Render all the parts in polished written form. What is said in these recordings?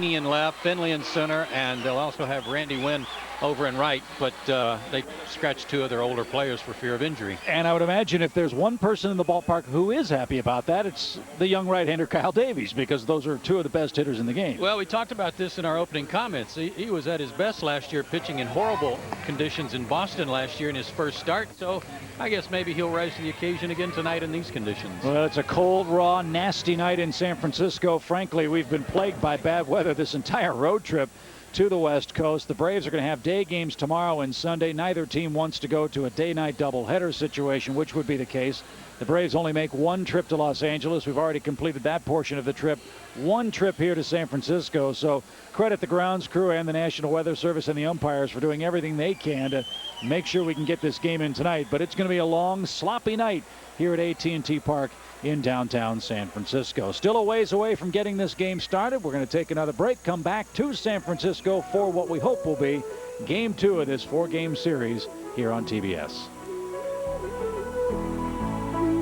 In left, Finley in center, and they'll also have Randy Wynn over in right, but they scratched two of their older players for fear of injury. And I would imagine if there's one person in the ballpark who is happy about that, it's the young right-hander Kyle Davies, because those are two of the best hitters in the game. Well, we talked about this in our opening comments. He was at his best last year, pitching in horrible conditions in Boston last year in his first start, so I guess maybe he'll rise to the occasion again tonight in these conditions. Well, it's a cold, raw, nasty night in San Francisco. Frankly, we've been plagued by bad weather this entire road trip to the West Coast. The Braves are going to have day games tomorrow and Sunday. Neither team wants to go to a day-night doubleheader situation, which would be the case. The Braves only make one trip to Los Angeles. We've already completed that portion of the trip. One trip here to San Francisco. So credit the grounds crew and the National Weather Service and the umpires for doing everything they can to make sure we can get this game in tonight. But it's going to be a long, sloppy night here at AT&T Park in downtown San Francisco. Still a ways away from getting this game started. We're going to take another break, come back to San Francisco for what we hope will be Game 2 of this 4-game series here on TBS.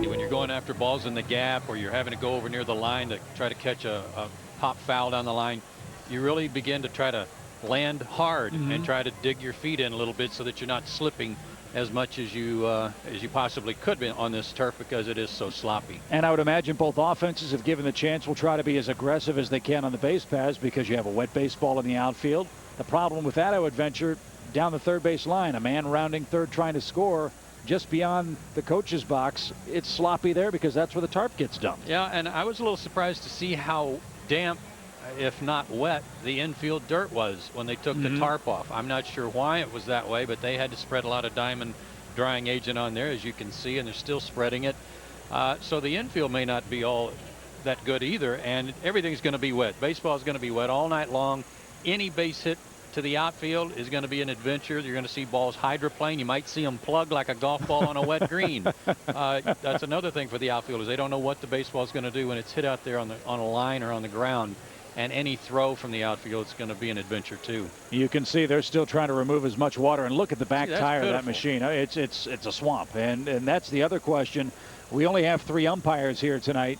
When you're going after balls in the gap, or you're having to go over near the line to try to catch a pop foul down the line, you really begin to try to land hard and try to dig your feet in a little bit so that you're not slipping as much as you possibly could be on this turf, because it is so sloppy. And I would imagine both offenses, if given the chance, will try to be as aggressive as they can on the base paths, because you have a wet baseball in the outfield. The problem with that, I would venture, down the third base line, a man rounding third trying to score just beyond the coach's box. It's sloppy there because that's where the tarp gets dumped. Yeah, and I was a little surprised to see how damp, if not wet, the infield dirt was when they took the tarp off. I'm not sure why it was that way, but they had to spread a lot of Diamond drying agent on there, as you can see, and they're still spreading it. So the infield may not be all that good either, and everything's going to be wet. Baseball is going to be wet all night long. Any base hit to the outfield is going to be an adventure. You're going to see balls hydroplane. You might see them plug like a golf ball on a wet green. That's another thing for the outfielders. They don't know what the baseball is going to do when it's hit out there on a line or on the ground. And any throw from the outfield is going to be an adventure too. You can see they're still trying to remove as much water, and look at the back tire of that machine. It's a swamp, and that's the other question. We only have 3 umpires here tonight,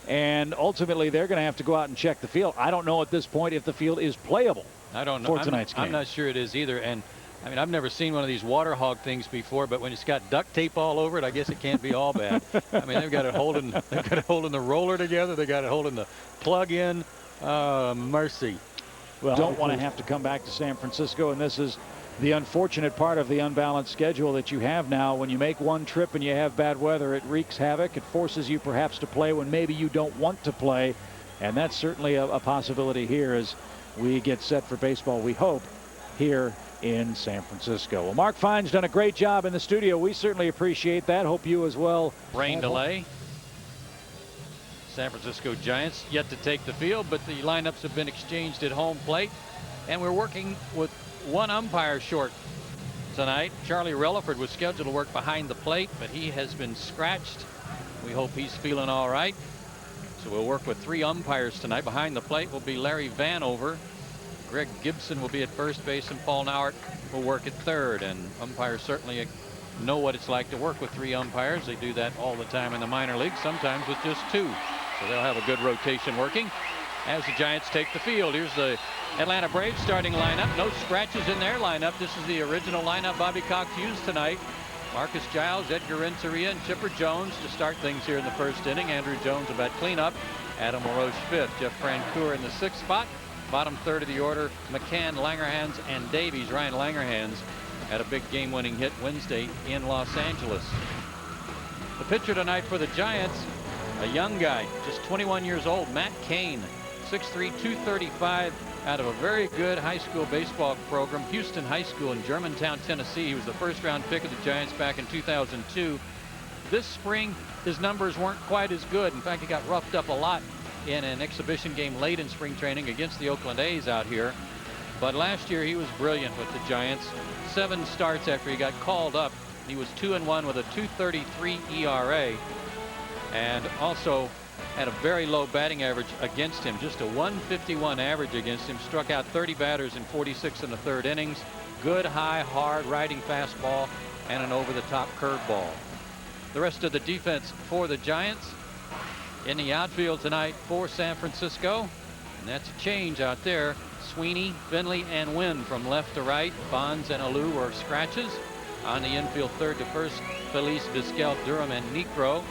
and ultimately they're going to have to go out and check the field. I don't know at this point if the field is playable. I don't know for tonight's game. I'm not sure it is either. And I mean, I've never seen one of these water hog things before, but when it's got duct tape all over it, I guess it can't be all bad. I mean, they've got it holding the roller together. They got it holding the plug in. Mercy. Well, don't want to have to come back to San Francisco, and this is the unfortunate part of the unbalanced schedule that you have now. When you make one trip and you have bad weather, it wreaks havoc. It forces you perhaps to play when maybe you don't want to play, and that's certainly a possibility here as we get set for baseball, we hope, here in San Francisco. Well, Mark Fine's done a great job in the studio. We certainly appreciate that. Hope you as well. Rain delay. San Francisco Giants yet to take the field, but the lineups have been exchanged at home plate, and we're working with one umpire short tonight. Charlie Relaford was scheduled to work behind the plate, but he has been scratched. We hope he's feeling all right. So we'll work with 3 umpires tonight. Behind the plate will be Larry Vanover. Greg Gibson will be at first base, and Paul Nauert will work at third. And umpires certainly know what it's like to work with 3 umpires. They do that all the time in the minor leagues, sometimes with just 2. So they'll have a good rotation working as the Giants take the field. Here's the Atlanta Braves starting lineup. No scratches in their lineup. This is the original lineup Bobby Cox used tonight. Marcus Giles, Edgar Renteria, and Chipper Jones to start things here in the first inning. Andrew Jones about cleanup. Adam LaRoche 5th. Jeff Francoeur in the 6th spot. Bottom third of the order, McCann, Langerhans, and Davies. Ryan Langerhans had a big game-winning hit Wednesday in Los Angeles. The pitcher tonight for the Giants, a young guy, just 21 years old, Matt Cain, 6'3", 235, out of a very good high school baseball program, Houston High School in Germantown, Tennessee. He was the first-round pick of the Giants back in 2002. This spring, his numbers weren't quite as good. In fact, he got roughed up a lot in an exhibition game late in spring training against the Oakland A's out here. But last year, he was brilliant with the Giants. 7 starts after he got called up. He was 2-1 with a 2.33 ERA, and also had a very low batting average against him, just a 151 average against him. Struck out 30 batters in 46 in the 3rd innings. Good high, hard riding fastball and an over-the-top curveball. The rest of the defense for the Giants in the outfield tonight for San Francisco. And that's a change out there. Sweeney, Finley, and Wynn from left to right. Bonds and Alou are scratches. On the infield, third to first, Felice, Vizquel, Durham, and Necro.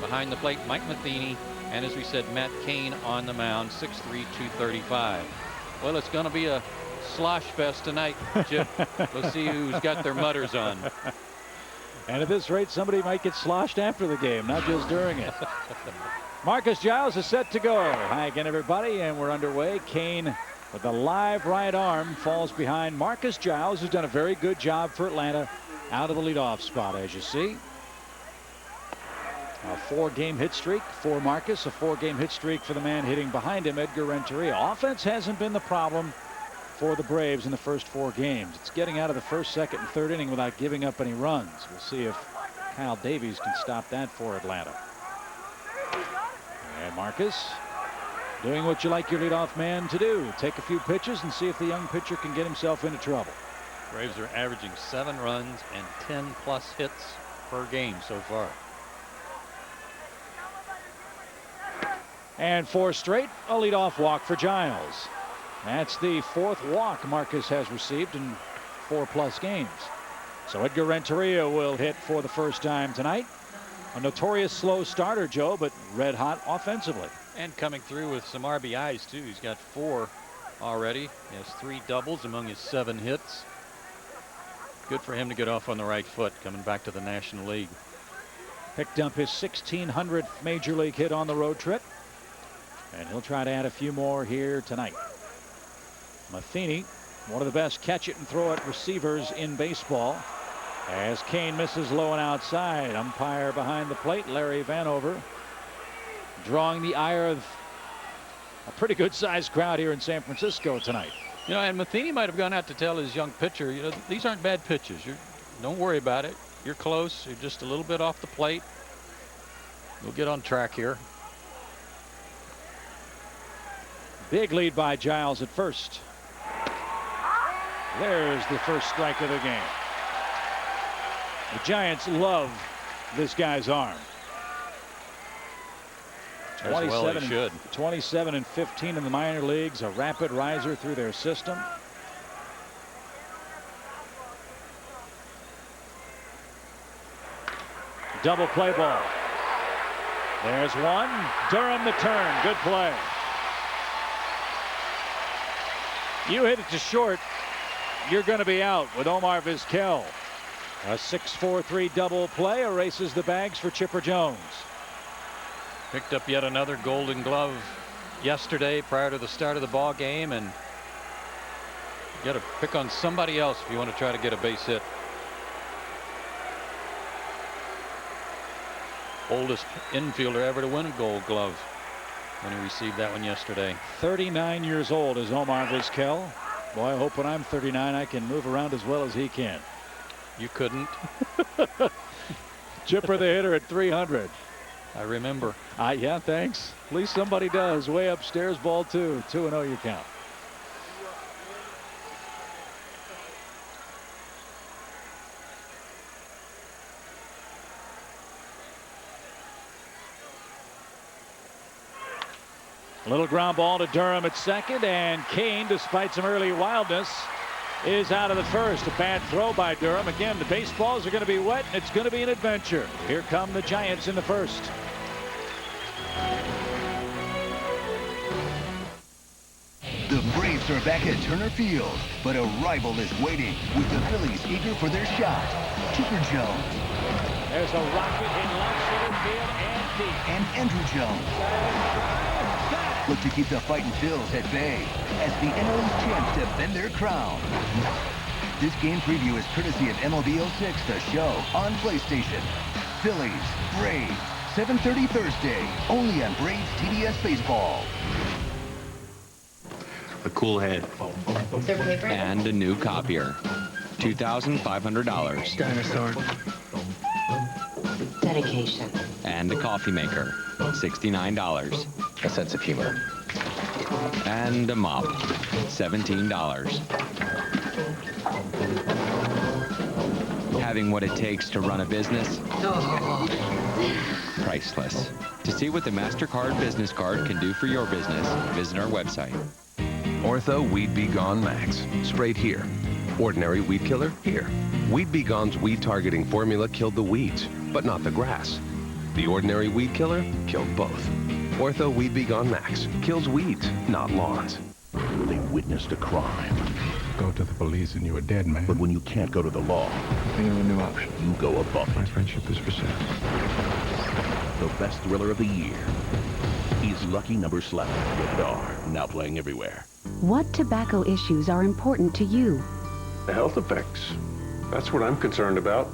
Behind the plate, Mike Matheny. And as we said, Matt Cain on the mound, 6'3", 235. Well, it's going to be a slosh fest tonight, Chip. We'll see who's got their mutters on. And at this rate, somebody might get sloshed after the game, not just during it. Marcus Giles is set to go. Hi again, everybody, and we're underway. Cain with the live right arm falls behind Marcus Giles, who's done a very good job for Atlanta out of the leadoff spot, as you see. A 4-game hit streak for Marcus, a 4-game hit streak for the man hitting behind him, Edgar Renteria. Offense hasn't been the problem for the Braves in the first 4 games. It's getting out of the first, second, and third inning without giving up any runs. We'll see if Kyle Davies can stop that for Atlanta. And Marcus doing what you like your leadoff man to do. Take a few pitches and see if the young pitcher can get himself into trouble. Braves are averaging 7 runs and 10+ hits per game so far. And 4 straight, a leadoff walk for Giles. That's the 4th walk Marcus has received in 4+ games. So Edgar Renteria will hit for the first time tonight. A notorious slow starter, Joe, but red hot offensively. And coming through with some RBIs too. He's got 4 already. He has 3 doubles among his 7 hits. Good for him to get off on the right foot coming back to the National League. Picked up his 1600th major league hit on the road trip. And he'll try to add a few more here tonight. Matheny, one of the best catch it and throw it receivers in baseball. As Cain misses low and outside. Umpire behind the plate, Larry Vanover, drawing the ire of a pretty good sized crowd here in San Francisco tonight. You know, and Matheny might have gone out to tell his young pitcher, you know, these aren't bad pitches. Don't worry about it. You're close. You're just a little bit off the plate. We'll get on track here. Big lead by Giles at first. There's the first strike of the game. The Giants love this guy's arm. As well they should. 27 and 15 in the minor leagues, a rapid riser through their system. Double play ball. There's one. Durham the turn. Good play. You hit it to short, you're going to be out with Omar Vizquel. A 6-4-3 double play erases the bags for Chipper Jones. Picked up yet another Golden Glove yesterday prior to the start of the ball game, and you got to pick on somebody else if you want to try to get a base hit. Oldest infielder ever to win a Gold Glove when he received that one yesterday. 39 years old is Omar Vizquel. Boy, I hope when I'm 39 I can move around as well as he can. You couldn't. Chipper the hitter at 300. I remember. Yeah, thanks. At least somebody does. Way upstairs, ball 2. 2-0 you count. A little ground ball to Durham at second, and Cain, despite some early wildness, is out of the first. A bad throw by Durham. Again, the baseballs are going to be wet, and it's going to be an adventure. Here come the Giants in the first. The Braves are back at Turner Field, but a rival is waiting with the Phillies eager for their shot. Chipper Jones. There's a rocket in left center field and deep. And Andrew Jones look to keep the fighting Phils at bay as the NL's chance to bend their crown. This game preview is courtesy of MLB 06, the show on PlayStation. Phillies, Braves, 7:30 Thursday, only on Braves TBS Baseball. A cool head. And a new copier. $2,500. Dinosaur. Dedication. And a coffee maker. $69. A sense of humor. And a mop. $17. Having what it takes to run a business? Priceless. To see what the MasterCard Business Card can do for your business, visit our website. Ortho Weed Be Gone Max. Sprayed here. Ordinary weed killer here. Weed Be Gone's weed targeting formula killed the weeds, but not the grass. The ordinary weed killer killed both. Ortho Weed Be Gone Max kills weeds, not lawns. They witnessed a crime. Go to the police and you're a dead man. But when you can't go to the law, Think of a new option. you go above My it. friendship is for sale. The best thriller of the year is Lucky Number 11. Rated R. Now playing everywhere. What tobacco issues are important to you? The health effects. That's what I'm concerned about.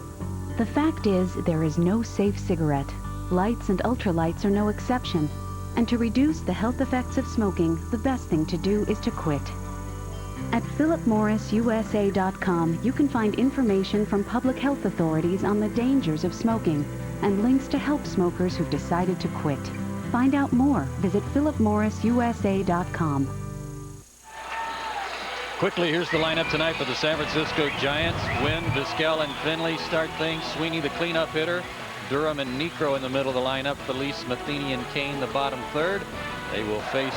The fact is, there is no safe cigarette. Lights and ultralights are no exception. And to reduce the health effects of smoking, the best thing to do is to quit. At philipmorrisusa.com, you can find information from public health authorities on the dangers of smoking and links to help smokers who've decided to quit. Find out more. Visit philipmorrisusa.com. Quickly, here's the lineup tonight for the San Francisco Giants. Wynn, Vizquel, and Finley start things. Sweeney, the cleanup hitter. Durham and Necro in the middle of the lineup. Felice, Matheny, and Kane, the bottom third. They will face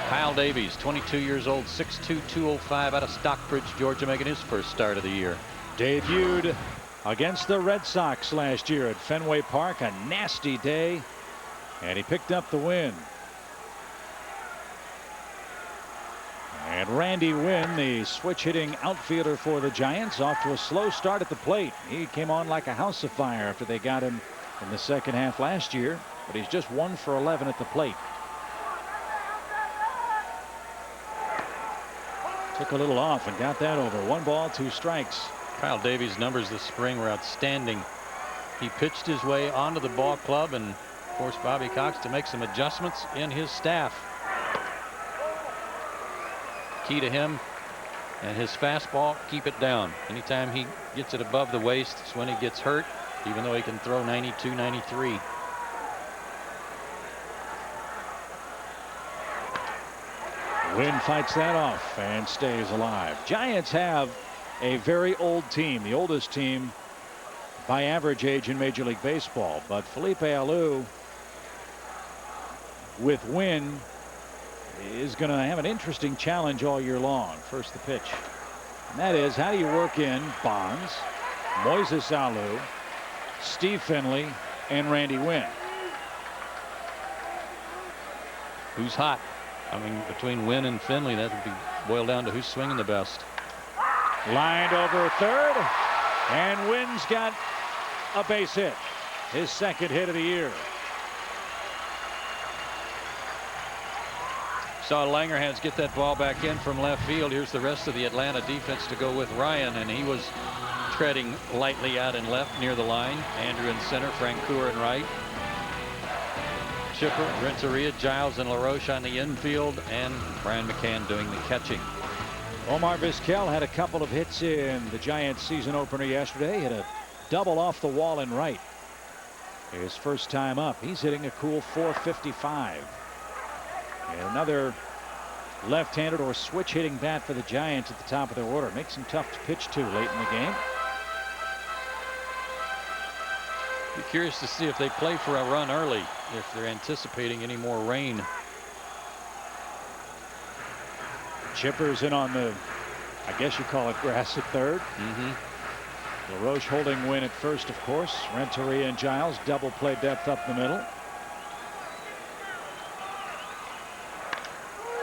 Kyle Davies, 22 years old, 6'2", 205, out of Stockbridge, Georgia, making his first start of the year. Debuted against the Red Sox last year at Fenway Park. A nasty day, and he picked up the win. And Randy Wynn, the switch-hitting outfielder for the Giants, off to a slow start at the plate. He came on like a house of fire after they got him in the second half last year, but he's just 1 for 11 at the plate. Took a little off and got that over. 1 ball, 2 strikes. Kyle Davies' numbers this spring were outstanding. He pitched his way onto the ball club and forced Bobby Cox to make some adjustments in his staff. Key to him and his fastball, keep it down. Anytime he gets it above the waist, it's when he gets hurt, even though he can throw 92, 93. Wynn fights that off and stays alive. Giants have a very old team, the oldest team by average age in Major League Baseball. But Felipe Alou with Wynn is going to have an interesting challenge all year long. First the pitch. And that is, how do you work in Bonds, Moises Alou, Steve Finley, and Randy Wynn? Who's hot? I mean, between Wynn and Finley, that would be boiled down to who's swinging the best. Lined over third, and Wynn's got a base hit. His second hit of the year. Saw Langerhans get that ball back in from left field. Here's the rest of the Atlanta defense to go with Ryan, and he was treading lightly out in left near the line. Andrew in center, Francoeur in right. Chipper, Renteria, Giles, and LaRoche on the infield, and Brian McCann doing the catching. Omar Vizquel had a couple of hits in the Giants season opener yesterday. Hit a double off the wall in right. His first time up. He's hitting a cool .455. And another left-handed or switch-hitting bat for the Giants at the top of their order. Makes him tough to pitch to late in the game. Be curious to see if they play for a run early, if they're anticipating any more rain. Chipper's in on the, I guess you call it grass at third. LaRoche holding Wynn at first, of course. Renteria and Giles double play depth up the middle.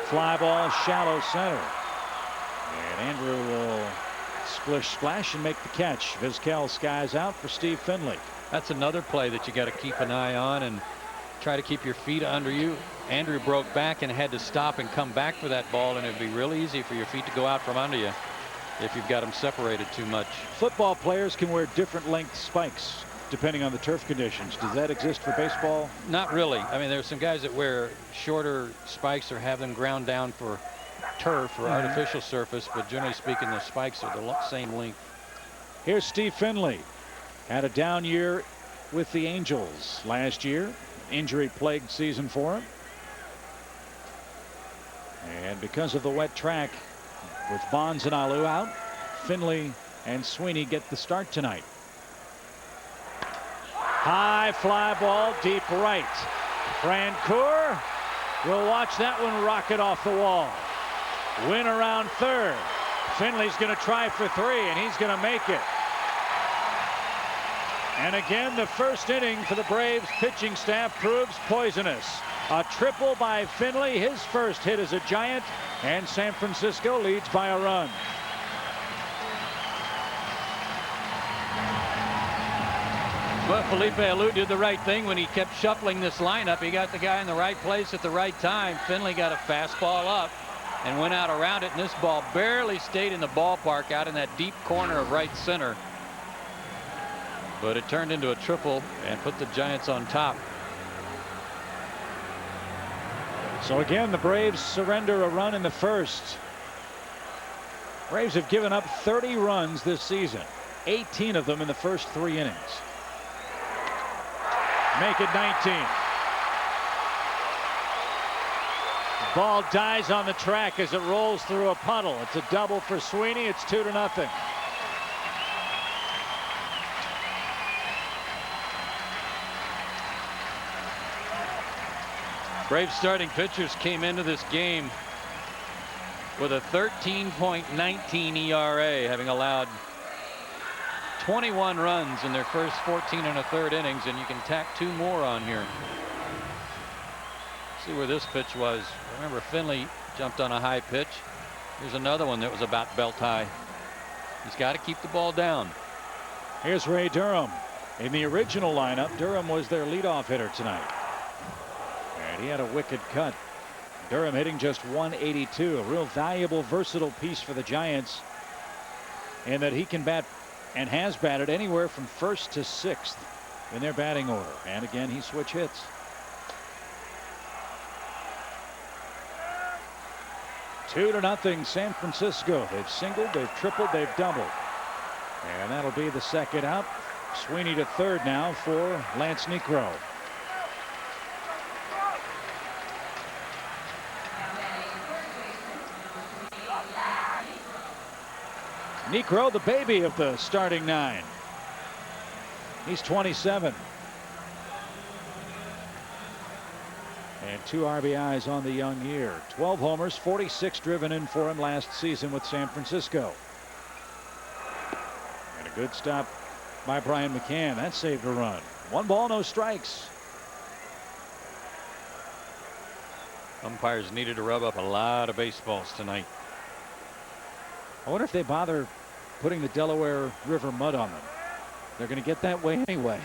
Fly ball, shallow center. And Andrew will splish splash and make the catch. Vizquel skies out for Steve Finley. That's another play that you got to keep an eye on and try to keep your feet under you. Andrew broke back and had to stop and come back for that ball, and it'd be real easy for your feet to go out from under you if you've got them separated too much. Football players can wear different length spikes depending on the turf conditions. Does that exist for baseball? Not really. I mean, there's some guys that wear shorter spikes or have them ground down for turf or artificial surface, but generally speaking, the spikes are the same length. Here's Steve Finley. Had a down year with the Angels last year. Injury-plagued season for him. And because of the wet track, with Bonds and Alou out, Finley and Sweeney get the start tonight. High fly ball, deep right. Francoeur will watch that one rocket off the wall. Win around third. Finley's going to try for 3, and he's going to make it. And again, the first inning for the Braves pitching staff proves poisonous. A triple by Finley, his first hit as a Giant, and San Francisco leads by a run. Well, Felipe Alou did the right thing when he kept shuffling this lineup. He got the guy in the right place at the right time. Finley got a fastball up and went out around it, and this ball barely stayed in the ballpark out in that deep corner of right center. But it turned into a triple and put the Giants on top. So again, the Braves surrender a run in the first. Braves have given up 30 runs this season, 18 of them in the first 3 innings. Make it 19. Ball dies on the track as it rolls through a puddle. It's a double for Sweeney. It's 2-0. Braves starting pitchers came into this game with a 13.19 ERA, having allowed 21 runs in their first 14 1/3 innings, and you can tack 2 more on here. See where this pitch was. Remember, Finley jumped on a high pitch. Here's another one that was about belt high. He's got to keep the ball down. Here's Ray Durham. In the original lineup, Durham was their leadoff hitter tonight. And he had a wicked cut. Durham hitting just 182. A real valuable, versatile piece for the Giants, in that he can bat and has batted anywhere from 1st to 6th in their batting order. And again, he switch hits. Two to nothing, San Francisco. They've singled, they've tripled, they've doubled. And that'll be the second out. Sweeney to third now for Lance Niekro. Niekro, the baby of the starting 9. He's 27. And 2 RBIs on the young year. 12 homers, 46 driven in for him last season with San Francisco. And a good stop by Brian McCann. That saved a run. 1 ball, no strikes. Umpires needed to rub up a lot of baseballs tonight. I wonder if they bother putting the Delaware River mud on them. They're going to get that way anyway.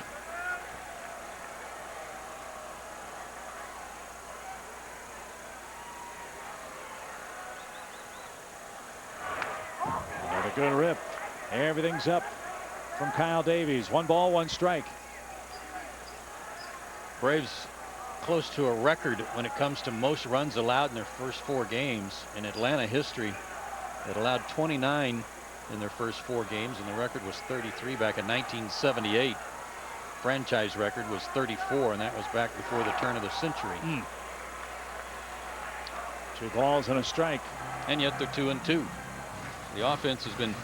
Another good rip. Everything's up from Kyle Davies. 1 ball, 1 strike. Braves close to a record when it comes to most runs allowed in their first 4 games in Atlanta history. It allowed 29 in their first 4 games, and the record was 33 back in 1978. Franchise record was 34, and that was back before the turn of the century. 2 balls and a strike. And yet they're 2-2. The offense has been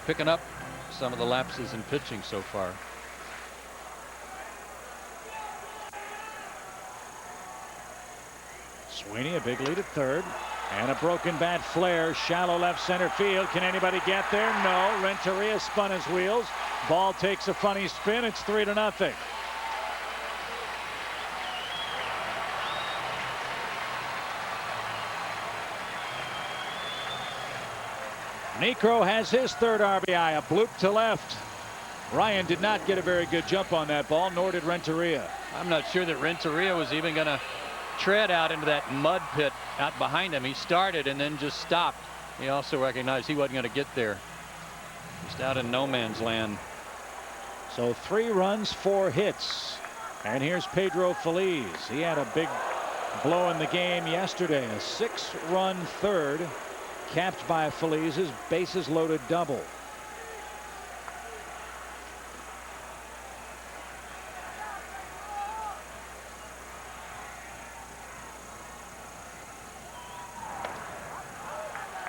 picking up some of the lapses in pitching so far. Sweeney, a big lead at third. And a broken bat flare, shallow left center field. Can anybody get there? No. Renteria spun his wheels. Ball takes a funny spin. It's 3-0. Niekro has his 3rd RBI, a bloop to left. Ryan did not get a very good jump on that ball, nor did Renteria. I'm not sure that Renteria was even going to tread out into that mud pit out behind him. He started and then just stopped. He also recognized he wasn't going to get there. Just out in no man's land. So 3 runs, 4 hits. And here's Pedro Feliz. He had a big blow in the game yesterday. A 6-run third, capped by Feliz's bases loaded double.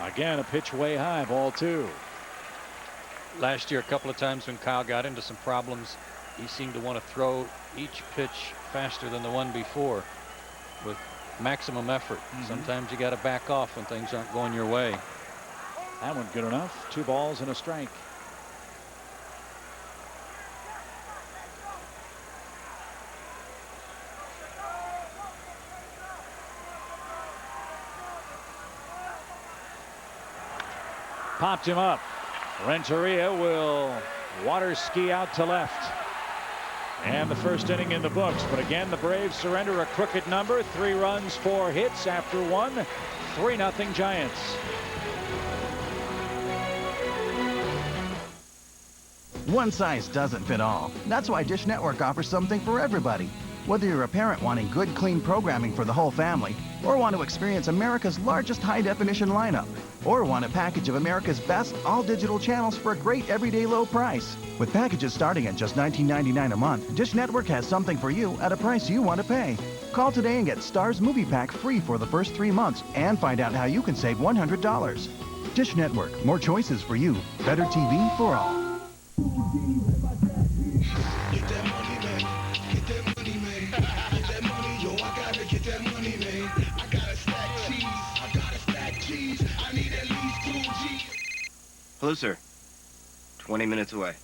Again, a pitch way high, ball 2. Last year, a couple of times when Kyle got into some problems, he seemed to want to throw each pitch faster than the one before with maximum effort. Sometimes you got to back off when things aren't going your way. That one good enough. 2 balls and a strike. Popped him up. Renteria will water ski out to left. And the first inning in the books. But again, the Braves surrender a crooked number. 3 runs, 4 hits after 1. 3-0 Giants. One size doesn't fit all. That's why Dish Network offers something for everybody. Whether you're a parent wanting good, clean programming for the whole family, or want to experience America's largest high-definition lineup, or want a package of America's best all-digital channels for a great everyday low price. With packages starting at just $19.99 a month, Dish Network has something for you at a price you want to pay. Call today and get Starz Movie Pack free for the first 3 months and find out how you can save $100. Dish Network, more choices for you. Better TV for all. Get that money, man. Get that money, man. Get that money, yo. I gotta get that money, man. I gotta stack cheese. I gotta stack cheese. I need at least 2 G's. Hello, sir. 20 minutes away.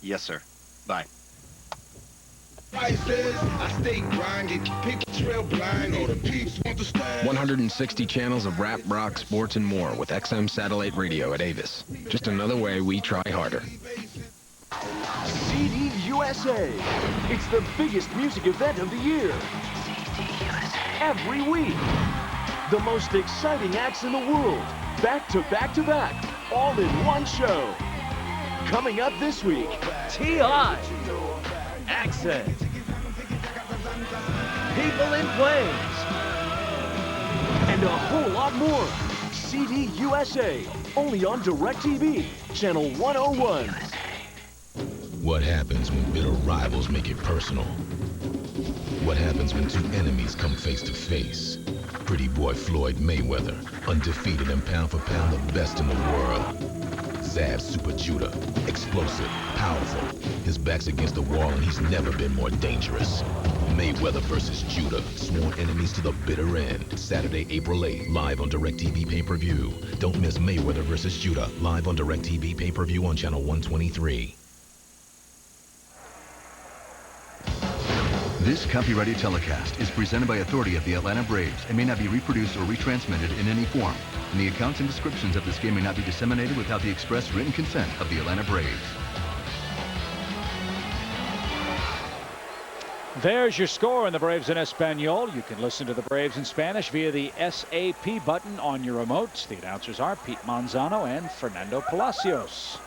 Yes, sir. Bye. Prices, I stay grinding. People trail blind. All the peeps want to stand. 160 channels of rap, rock, sports, and more with XM satellite radio at Avis. Just another way we try harder. CD USA. It's the biggest music event of the year. Every week. The most exciting acts in the world. Back to back to back. All in one show. Coming up this week, T.I. Accent. People in Flames. And a whole lot more. CD USA. Only on DirecTV. Channel 101. What happens when bitter rivals make it personal? What happens when 2 enemies come face to face? Pretty boy Floyd Mayweather, undefeated and pound for pound the best in the world. Zav Super Judah, explosive, powerful. His back's against the wall and he's never been more dangerous. Mayweather versus Judah, sworn enemies to the bitter end. Saturday, April 8th, live on DirecTV pay-per-view. Don't miss Mayweather versus Judah, live on DirecTV pay-per-view on channel 123. This copyrighted telecast is presented by authority of the Atlanta Braves and may not be reproduced or retransmitted in any form. And the accounts and descriptions of this game may not be disseminated without the express written consent of the Atlanta Braves. There's your score in the Braves in Espanol. You can listen to the Braves in Spanish via the SAP button on your remote. The announcers are Pete Manzano and Fernando Palacios.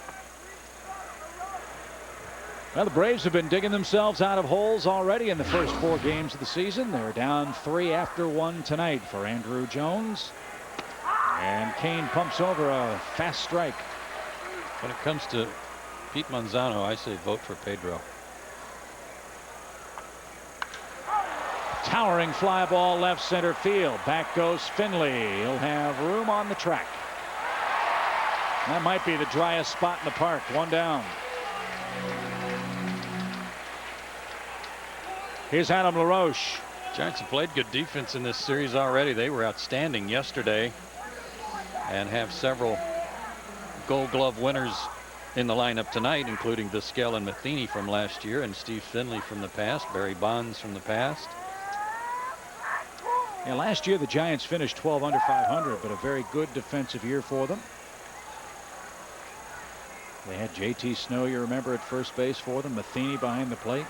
Well, the Braves have been digging themselves out of holes already in the first 4 games of the season. They're down 3 after 1 tonight for Andrew Jones. And Kane pumps over a fast strike. When it comes to Pete Manzano, I say vote for Pedro. Towering fly ball left center field. Back goes Finley. He'll have room on the track. That might be the driest spot in the park. 1 down. Here's Adam LaRoche. Giants have played good defense in this series already. They were outstanding yesterday and have several Gold Glove winners in the lineup tonight, including Vizquel and Matheny from last year and Steve Finley from the past, Barry Bonds from the past. Yeah, last year the Giants finished 12 under 500, but a very good defensive year for them. They had JT Snow, you remember, at first base for them, Matheny behind the plate.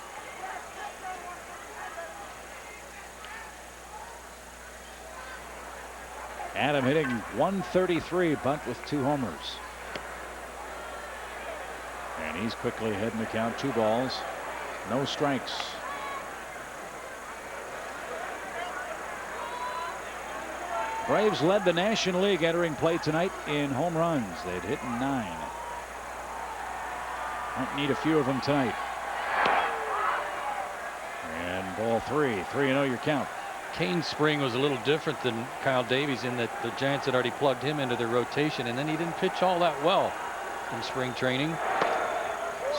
Adam hitting 133, bunt with 2 homers. And he's quickly ahead in the count. 2 balls, no strikes. Braves led the National League entering play tonight in home runs. They'd hit 9. Might need a few of them tonight. And ball 3. 3-0 your count. Kane's spring was a little different than Kyle Davies in that the Giants had already plugged him into their rotation, and then he didn't pitch all that well in spring training.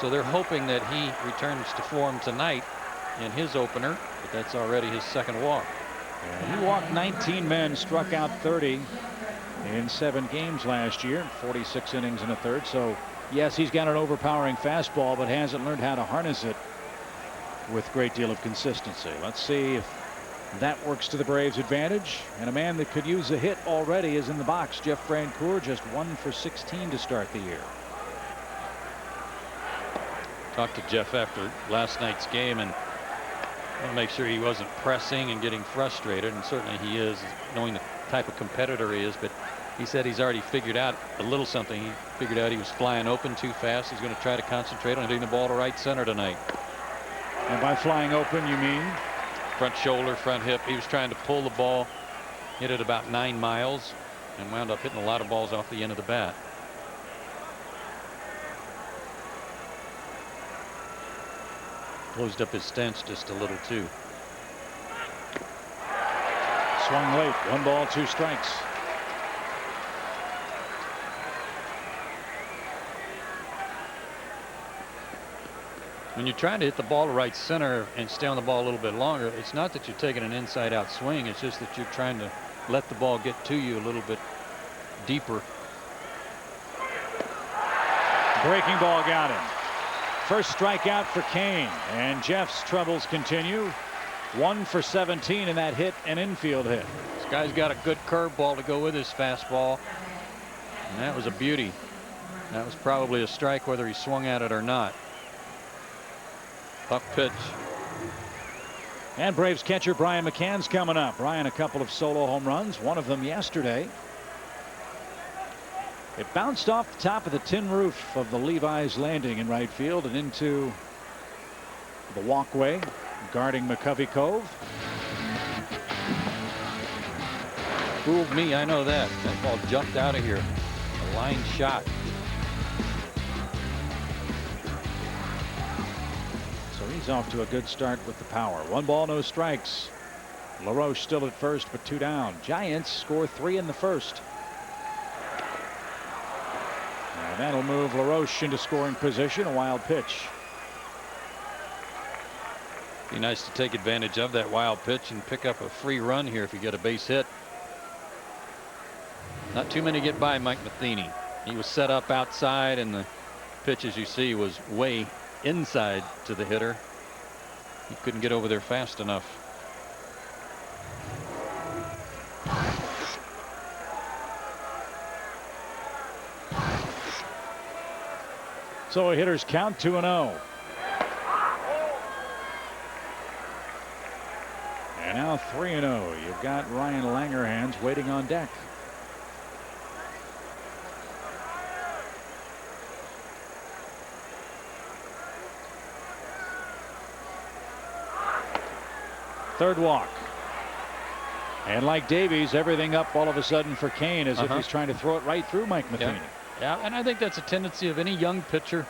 So they're hoping that he returns to form tonight in his opener, but that's already his second walk. And he walked 19 men, struck out 30 in 7 games last year, 46 innings in a third. So yes, he's got an overpowering fastball, but hasn't learned how to harness it with a great deal of consistency. Let's see if that works to the Braves' advantage. And a man that could use a hit already is in the box. Jeff Francoeur, just 1 for 16 to start the year. Talked to Jeff after last night's game, and want to make sure he wasn't pressing and getting frustrated, and certainly he is, knowing the type of competitor he is. But he said he's already figured out a little something. He figured out he was flying open too fast. He's going to try to concentrate on hitting the ball to right center tonight. And by flying open, you mean? Front shoulder, front hip. He was trying to pull the ball, hit it about 9 miles, and wound up hitting a lot of balls off the end of the bat. Closed up his stance just a little too. Swung late. 1 ball, 2 strikes. When you're trying to hit the ball to right center and stay on the ball a little bit longer, it's not that you're taking an inside out swing. It's just that you're trying to let the ball get to you a little bit deeper. Breaking ball got him. First strikeout for Kane, and Jeff's troubles continue. 1 for 17 in that hit, an infield hit. This guy's got a good curveball to go with his fastball, and that was a beauty. That was probably a strike whether he swung at it or not. Tough pitch. And Braves catcher Brian McCann's coming up. Brian, a couple of solo home runs, one of them yesterday. It bounced off the top of the tin roof of the Levi's landing in right field and into the walkway guarding McCovey Cove. Fooled me, I know that. That ball jumped out of here. A line shot. So he's off to a good start with the power. 1 ball, no strikes. LaRoche still at first, but 2 down. Giants score 3 in the first. And that'll move LaRoche into scoring position. A wild pitch. Be nice to take advantage of that wild pitch and pick up a free run here if you get a base hit. Not too many get by Mike Matheny. He was set up outside, and the pitch, as you see, was way inside to the hitter. He couldn't get over there fast enough. So a hitter's count 2-0. And now 3-0. You've got Ryan Langerhans waiting on deck. Third walk. And like Davies, everything up all of a sudden for Kane, as if he's trying to throw it right through Mike Matheny. Yeah, and I think that's a tendency of any young pitcher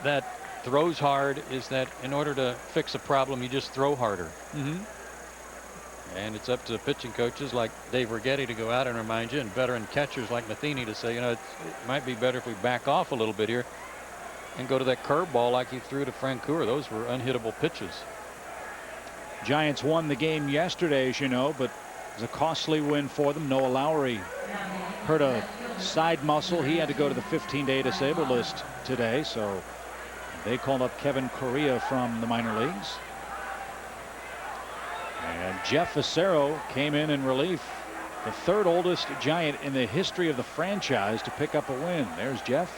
that throws hard, is that in order to fix a problem, you just throw harder. And it's up to pitching coaches like Dave Righetti to go out and remind you, and veteran catchers like Matheny to say, you know, it might be better if we back off a little bit here and go to that curveball like he threw to Francoeur. Those were unhittable pitches. Giants won the game yesterday, as you know, but it was a costly win for them. Noah Lowry hurt a side muscle. He had to go to the 15-day disabled list today, so they called up Kevin Correa from the minor leagues. And Jeff Facero came in relief, the 3rd oldest Giant in the history of the franchise to pick up a win. There's Jeff.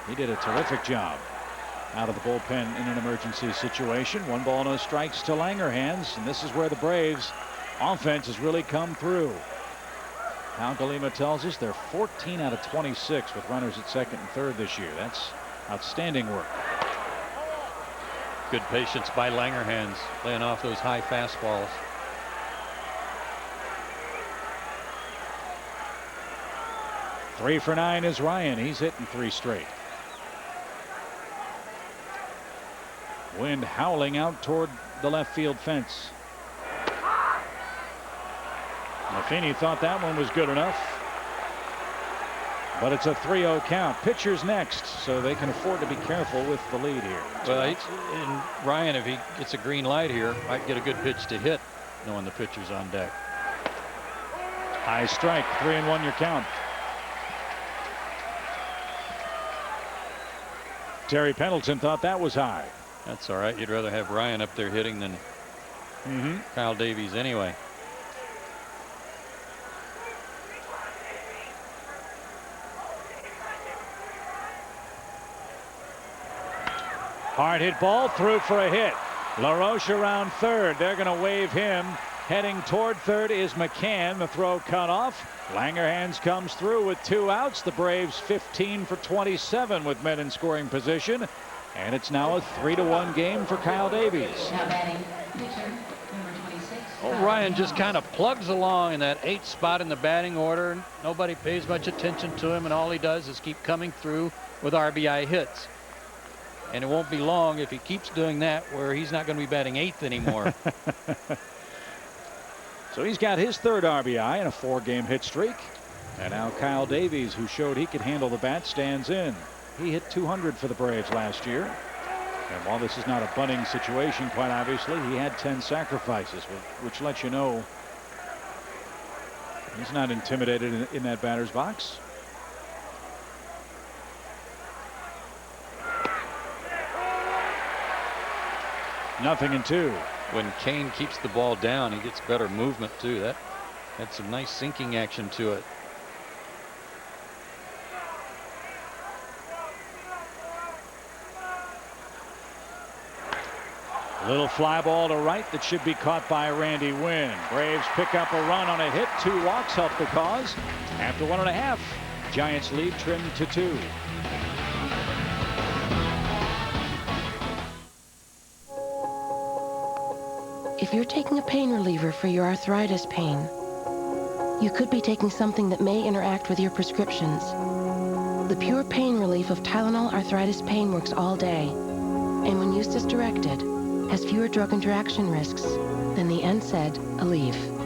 He did a terrific job out of the bullpen in an emergency situation. 1 ball, no strikes to Langerhans, and this is where the Braves offense has really come through. Al Galima tells us they're 14 out of 26 with runners at second and third this year. That's outstanding work. Good patience by Langerhans, laying off those high fastballs. Three for 9 is Ryan. He's hitting 3 straight. Wind howling out toward the left field fence. Matheny thought that one was good enough. But it's a 3-0 count. Pitchers next, so they can afford to be careful with the lead here. Well, and Ryan, if he gets a green light here, might get a good pitch to hit, knowing the pitcher's on deck. High strike, 3-1 your count. Terry Pendleton thought that was high. That's all right. You'd rather have Ryan up there hitting than Kyle Davies anyway. Hard hit ball through for a hit. LaRoche around third. They're going to wave him. Heading toward third is McCann. The throw cut off. Langerhans comes through with 2 outs. The Braves 15 for 27 with men in scoring position. And it's now a 3-1 game for Kyle Davies. Now batting, pitcher, number 26. Oh, Ryan just kind of plugs along in that 8th spot in the batting order. Nobody pays much attention to him, and all he does is keep coming through with RBI hits. And it won't be long if he keeps doing that where he's not going to be batting 8th anymore. So he's got his 3rd RBI in a 4-game hit streak. And now Kyle Davies, who showed he could handle the bat, stands in. He hit 200 for the Braves last year. And while this is not a bunting situation, quite obviously, he had 10 sacrifices, which lets you know he's not intimidated in that batter's box. Nothing in 2. When Kane keeps the ball down, he gets better movement too. That had some nice sinking action to it. Little fly ball to right that should be caught by Randy Wynn. Braves pick up a run on a hit. 2 walks help the cause. After 1.5, Giants lead trimmed to 2. If you're taking a pain reliever for your arthritis pain, you could be taking something that may interact with your prescriptions. The pure pain relief of Tylenol arthritis pain works all day, and when used as directed, has fewer drug interaction risks than the NSAID Aleve.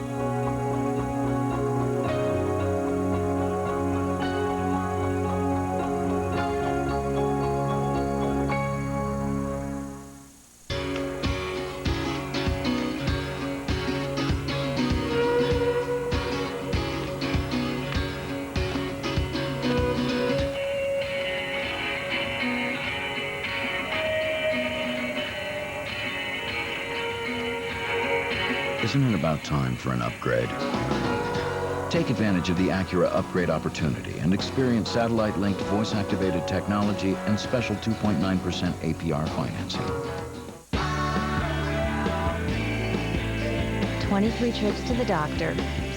Isn't it about time for an upgrade? Take advantage of the Acura upgrade opportunity and experience satellite-linked voice-activated technology and special 2.9% APR financing. 23 trips to the doctor,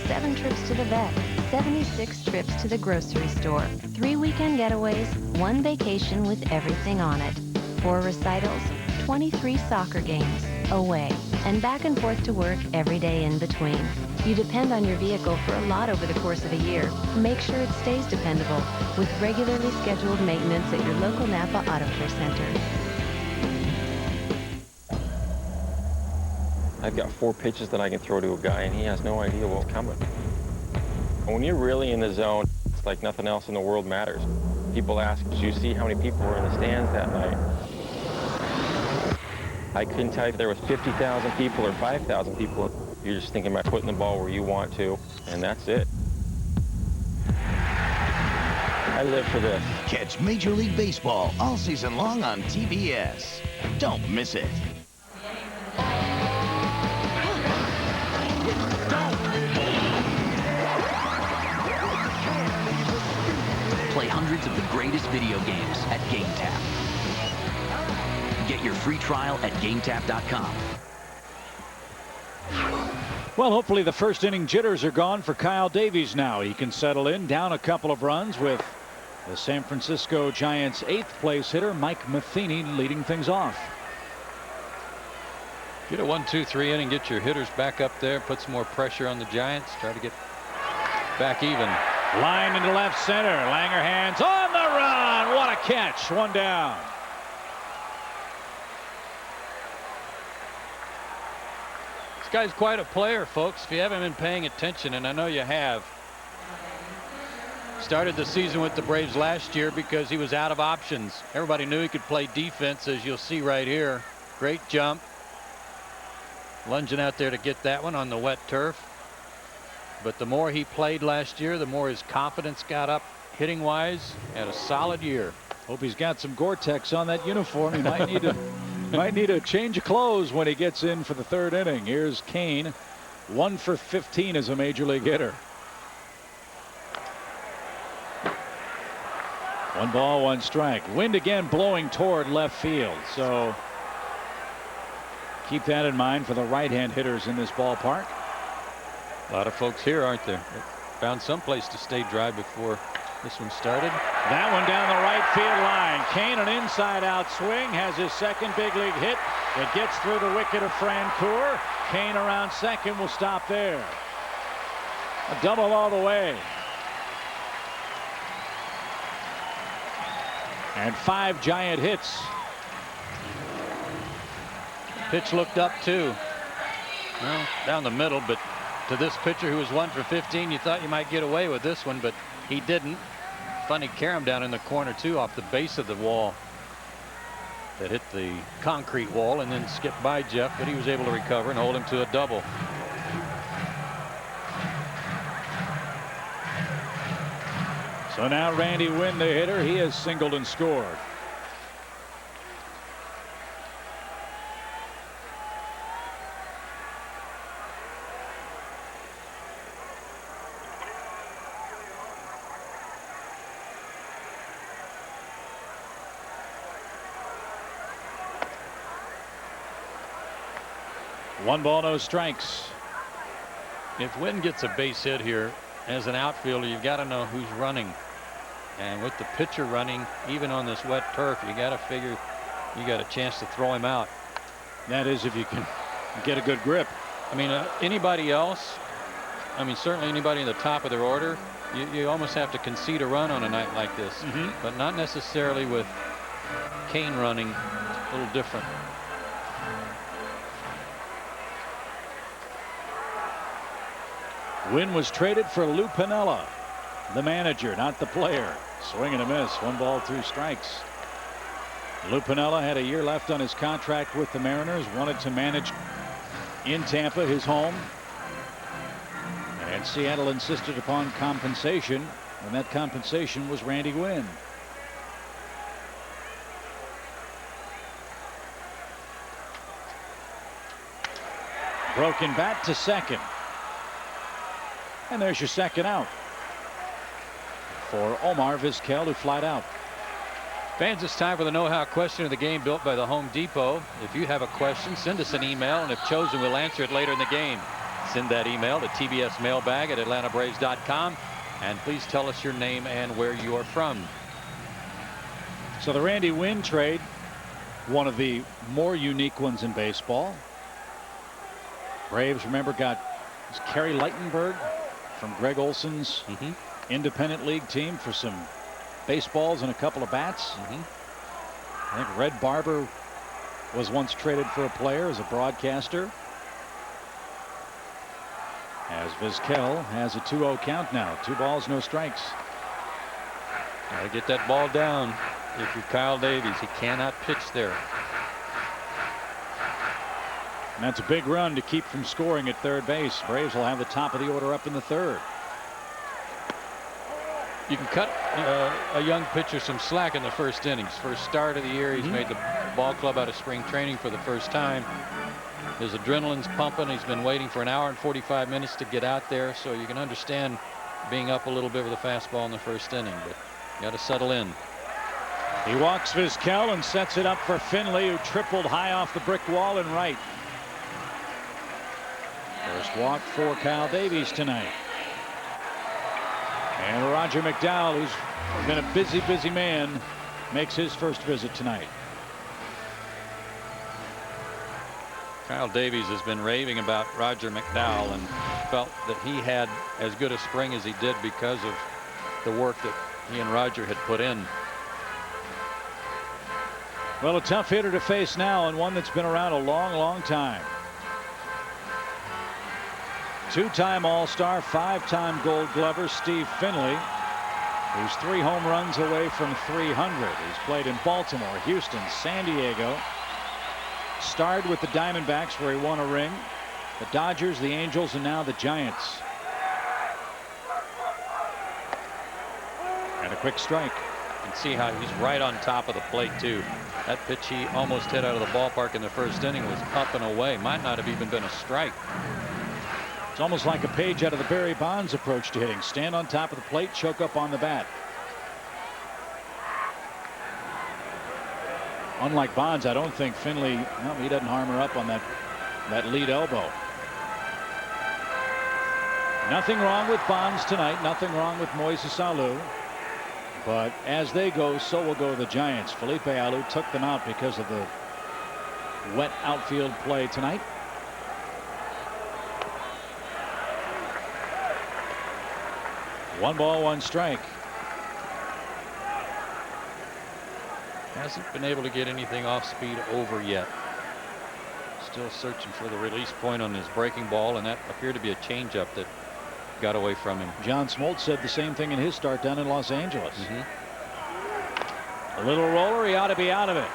7 trips to the vet, 76 trips to the grocery store, 3 weekend getaways, 1 vacation with everything on it, 4 recitals, 23 soccer games, away, and back and forth to work every day in between. You depend on your vehicle for a lot over the course of a year. Make sure it stays dependable with regularly scheduled maintenance at your local Napa Auto Care Center. I've got 4 pitches that I can throw to a guy, and he has no idea what's coming. When you're really in the zone, it's like nothing else in the world matters. People ask, did you see how many people were in the stands that night? I couldn't tell you if there was 50,000 people or 5,000 people. You're just thinking about putting the ball where you want to, and that's it. I live for this. Catch Major League Baseball all season long on TBS. Don't miss it. Play hundreds of the greatest video games at GameTap. Get your free trial at GameTap.com. Well, hopefully the first inning jitters are gone for Kyle Davies now. He can settle in, down a couple of runs with the San Francisco Giants' 8th place hitter Mike Matheny leading things off. Get a 1-2-3 inning, get your hitters back up there, put some more pressure on the Giants, try to get back even. Line into left center. Langerhans on the run. What a catch. 1 down. This guy's quite a player, folks. If you haven't been paying attention, and I know you have, started the season with the Braves last year because he was out of options. Everybody knew he could play defense, as you'll see right here. Great jump. Lunging out there to get that one on the wet turf. But the more he played last year, the more his confidence got up hitting wise. Had a solid year. Hope he's got some Gore-Tex on that uniform. He might need to change of clothes when he gets in for the third inning. Here's Kane, 1 for 15 as a major league hitter. 1 ball, 1 strike. Wind again blowing toward left field. So keep that in mind for the right-hand hitters in this ballpark. A lot of folks here, aren't there? Found some place to stay dry before this one started. That one down the right field line. Kane, an inside-out swing, has his second big league hit. It gets through the wicket of Francoeur. Kane around second will stop there. A double all the way. And 5 giant hits. Pitch looked up too. Well, down the middle, but to this pitcher who was 1 for 15, you thought you might get away with this one, but he didn't. Funny carom down in the corner too, off the base of the wall that hit the concrete wall and then skipped by Jeff, but he was able to recover and hold him to a double. So now Randy Wynn, the hitter, he has singled and scored. One ball, no strikes. If Wynn gets a base hit here as an outfielder, you've got to know who's running. And with the pitcher running, even on this wet turf, you got to figure you got a chance to throw him out. That is, if you can get a good grip. I mean, anybody else, I mean, certainly anybody in the top of their order, you almost have to concede a run on a night like this. But not necessarily with Kane running. A little different. Wynn was traded for Lou Piniella, the manager, not the player. Swing and a miss. 1 ball, 2 strikes. Lou Piniella had a year left on his contract with the Mariners, wanted to manage in Tampa, his home. And Seattle insisted upon compensation, and that compensation was Randy Wynn. Broken bat to second. And there's your second out for Omar Vizquel, who flied out. Fans, it's time for the know-how question of the game built by the Home Depot. If you have a question, send us an email, and if chosen, we'll answer it later in the game. Send that email to tbsmailbag@atlantabraves.com, and please tell us your name and where you are from. So the Randy Wynn trade, one of the more unique ones in baseball. Braves, remember, got Kerry Lightenberg from Greg Olson's independent league team for some baseballs and a couple of bats. I think Red Barber was once traded for a player as a broadcaster. As Vizquel has a 2-0 count now. 2 balls, no strikes. Gotta get that ball down. If you're Kyle Davies, he cannot pitch there. And that's a big run to keep from scoring at third base. Braves will have the top of the order up in the third. You can cut a young pitcher some slack in the first innings. First start of the year, he's made the ball club out of spring training for the first time. His adrenaline's pumping. He's been waiting for 1 hour and 45 minutes to get out there, so you can understand being up a little bit with a fastball in the first inning, but you got to settle in. He walks Vizquel and sets it up for Finley, who tripled high off the brick wall and right. First walk for Kyle Davies tonight. And Roger McDowell, who's been a busy man, makes his first visit tonight. Kyle Davies has been raving about Roger McDowell and felt that he had as good a spring as he did because of the work that he and Roger had put in. Well, a tough hitter to face now, and one that's been around a long time. 2-time All-Star, 5-time Gold Glover Steve Finley He's 3 home runs away from 300. He's played in Baltimore, Houston, San Diego. Starred with the Diamondbacks where he won a ring. The Dodgers, the Angels, and now the Giants. And a quick strike. You can see how he's right on top of the plate too. That pitch he almost hit out of the ballpark in the first inning was up and away. Might not have even been a strike. It's almost like a page out of the Barry Bonds approach to hitting. Stand on top of the plate, choke up on the bat. Unlike Bonds, I don't think Finley, no, he doesn't harm her up on that lead elbow. Nothing wrong with Bonds tonight. Nothing wrong with Moises Alou. But as they go, so will go the Giants. Felipe Alou took them out because of the wet outfield play tonight. One ball, one strike. Hasn't been able to get anything off speed over yet. Still searching for the release point on his breaking ball, and that appeared to be a changeup that got away from him. John Smoltz said the same thing in his start down in Los Angeles. A little roller, he ought to be out of it.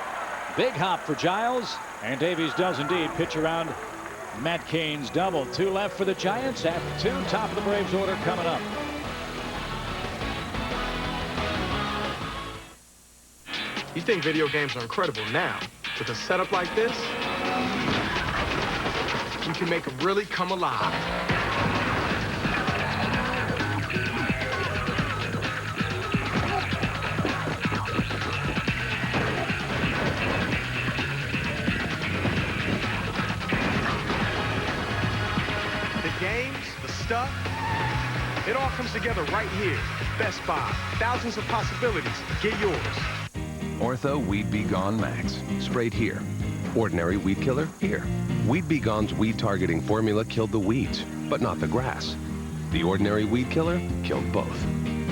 Big hop for Giles, and Davies does indeed pitch around Matt Cain's double. 2 left for the Giants after 2. Top of the Braves order coming up. You think video games are incredible now. With a setup like this, you can make them really come alive. The games, the stuff, it all comes together right here. Best Buy. Thousands of possibilities. Get yours. Ortho Weed Be Gone Max. Sprayed here. Ordinary weed killer here. Weed Be Gone's weed targeting formula killed the weeds, but not the grass. The ordinary weed killer killed both.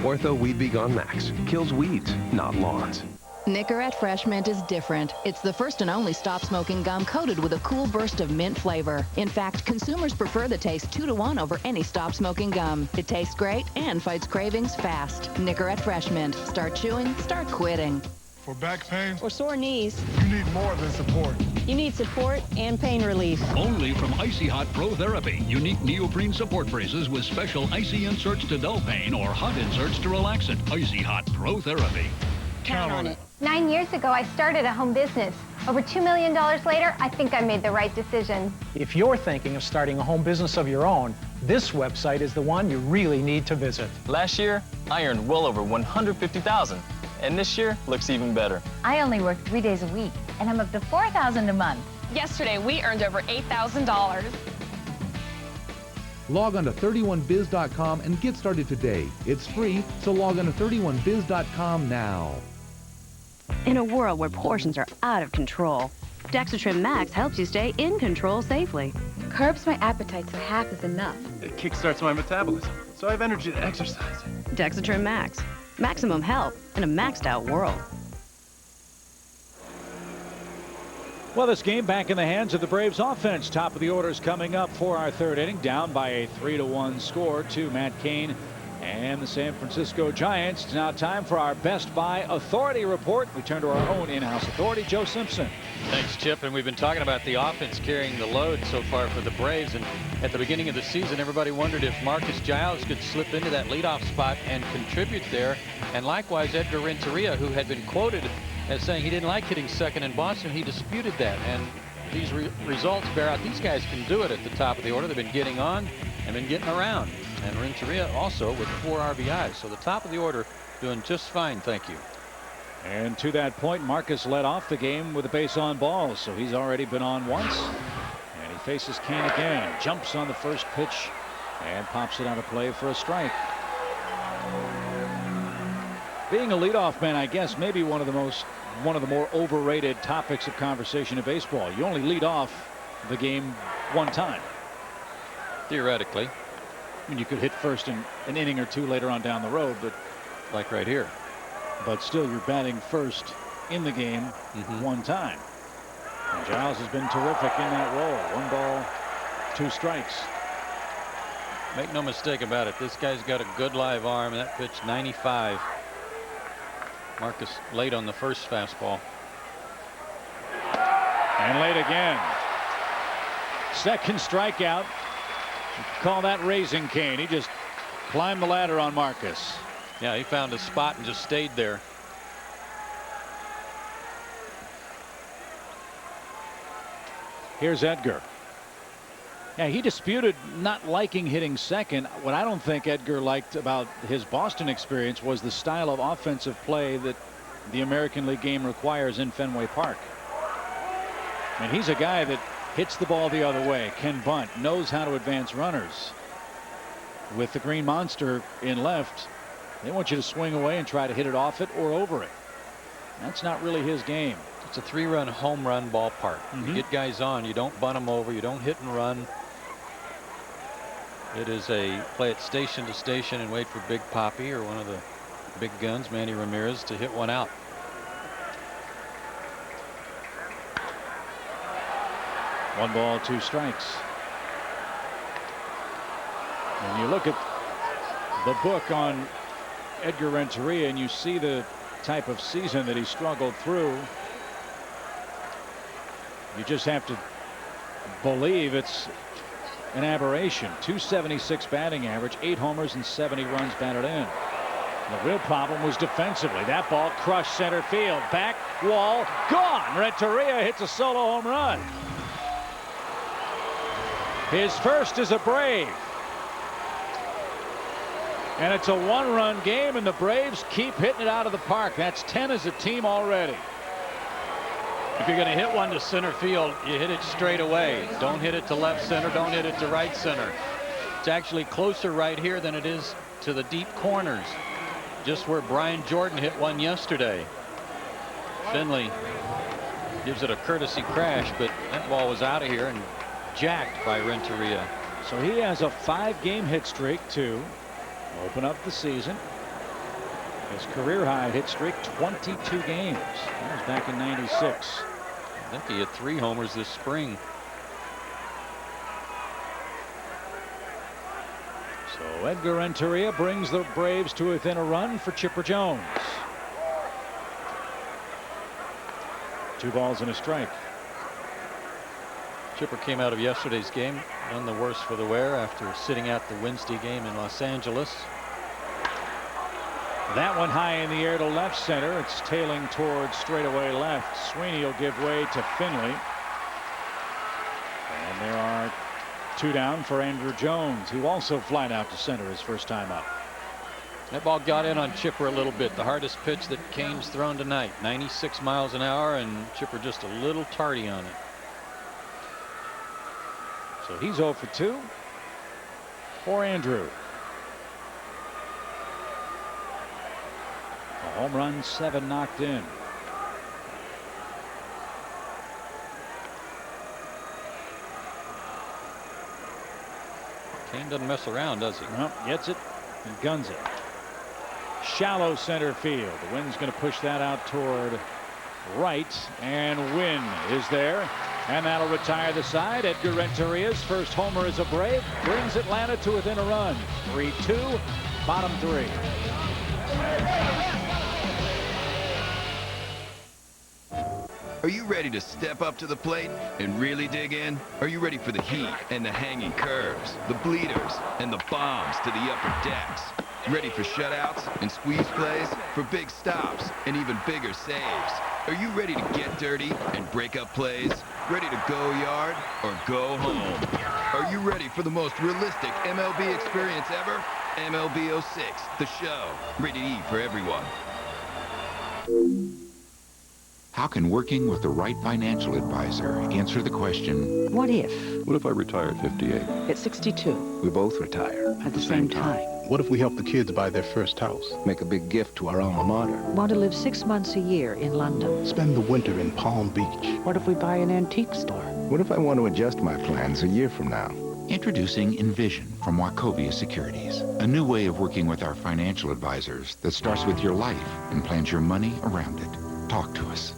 Ortho Weed Be Gone Max kills weeds, not lawns. Nicorette Fresh Mint is different. It's the first and only stop-smoking gum coated with a cool burst of mint flavor. In fact, consumers prefer the taste 2-to-1 over any stop-smoking gum. It tastes great and fights cravings fast. Nicorette Fresh Mint. Start chewing, start quitting. For back pain or sore knees, you need more than support. You need support and pain relief. Only from Icy Hot Pro Therapy. Unique neoprene support braces with special icy inserts to dull pain or hot inserts to relax it. Icy Hot Pro Therapy. Count on it. 9 years ago, I started a home business. Over $2 million later, I think I made the right decision. If you're thinking of starting a home business of your own, this website is the one you really need to visit. Last year, I earned well over $150,000. And this year looks even better. I only work 3 days a week, and I'm up to $4,000 a month. Yesterday, we earned over $8,000. Log on to 31biz.com and get started today. It's free, so log on to 31biz.com now. In a world where portions are out of control, Dexatrim Max helps you stay in control safely. Curbs my appetite so half is enough. It kickstarts my metabolism, so I have energy to exercise. Dexatrim Max. Maximum help in a maxed out world. Well, this game back in the hands of the Braves offense. Top of the orders coming up for our 3rd inning. Down by a 3-1 score to Matt Cain and the San Francisco Giants. It's now time for our Best Buy Authority Report. We turn to our own in-house authority, Joe Simpson. Thanks, Chip. And we've been talking about the offense carrying the load so far for the Braves. And at the beginning of the season, everybody wondered if Marcus Giles could slip into that leadoff spot and contribute there. And likewise, Edgar Renteria, who had been quoted as saying he didn't like hitting second in Boston, he disputed that. And these results bear out these guys can do it at the top of the order. They've been getting on and been getting around. And Renteria also with 4 RBIs. So the top of the order doing just fine. Thank you. And to that point, Marcus led off the game with a base on balls. So he's already been on once. And he faces Cain again. Jumps on the first pitch and pops it out of play for a strike. Being a leadoff man, I guess, maybe one of the more overrated topics of conversation in baseball. You only lead off the game one time. Theoretically. I mean, you could hit first in an inning or two later on down the road, but like right here. But still, you're batting first in the game one time. And Giles has been terrific in that role. 1 ball, 2 strikes. Make no mistake about it. This guy's got a good live arm. That pitch 95. Marcus late on the first fastball. And late again. Second strikeout. You could call that raising cane. He just climbed the ladder on Marcus. Yeah, he found a spot and just stayed there. Here's Edgar. Yeah, he disputed not liking hitting second. What I don't think Edgar liked about his Boston experience was the style of offensive play that the American League game requires in Fenway Park. I mean, he's a guy that hits the ball the other way, can bunt, knows how to advance runners. With the Green Monster in left, they want you to swing away and try to hit it off it or over it. That's not really his game. It's a 3-run home run ballpark. You get guys on, you don't bunt them over, you don't hit and run. It is a play it station to station and wait for Big Papi or one of the big guns, Manny Ramirez, to hit one out. One ball, 2 strikes. And you look at the book on Edgar Renteria and you see the type of season that he struggled through. You just have to believe it's an aberration. 276 batting average, 8 homers and 70 runs batted in. The real problem was defensively. That ball crushed center field. Back wall gone. Renteria hits a solo home run. His first as a Brave. And it's a 1-run game, and the Braves keep hitting it out of the park. That's 10 as a team already. If you're going to hit one to center field, you hit it straight away. Don't hit it to left center. Don't hit it to right center. It's actually closer right here than it is to the deep corners. Just where Brian Jordan hit one yesterday. Finley gives it a courtesy crash, but that ball was out of here and jacked by Renteria. So he has a 5-game hit streak to open up the season. His career high hit streak, 22 games. That was back in '96. I think he hit 3 homers this spring. So Edgar Renteria brings the Braves to within a run for Chipper Jones. 2 balls and a strike. Chipper came out of yesterday's game none the worse for the wear after sitting out the Wednesday game in Los Angeles. That one high in the air to left center. It's tailing towards straightaway left. Sweeney will give way to Finley. And there are 2 down for Andrew Jones, who also flied out to center his first time up. That ball got in on Chipper a little bit. The hardest pitch that Kane's thrown tonight. 96 miles an hour, and Chipper just a little tardy on it. So he's 0 for 2 for Andrew. A home run, 7 knocked in. Kane doesn't mess around, does he? Nope, gets it and guns it. Shallow center field. The wind's going to push that out toward right, and Wynn is there, and that'll retire the side. Edgar Renteria's first homer as a Brave brings Atlanta to within a run. 3-2, bottom 3. Are you ready to step up to the plate and really dig in? Are you ready for the heat and the hanging curves, the bleeders and the bombs to the upper decks? Ready for shutouts and squeeze plays, for big stops and even bigger saves? Are you ready to get dirty and break up plays? Ready to go yard or go home? Are you ready for the most realistic MLB experience ever? MLB 06, the show. Rated E for everyone. How can working with the right financial advisor answer the question, what if? What if I retire at 58? At 62. We both retire. At the same time. What if we help the kids buy their first house? Make a big gift to our alma mater? Want to live 6 months a year in London? Spend the winter in Palm Beach? What if we buy an antique store? What if I want to adjust my plans a year from now? Introducing Envision from Wachovia Securities, a new way of working with our financial advisors that starts with your life and plans your money around it. Talk to us.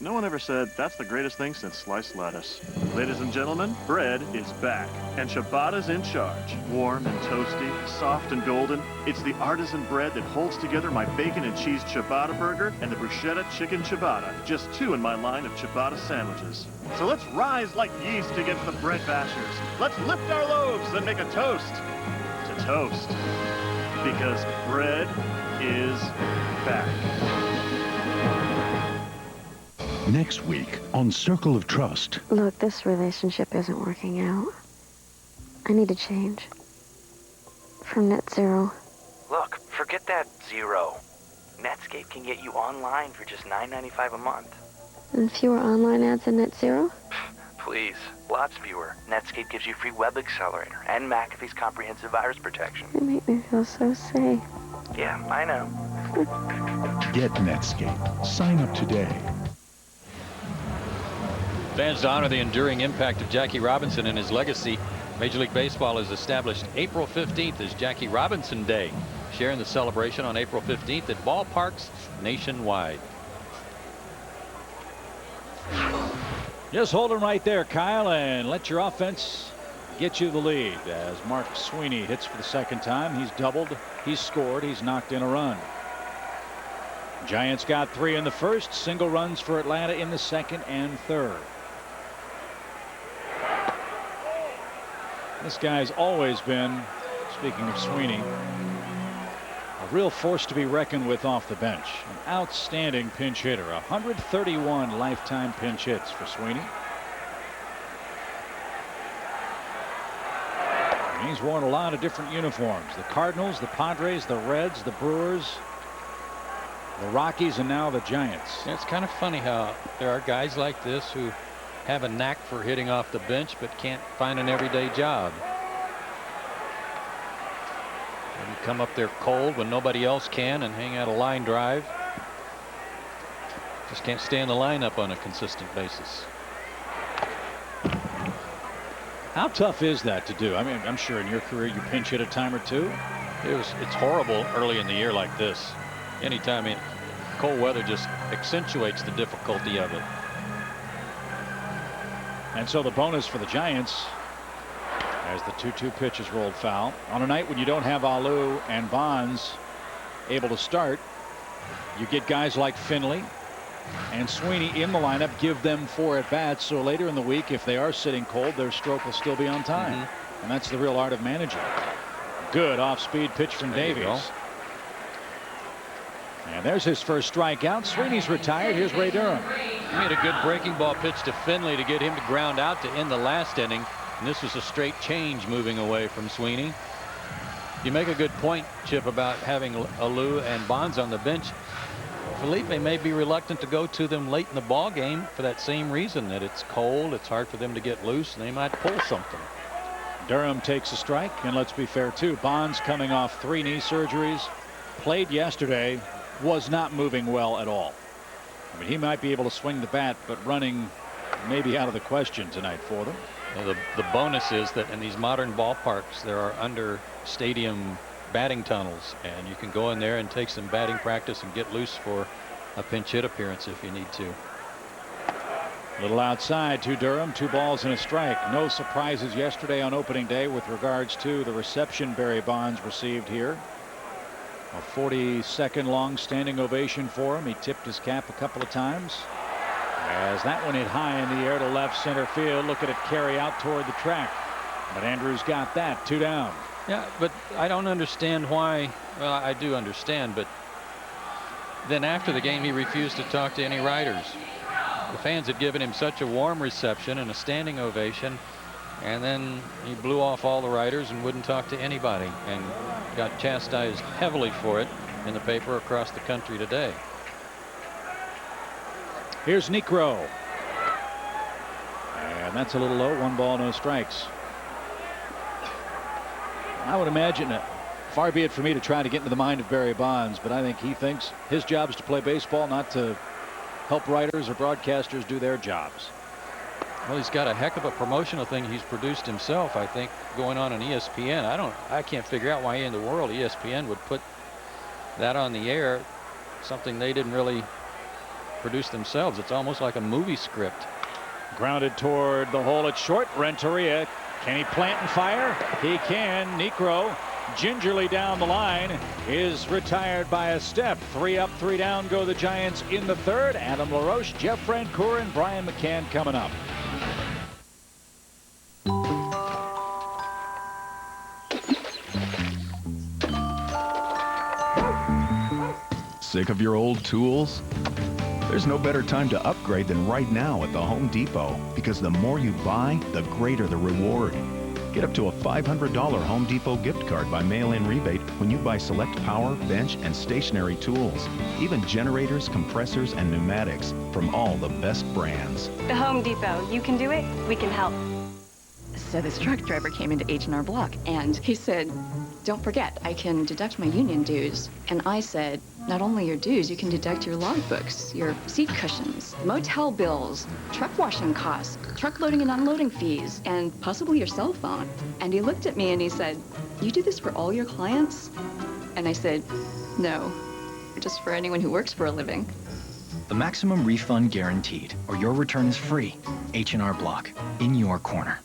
No one ever said that's the greatest thing since sliced lettuce. Ladies and gentlemen, bread is back, and ciabatta's in charge. Warm and toasty, soft and golden, it's the artisan bread that holds together my bacon and cheese ciabatta burger and the bruschetta chicken ciabatta, just 2 in my line of ciabatta sandwiches. So let's rise like yeast against the bread bashers. Let's lift our loaves and make a toast to toast, because bread is back. Next week on Circle of Trust. Look, this relationship isn't working out. I need to change. From net zero. Look, forget that zero. Netscape can get you online for just $9.95 a month. And fewer online ads than net zero? Please, lots fewer. Netscape gives you free web accelerator and McAfee's comprehensive virus protection. You make me feel so safe. Yeah, I know. Get Netscape. Sign up today. Fans to honor the enduring impact of Jackie Robinson and his legacy, Major League Baseball has established April 15th as Jackie Robinson Day, sharing the celebration on April 15th at ballparks nationwide. Just hold him right there, Kyle, and let your offense get you the lead. As Mark Sweeney hits for the second time, he's doubled, he's scored, he's knocked in a run. Giants got 3 in the first, single runs for Atlanta in the second and third. This guy's always been, speaking of Sweeney, a real force to be reckoned with off the bench. An outstanding pinch hitter. 131 lifetime pinch hits for Sweeney. And he's worn a lot of different uniforms. The Cardinals, the Padres, the Reds, the Brewers, the Rockies, and now the Giants. Yeah, it's kind of funny how there are guys like this who have a knack for hitting off the bench but can't find an everyday job. And you come up there cold when nobody else can and hang out a line drive. Just can't stay in the lineup on a consistent basis. How tough is that to do? I mean, I'm sure in your career you pinch hit a time or two. It's horrible early in the year like this. Anytime cold weather just accentuates the difficulty of it. And so the bonus for the Giants, as the 2-2 pitch is rolled foul. On a night when you don't have Alou and Bonds able to start, you get guys like Finley and Sweeney in the lineup, give them 4 at bats. So later in the week, if they are sitting cold, their stroke will still be on time. And that's the real art of managing. Good off-speed pitch from Davies. And there's his first strikeout. Sweeney's retired. Here's Ray Durham. He made a good breaking ball pitch to Finley to get him to ground out to end the last inning. And this was a straight change moving away from Sweeney. You make a good point, Chip, about having Alou and Bonds on the bench. Felipe may be reluctant to go to them late in the ball game for that same reason, that it's cold, it's hard for them to get loose, and they might pull something. Durham takes a strike, and let's be fair too, Bonds coming off 3 knee surgeries, played yesterday, was not moving well at all. I mean, he might be able to swing the bat, but running may be out of the question tonight for them. The bonus is that in these modern ballparks there are under stadium batting tunnels, and you can go in there and take some batting practice and get loose for a pinch hit appearance if you need to. A little outside to Durham, 2 balls and a strike. No surprises yesterday on opening day with regards to the reception Barry Bonds received here. A 42nd long standing ovation for him. He tipped his cap a couple of times as that one hit high in the air to left center field. Look at it carry out toward the track, but Andrews got that. 2 down. Yeah, but I don't understand why. Well, I do understand, but then after the game he refused to talk to any writers. The fans had given him such a warm reception and a standing ovation, and then he blew off all the writers and wouldn't talk to anybody, and got chastised heavily for it in the paper across the country today. Here's Necro, and that's a little low. 1 ball, no strikes. I would imagine that far be it for me to try to get into the mind of Barry Bonds, but I think he thinks his job is to play baseball, not to help writers or broadcasters do their jobs. Well, he's got a heck of a promotional thing he's produced himself, I think, going on ESPN. I can't figure out why in the world ESPN would put that on the air, something they didn't really produce themselves. It's almost like a movie script. Grounded toward the hole at short. Renteria, can he plant and fire? He can. Necro gingerly down the line is retired by a step. 3 up, 3 down go the Giants in the third. Adam LaRoche, Jeff Francoeur, and Brian McCann coming up. Sick of your old tools? There's no better time to upgrade than right now at the Home Depot, because the more you buy, the greater the reward. Get up to a $500 Home Depot gift card by mail-in rebate when you buy select power, bench, and stationary tools. Even generators, compressors, and pneumatics from all the best brands. The Home Depot. You can do it, we can help. So this truck driver came into H&R Block, and he said, "Don't forget, I can deduct my union dues." And I said, "Not only your dues, you can deduct your logbooks, your seat cushions, motel bills, truck washing costs, truck loading and unloading fees, and possibly your cell phone." And he looked at me and he said, "You do this for all your clients?" And I said, "No, just for anyone who works for a living." The maximum refund guaranteed, or your return is free. H&R Block, in your corner.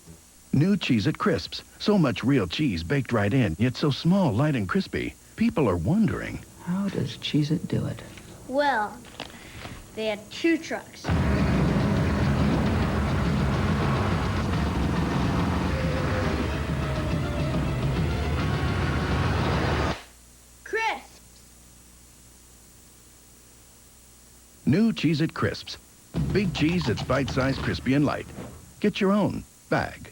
New Cheez-It Crisps. So much real cheese baked right in, yet so small, light, and crispy. People are wondering, how does Cheez-It do it? Well, they had 2 trucks. Crisps! New Cheez-It Crisps. Big cheese that's bite-sized, crispy, and light. Get your own bag.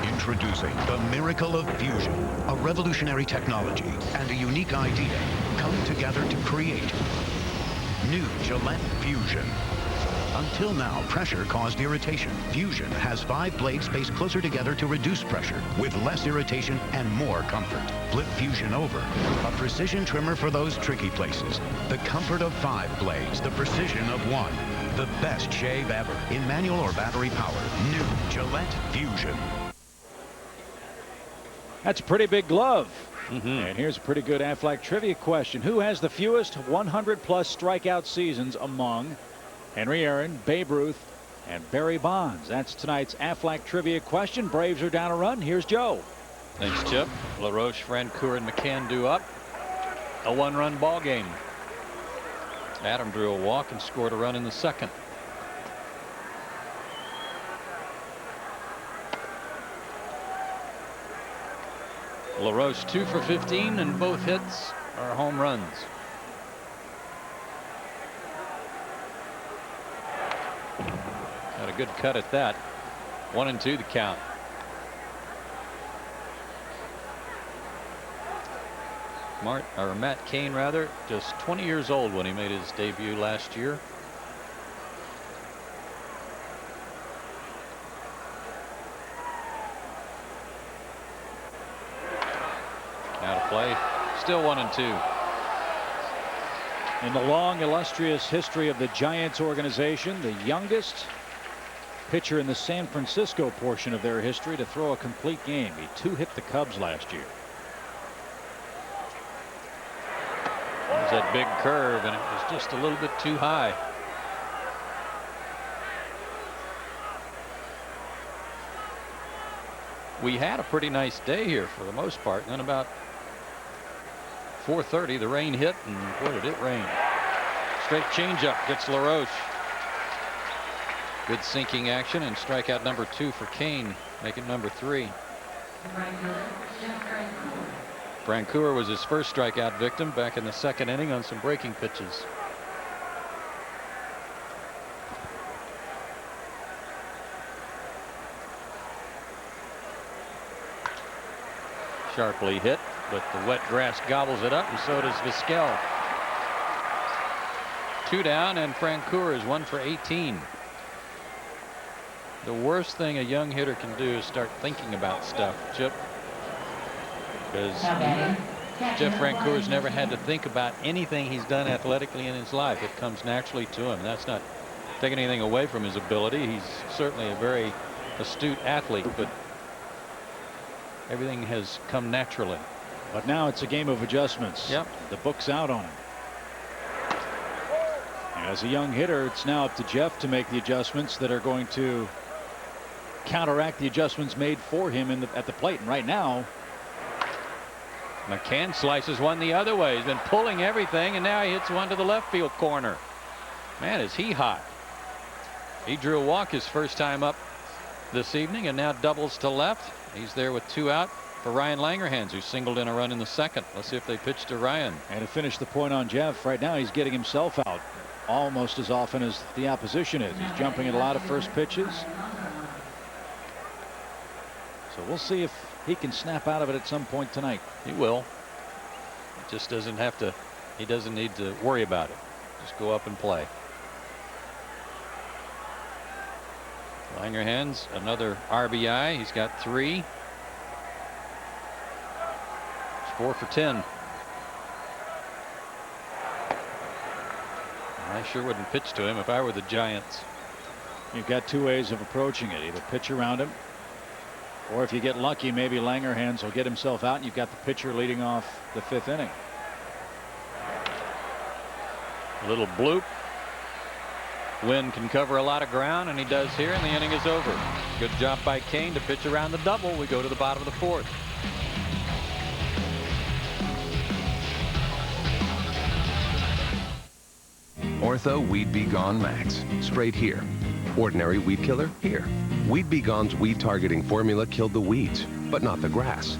Introducing the miracle of fusion, a revolutionary technology and a unique idea come together to create new Gillette Fusion. Until now, pressure caused irritation. Fusion has 5 blades spaced closer together to reduce pressure with less irritation and more comfort. Flip Fusion over, a precision trimmer for those tricky places. The comfort of 5 blades, the precision of 1. The best shave ever in manual or battery power. New Gillette Fusion. That's a pretty big glove. And here's a pretty good Aflac trivia question. Who has the fewest 100-plus strikeout seasons among Henry Aaron, Babe Ruth, and Barry Bonds? That's tonight's Aflac trivia question. Braves are down a run. Here's Joe. Thanks, Chip. LaRoche, Francoeur, and McCann do up. A 1-run ball game. Adam drew a walk and scored a run in the second. LaRoche 2 for 15, and both hits are home runs. Got a good cut at that. 1-2 the count. Matt Cain, rather, just 20 years old when he made his debut last year. Out of play. Still 1-2. In the long, illustrious history of the Giants organization, the youngest pitcher in the San Francisco portion of their history to throw a complete game. He 2-hit the Cubs last year. There's that big curve, and it was just a little bit too high. We had a pretty nice day here for the most part, and then about 4:30 the rain hit, and boy did it rain. Straight changeup gets LaRoche. Good sinking action, and strikeout number 2 for Cain, making number 3. Francoeur was his first strikeout victim back in the second inning on some breaking pitches. Sharply hit, but the wet grass gobbles it up, and so does Vizquel. 2 down, and Francoeur is 1 for 18. The worst thing a young hitter can do is start thinking about stuff, Chip. Because Jeff Francoeur's never had to think about anything he's done athletically in his life. It comes naturally to him. That's not taking anything away from his ability. He's certainly a very astute athlete, but everything has come naturally. But now it's a game of adjustments. Yep. The book's out on him. As a young hitter, it's now up to Jeff to make the adjustments that are going to counteract the adjustments made for him at the plate. And right now, McCann slices one the other way. He's been pulling everything, and now he hits one to the left field corner. Man, is he hot. He drew a walk his first time up this evening, and now doubles to left. He's there with 2 out for Ryan Langerhans, who singled in a run in the second. Let's see if they pitch to Ryan. And to finish the point on Jeff, right now he's getting himself out almost as often as the opposition is. He's jumping at a lot of first pitches. So we'll see if he can snap out of it at some point tonight. He will. He just doesn't have to. He doesn't need to worry about it. Just go up and play. Langerhans, another RBI. He's got 3. He's 4 for 10. I sure wouldn't pitch to him if I were the Giants. You've got 2 ways of approaching it. Either pitch around him, or if you get lucky, maybe Langerhans will get himself out and you've got the pitcher leading off the 5th inning. A little bloop. Wynn can cover a lot of ground, and he does here, and the inning is over. Good job by Kane to pitch around the double. We go to the bottom of the 4th. Ortho Weed Be Gone Max. Sprayed here. Ordinary weed killer here. Weed Be Gone's weed targeting formula killed the weeds, but not the grass.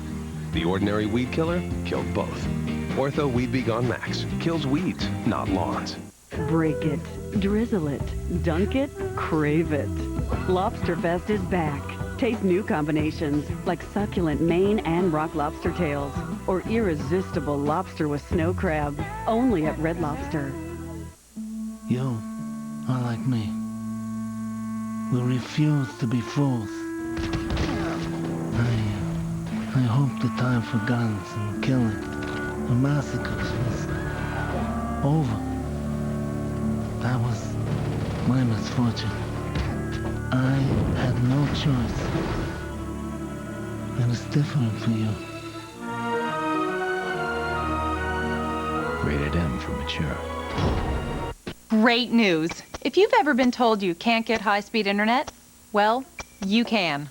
The ordinary weed killer killed both. Ortho Weed Be Gone Max kills weeds, not lawns. Break it, drizzle it, dunk it, crave it. Lobster Fest is back. Taste new combinations like succulent Maine and rock lobster tails or irresistible lobster with snow crab. Only at Red Lobster. You are like me. We refuse to be fools. I hope the time for guns and killing and massacres was over. That was my misfortune. I had no choice. And it's different for you. Rated M for mature. Great news. If you've ever been told you can't get high-speed internet, well, you can.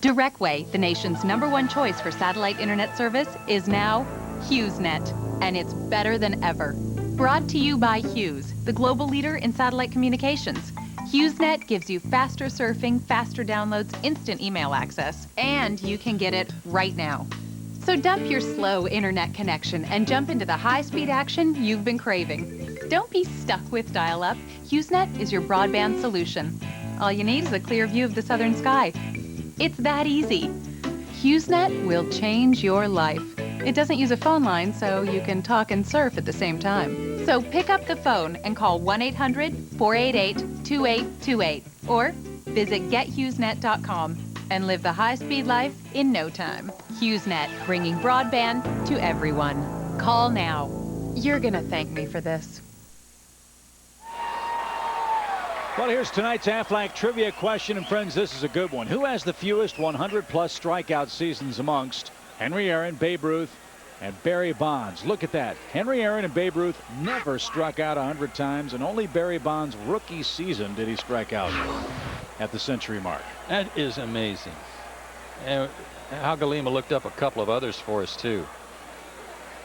Directway, the nation's #1 choice for satellite internet service, is now HughesNet, and it's better than ever. Brought to you by Hughes, the global leader in satellite communications. HughesNet gives you faster surfing, faster downloads, instant email access, and you can get it right now. So dump your slow internet connection and jump into the high-speed action you've been craving. Don't be stuck with dial-up. HughesNet is your broadband solution. All you need is a clear view of the southern sky. It's that easy. HughesNet will change your life. It doesn't use a phone line, so you can talk and surf at the same time. So pick up the phone and call 1-800-488-2828 or visit gethughesnet.com and live the high-speed life in no time. HughesNet, bringing broadband to everyone. Call now. You're gonna thank me for this. Well, here's tonight's Aflac trivia question, and friends, this is a good one. Who has the fewest 100-plus strikeout seasons amongst Henry Aaron, Babe Ruth, and Barry Bonds? Look at that. Henry Aaron and Babe Ruth never struck out 100 times, and only Barry Bonds' rookie season did he strike out at the century mark. That is amazing. And Hal Galima looked up a couple of others for us, too,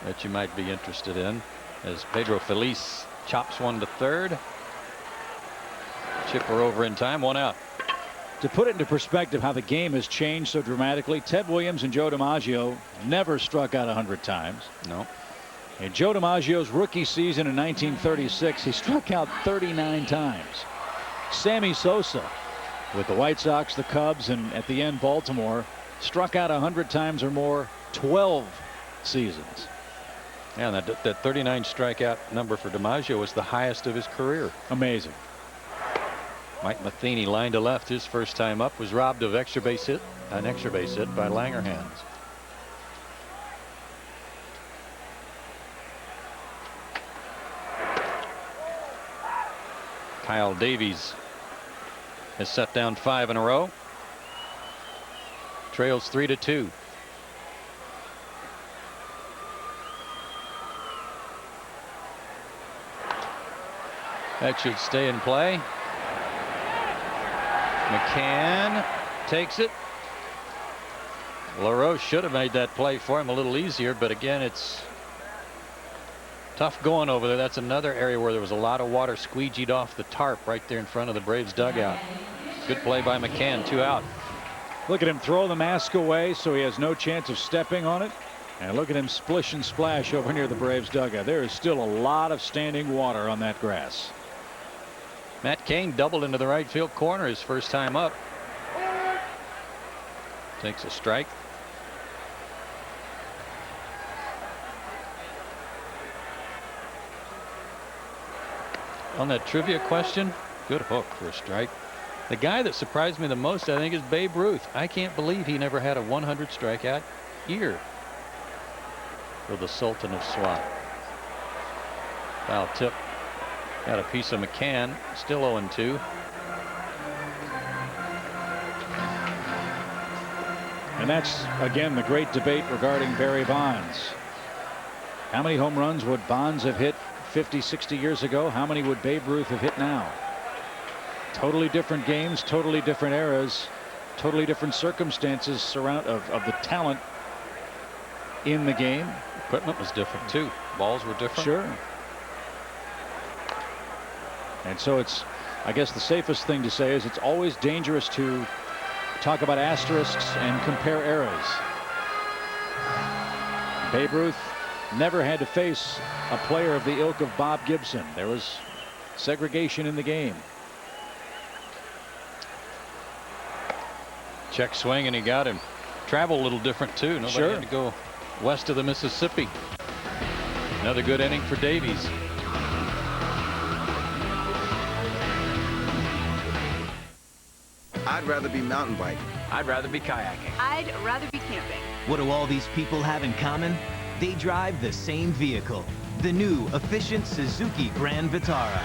that you might be interested in, as Pedro Feliz chops one to third. Chipper over in time, 1 out. To put it into perspective how the game has changed so dramatically, Ted Williams and Joe DiMaggio never struck out 100 times. No. In Joe DiMaggio's rookie season in 1936, he struck out 39 times. Sammy Sosa, with the White Sox, the Cubs, and at the end Baltimore, struck out 100 times or more 12 seasons. Yeah, that 39 strikeout number for DiMaggio was the highest of his career. Amazing. Mike Matheny, line to left, his first time up, was robbed of an extra base hit by Langerhans. Kyle Davies has set down 5 in a row. Trails 3-2. That should stay in play. McCann takes it. LaRoche should have made that play for him a little easier, but again, it's tough going over there. That's another area where there was a lot of water squeegeed off the tarp right there in front of the Braves dugout. Good play by McCann, 2 out. Look at him throw the mask away so he has no chance of stepping on it. And look at him splish and splash over near the Braves dugout. There is still a lot of standing water on that grass. Matt Cain doubled into the right field corner his first time up. Takes a strike. On that trivia question, good hook for a strike. The guy that surprised me the most, I think, is Babe Ruth. I can't believe he never had a 100 strikeout year for the Sultan of Swat. Foul tip. Got a piece of McCann. Still 0-2. And that's, again, the great debate regarding Barry Bonds. How many home runs would Bonds have hit 50, 60 years ago? How many would Babe Ruth have hit now? Totally different games, totally different eras, totally different circumstances of the talent in the game. Equipment was different too. Balls were different. Sure. And so it's, I guess the safest thing to say is it's always dangerous to talk about asterisks and compare eras. Babe Ruth never had to face a player of the ilk of Bob Gibson. There was segregation in the game. Check swing, and he got him. Travel a little different too. Nobody had to go west of the Mississippi. Another good inning for Davies. I'd rather be mountain biking. I'd rather be kayaking. I'd rather be camping. What do all these people have in common? They drive the same vehicle, the new efficient Suzuki Grand Vitara.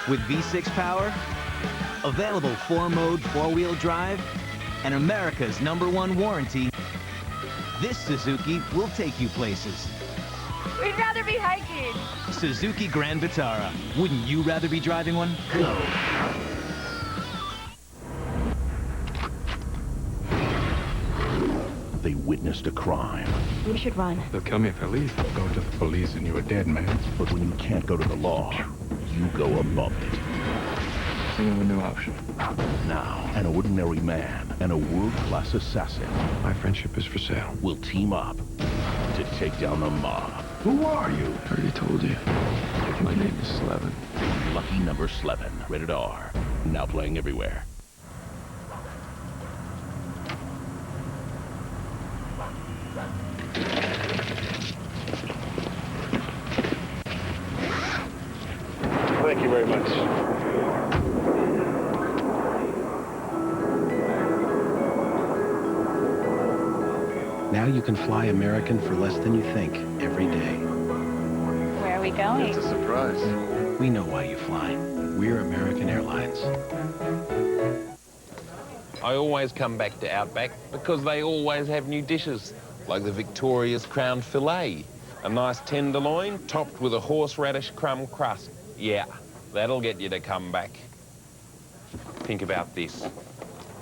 With V6 power, available 4-mode 4-wheel drive, and America's #1 warranty, this Suzuki will take you places. We'd rather be hiking. Suzuki Grand Vitara. Wouldn't you rather be driving one? Go. They witnessed a crime. We should run. They'll kill me if I leave. Go to the police and you're a dead man. But when you can't go to the law, you go above it. Think of a new option. Now, an ordinary man and a world-class assassin. My friendship is for sale. Will team up to take down the mob. Who are you? I already told you. My name is Slevin. Lucky number Slevin. Rated R. Now playing everywhere. Thank you very much. Now you can fly American for less than you think every day. Where are we going? It's a surprise. We know why you fly. We're American Airlines. I always come back to Outback because they always have new dishes, like the Victoria's Crown Filet. A nice tenderloin topped with a horseradish crumb crust. Yeah, that'll get you to come back. Think about this.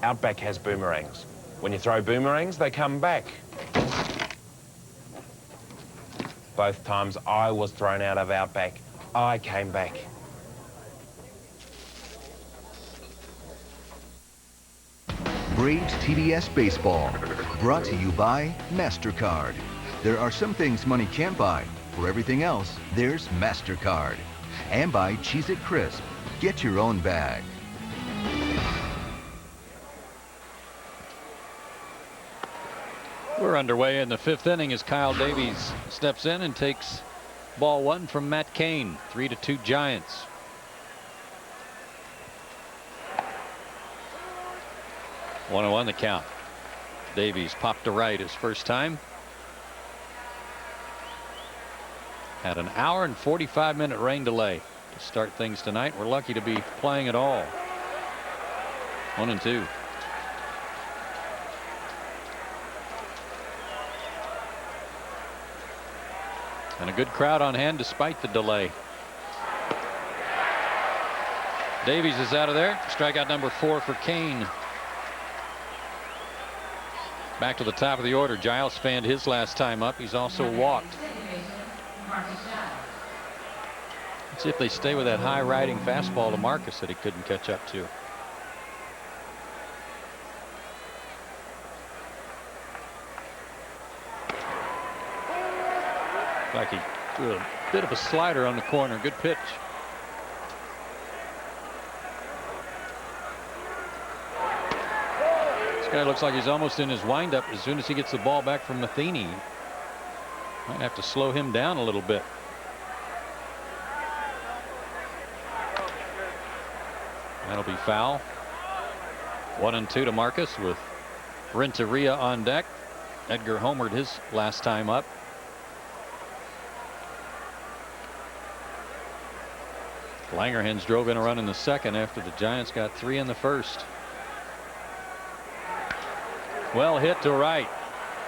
Outback has boomerangs. When you throw boomerangs, they come back. Both times I was thrown out of Outback, I came back. Braves TDS Baseball, brought to you by MasterCard. There are some things money can't buy. For everything else, there's MasterCard. And by Cheez-It Crisp. Get your own bag. We're underway in the 5th inning as Kyle Davies steps in and takes ball 1 from Matt Cain. 3-2 Giants. One on the count. Davies popped to right his first time. Had an hour and 45-minute rain delay to start things tonight. We're lucky to be playing at all. 1-2. And a good crowd on hand despite the delay. Davies is out of there. Strikeout number 4 for Kane. Back to the top of the order. Giles fanned his last time up. He's also walked. Let's see if they stay with that high riding fastball to Marcus that he couldn't catch up to. Like he threw a bit of a slider on the corner. Good pitch. This guy looks like he's almost in his windup as soon as he gets the ball back from Matheny. Might have to slow him down a little bit. That'll be foul. 1-2 to Marcus with Renteria on deck. Edgar homered his last time up. Langerhans drove in a run in the second after the Giants got 3 in the first. Well hit to right.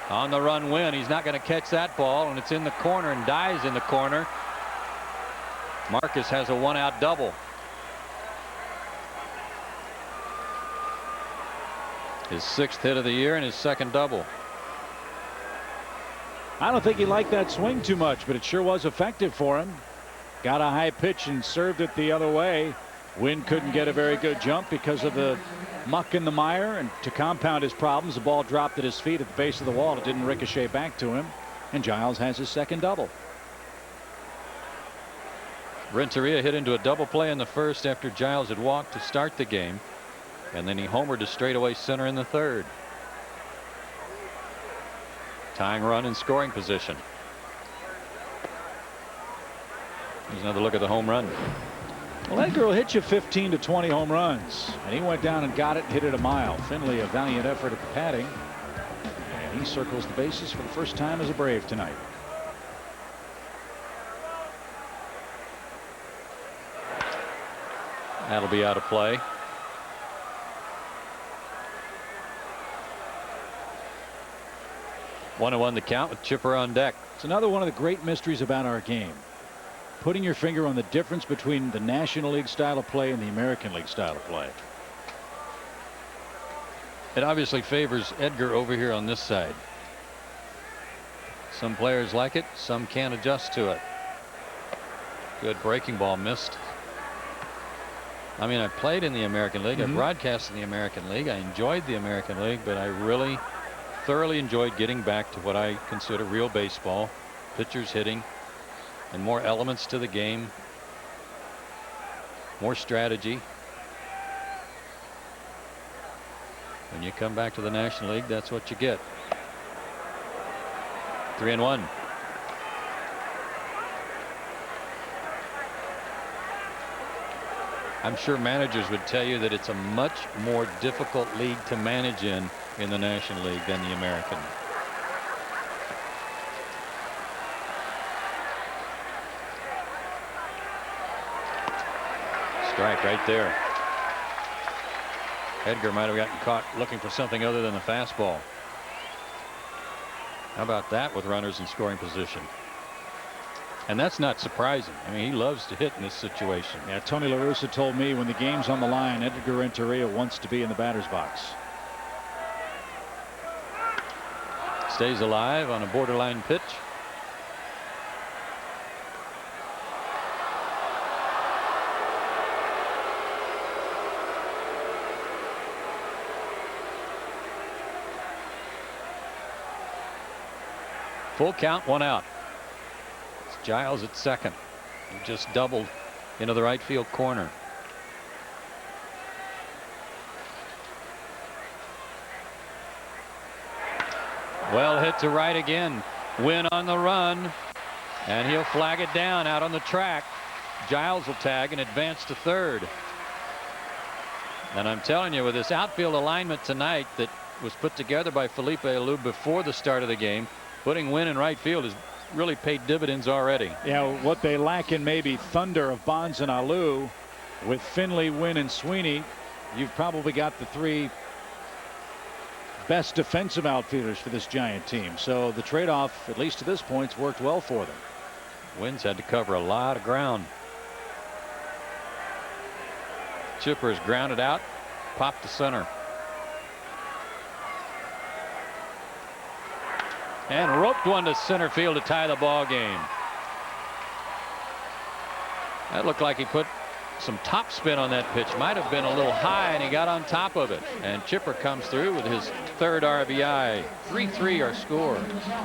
On the run win. He's not going to catch that ball, and it's in the corner and dies in the corner. Marcus has a 1-out double. His 6th hit of the year and his 2nd double. I don't think he liked that swing too much, but it sure was effective for him. Got a high pitch and served it the other way. Wynn couldn't get a very good jump because of the muck in the mire, and to compound his problems, the ball dropped at his feet at the base of the wall. It didn't ricochet back to him, and Giles has his 2nd double. Renteria hit into a double play in the first after Giles had walked to start the game, and then he homered to straightaway center in the 3rd. Tying run in scoring position. Here's another look at the home run. Well, Edgar will hit you 15 to 20 home runs, and he went down and got it and hit it a mile. Finley, a valiant effort at the padding, and he circles the bases for the first time as a Brave tonight. That'll be out of play. 1-1 the count with Chipper on deck. It's another one of the great mysteries about our game. Putting your finger on the difference between the National League style of play and the American League style of play. It obviously favors Edgar over here on this side. Some players like it, some can't adjust to it. Good breaking ball missed. I mean, I played in the American League. I broadcast in the American League. I enjoyed the American League, but I really thoroughly enjoyed getting back to what I consider real baseball. Pitchers hitting and more elements to the game. More strategy. When you come back to the National League, that's what you get. 3-1. I'm sure managers would tell you that it's a much more difficult league to manage in the National League than the American. Strike right there. Edgar might have gotten caught looking for something other than the fastball. How about that with runners in scoring position? And that's not surprising. I mean, he loves to hit in this situation. Yeah, Tony LaRoche told me when the game's on the line, Edgar Renteria wants to be in the batter's box. Stays alive on a borderline pitch. Full count, 1 out. It's Giles at second. He just doubled into the right field corner. Well hit to right again. Wynn on the run, and he'll flag it down out on the track. Giles will tag and advance to third. And I'm telling you, with this outfield alignment tonight that was put together by Felipe Alou before the start of the game, putting Wynn in right field has really paid dividends already. Yeah, what they lack in maybe thunder of Bonds and Alou, with Finley, Wynn, and Sweeney, you've probably got the 3 best defensive outfielders for this Giant team. So the trade-off, at least to this point, has worked well for them. Wynn's had to cover a lot of ground. Chipper is grounded out, popped to center. And roped one to center field to tie the ball game. That looked like he put some top spin on that pitch. Might have been a little high, and he got on top of it. And Chipper comes through with his third RBI. 3-3 our score.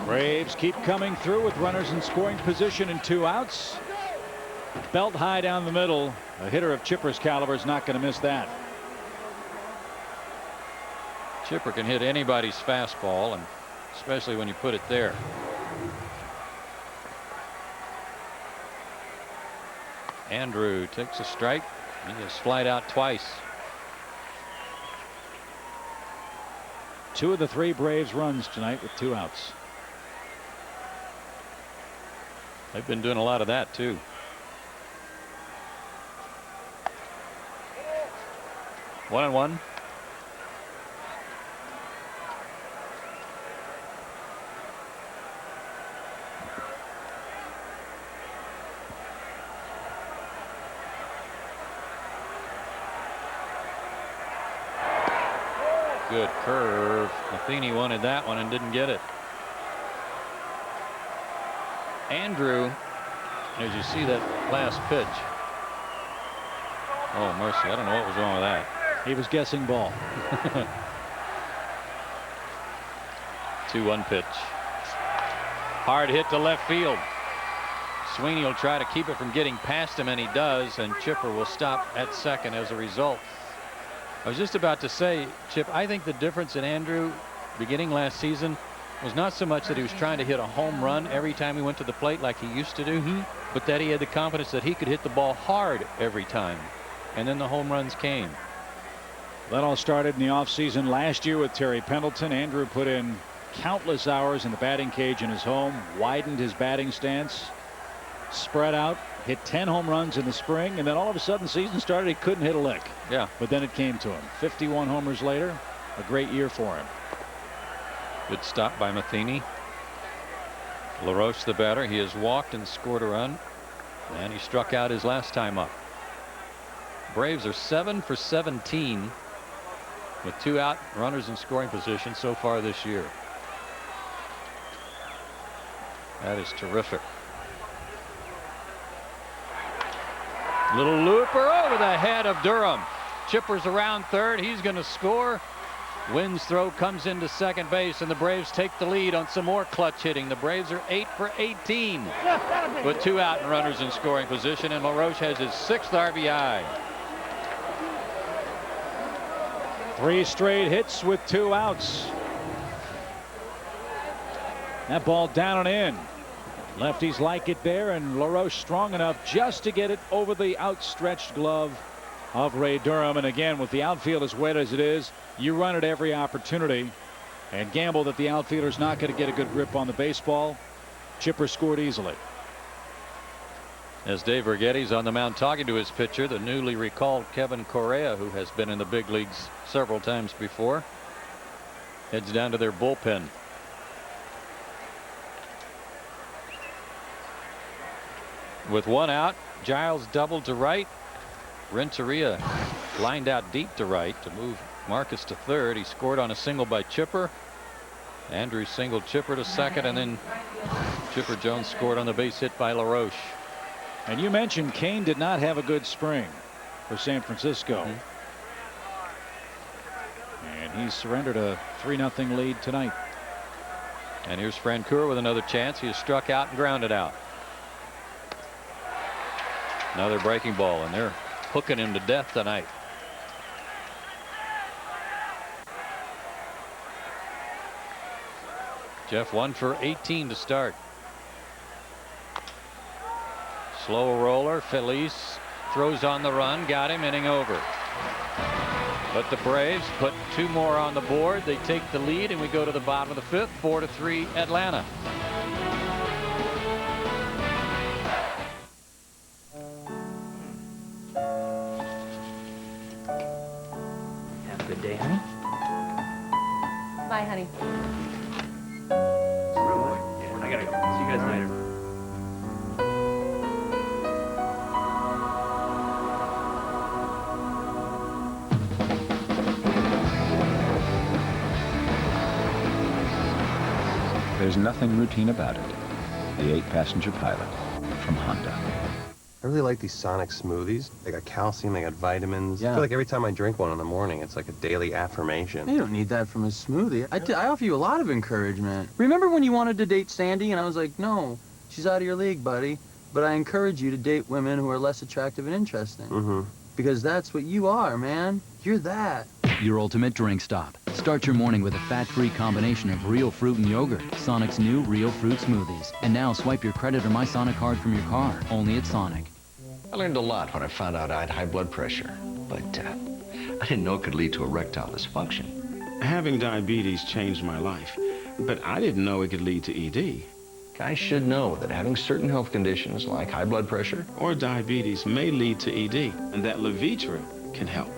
Braves keep coming through with runners in scoring position and 2 outs. Belt high down the middle. A hitter of Chipper's caliber is not going to miss that. Chipper can hit anybody's fastball, and especially when you put it there. Andrew takes a strike. He has flied out twice. 2 of the 3 Braves runs tonight with 2 outs. They've been doing a lot of that too. One and one. Good curve. Matheny wanted that one and didn't get it. Andrew, as you see that last pitch. Oh, mercy. I don't know what was wrong with that. He was guessing ball. 2-1 pitch. Hard hit to left field. Sweeney will try to keep it from getting past him, and he does, and Chipper will stop at second as a result. I was just about to say, Chip, I think the difference in Andrew beginning last season was not so much that he was trying to hit a home run every time he went to the plate like he used to do, but that he had the confidence that he could hit the ball hard every time. And then the home runs came. That all started in the offseason last year with Terry Pendleton. Andrew put in countless hours in the batting cage in his home, widened his batting stance, spread out, hit 10 home runs in the spring, and then all of a sudden the season started. He couldn't hit a lick. Yeah. But then it came to him. 51 homers later, a great year for him. Good stop by Matheny. LaRoche the batter. He has walked and scored a run, and he struck out his last time up. Braves are 7 for 17 with 2 out, runners in scoring position so far this year. That is terrific. Little looper over the head of Durham. Chipper's around third. He's going to score. Wynn's throw comes into second base, and the Braves take the lead on some more clutch hitting. The Braves are 8 for 18 with 2 out and runners in scoring position, and LaRoche has his 6th RBI. 3 straight hits with 2 outs. That ball down and in. Lefties like it there, and LaRoche strong enough just to get it over the outstretched glove of Ray Durham. And again, with the outfield as wet as it is, you run at every opportunity and gamble that the outfielder's not going to get a good grip on the baseball. Chipper scored easily. As Dave Righetti's on the mound talking to his pitcher, the newly recalled Kevin Correa, who has been in the big leagues several times before, heads down to their bullpen. With 1 out, Giles doubled to right. Renteria lined out deep to right to move Marcus to third. He scored on a single by Chipper. Andrew singled Chipper to second, and then Chipper Jones scored on the base hit by LaRoche. And you mentioned Kane did not have a good spring for San Francisco. And he surrendered a 3-0 lead tonight. And here's Francoeur with another chance. He is struck out and grounded out. Another breaking ball, and they're hooking him to death tonight. Jeff 1 for 18 to start. Slow roller. Feliz throws on the run. Got him. Inning over. But the Braves put 2 more on the board. They take the lead, and we go to the bottom of the 5th. 4-3 Atlanta. Have a good day, honey. Bye, honey. I gotta go. See you guys later. There's nothing routine about it. The 8-passenger Pilot from Honda. I really like these Sonic smoothies. They got calcium, they got vitamins. Yeah. I feel like every time I drink one in the morning, it's like a daily affirmation. You don't need that from a smoothie. I offer you a lot of encouragement. Remember when you wanted to date Sandy and I was like, no, she's out of your league, buddy. But I encourage you to date women who are less attractive and interesting. Mm-hmm. Because that's what you are, man. You're that. Your ultimate drink stop. Start your morning with a fat-free combination of real fruit and yogurt. Sonic's new Real Fruit Smoothies. And now swipe your credit or My Sonic card from your car. Only at Sonic. I learned a lot when I found out I had high blood pressure. But I didn't know it could lead to erectile dysfunction. Having diabetes changed my life. But I didn't know it could lead to ED. Guys should know that having certain health conditions like high blood pressure or diabetes may lead to ED, and that Levitra can help.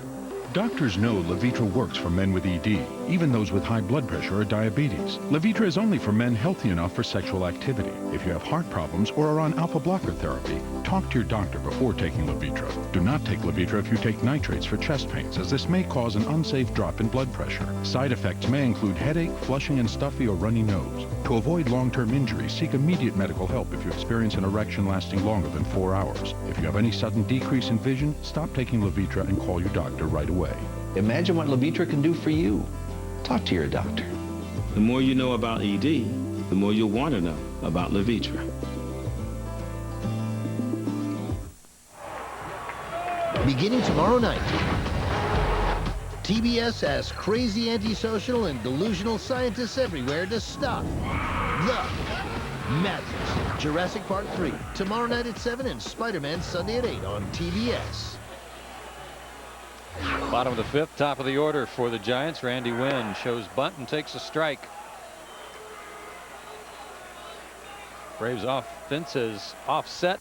Doctors know Levitra works for men with ED, even those with high blood pressure or diabetes. Levitra is only for men healthy enough for sexual activity. If you have heart problems or are on alpha blocker therapy, talk to your doctor before taking Levitra. Do not take Levitra if you take nitrates for chest pains, as this may cause an unsafe drop in blood pressure. Side effects may include headache, flushing and stuffy or runny nose. To avoid long-term injury, seek immediate medical help if you experience an erection lasting longer than 4 hours. If you have any sudden decrease in vision, stop taking Levitra and call your doctor right away. Imagine what Levitra can do for you. Talk to your doctor. The more you know about ED, the more you'll want to know about Levitra. Beginning tomorrow night, TBS asks crazy antisocial and delusional scientists everywhere to stop the madness. Jurassic Park 3, tomorrow night at 7 and Spider-Man Sunday at 8 on TBS. Bottom of the 5th, top of the order for the Giants. Randy Wynn shows bunt and takes a strike. Braves offense is offset.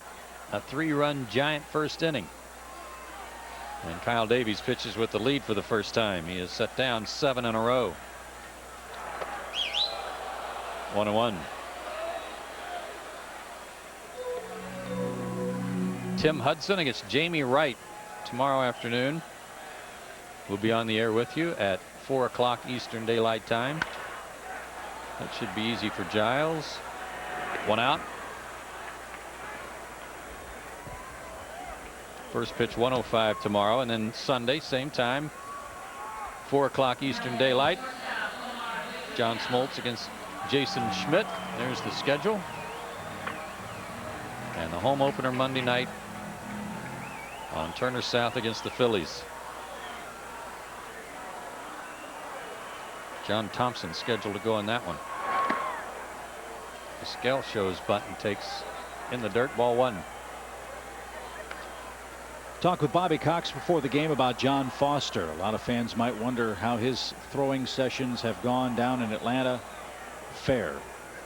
A 3-run Giant first inning. And Kyle Davies pitches with the lead for the first time. He has set down 7 in a row. 1-1. Tim Hudson against Jamie Wright tomorrow afternoon. We'll be on the air with you at 4 o'clock Eastern Daylight Time. That should be easy for Giles. 1 out. First pitch 105 tomorrow, and then Sunday same time 4 o'clock Eastern Daylight. John Smoltz against Jason Schmidt. There's the schedule. And the home opener Monday night on Turner South against the Phillies. John Thompson scheduled to go in that one. Pascal shows Button takes in the dirt, ball 1. Talk with Bobby Cox before the game about John Foster. A lot of fans might wonder how his throwing sessions have gone down in Atlanta. Fair.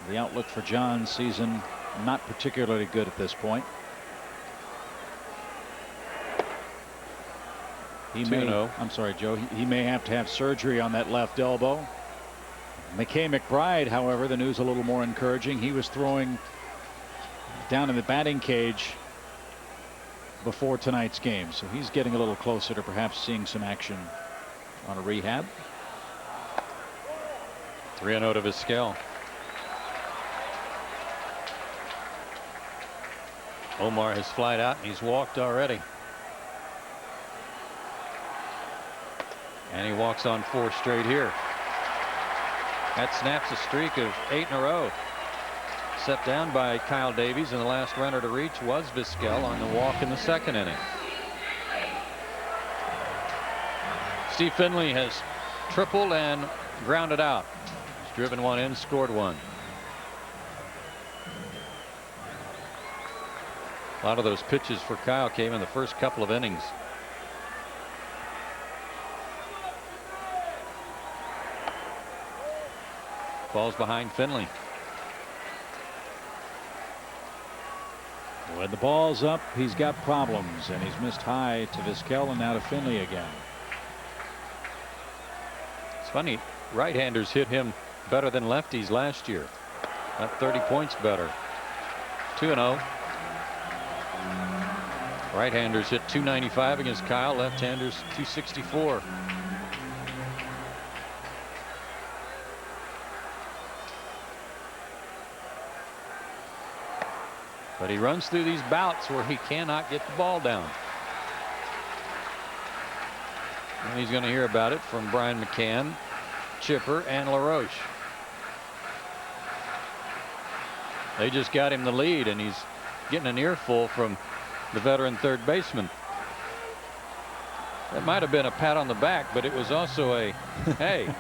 The outlook for John's season not particularly good at this point. He may, I'm sorry, Joe, he may have to have surgery on that left elbow. McKay McBride, however, the news a little more encouraging. He was throwing down in the batting cage before tonight's game, so he's getting a little closer to perhaps seeing some action on a rehab. 3-0 to Vizquel. Omar has flied out and he's walked already. And he walks on 4 straight here. That snaps a streak of 8 in a row. Set down by Kyle Davies, and the last runner to reach was Vizquel on the walk in the 2nd inning. Steve Finley has tripled and grounded out. He's driven 1 in, scored 1. A lot of those pitches for Kyle came in the first couple of innings. Falls behind Finley. When the ball's up, he's got problems, and he's missed high to Vizquel and now to Finley again. It's funny, right-handers hit him better than lefties last year. About 30 points better. 2-0. Right-handers hit .295 against Kyle. Left-handers .264. But he runs through these bouts where he cannot get the ball down. And he's going to hear about it from Brian McCann, Chipper, and LaRoche. They just got him the lead, and he's getting an earful from the veteran third baseman. That might have been a pat on the back, but it was also a, hey,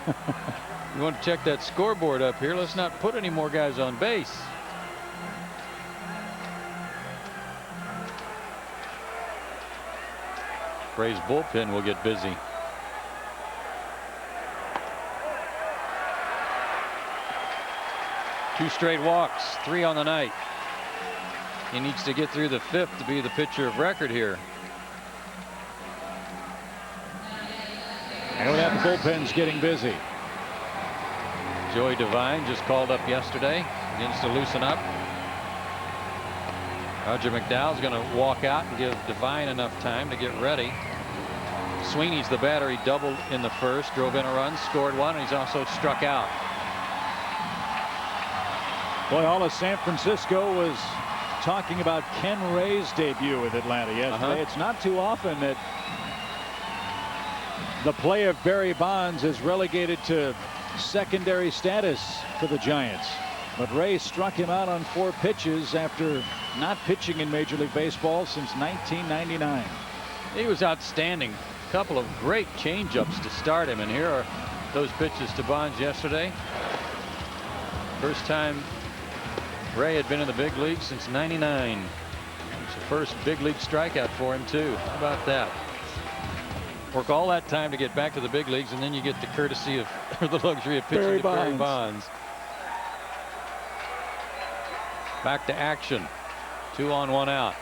you want to check that scoreboard up here? Let's not put any more guys on base. Braves bullpen will get busy. Two straight walks, 3 on the night. He needs to get through the 5th to be the pitcher of record here. And with that, the bullpen's getting busy. Joey Devine just called up yesterday. Begins to loosen up. Roger McDowell's going to walk out and give Devine enough time to get ready. Sweeney's the batter. He doubled in the 1st, drove in a run, scored 1, and he's also struck out. Boy, all of San Francisco was talking about Ken Ray's debut with Atlanta yesterday. It's not too often that the play of Barry Bonds is relegated to secondary status for the Giants. But Ray struck him out on 4 pitches after not pitching in Major League Baseball since 1999. He was outstanding. A couple of great changeups to start him, and here are those pitches to Bonds yesterday. First time Ray had been in the big league since '99. It's the first big league strikeout for him too. How about that? Work all that time to get back to the big leagues, and then you get the courtesy of the luxury of pitching to Barry Bonds. Back to action. 2 on 1 out.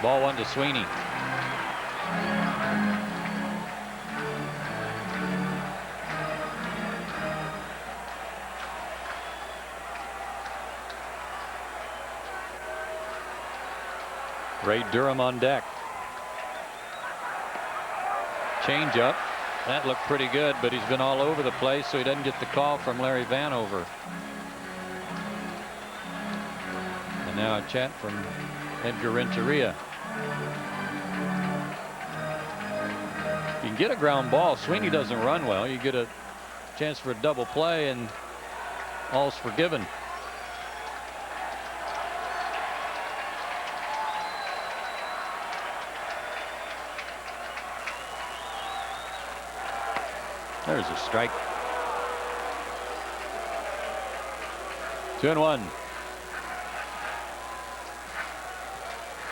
Ball 1 to Sweeney. Ray Durham on deck. Change up. That looked pretty good, but he's been all over the place, so he doesn't get the call from Larry Vanover. And now a chat from Edgar Renteria. You can get a ground ball. Sweeney doesn't run well. You get a chance for a double play, and all's forgiven. There's a strike. 2-1.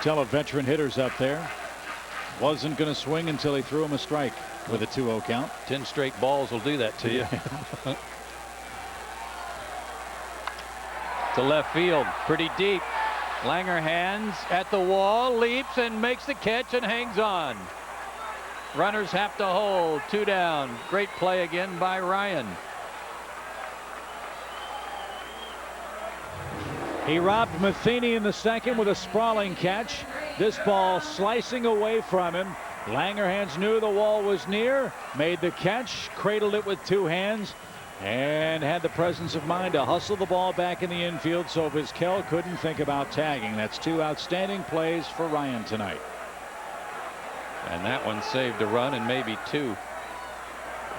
Tell a veteran hitters up there. Wasn't going to swing until he threw him a strike with a 2-0 count. 10 straight balls will do that to you. To left field, pretty deep. Langerhans at the wall, leaps and makes the catch and hangs on. Runners have to hold. 2 down. Great play again by Ryan. He robbed Matheny in the 2nd with a sprawling catch. This ball slicing away from him. Langerhans knew the wall was near, made the catch, cradled it with 2 hands, and had the presence of mind to hustle the ball back in the infield so Vizquel couldn't think about tagging. That's 2 outstanding plays for Ryan tonight. And that one saved a run and maybe 2.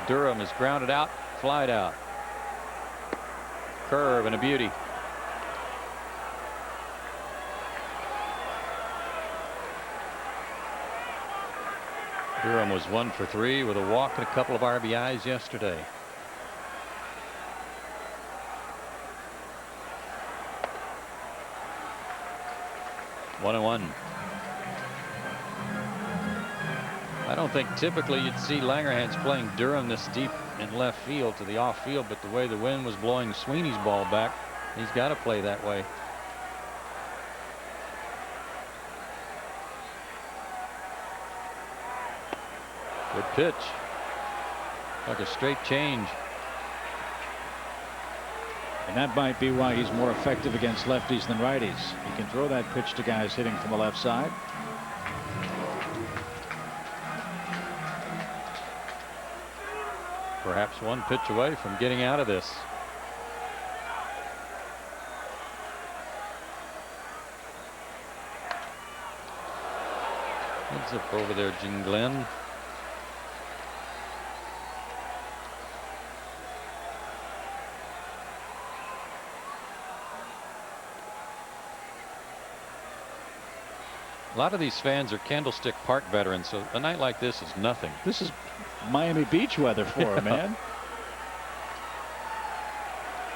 Durham is grounded out, flied out. Curve and a beauty. Durham was 1 for 3 with a walk and a couple of RBIs yesterday. One and 1. I don't think typically you'd see Langerhans playing Durham this deep in left field to the off field, but the way the wind was blowing Sweeney's ball back, he's got to play that way. Good pitch. Like a straight change. And that might be why he's more effective against lefties than righties. He can throw that pitch to guys hitting from the left side. Perhaps 1 pitch away from getting out of this. Heads up over there, Jim Glenn. A lot of these fans are Candlestick Park veterans, so a night like this is nothing. This is Miami Beach weather for them, man.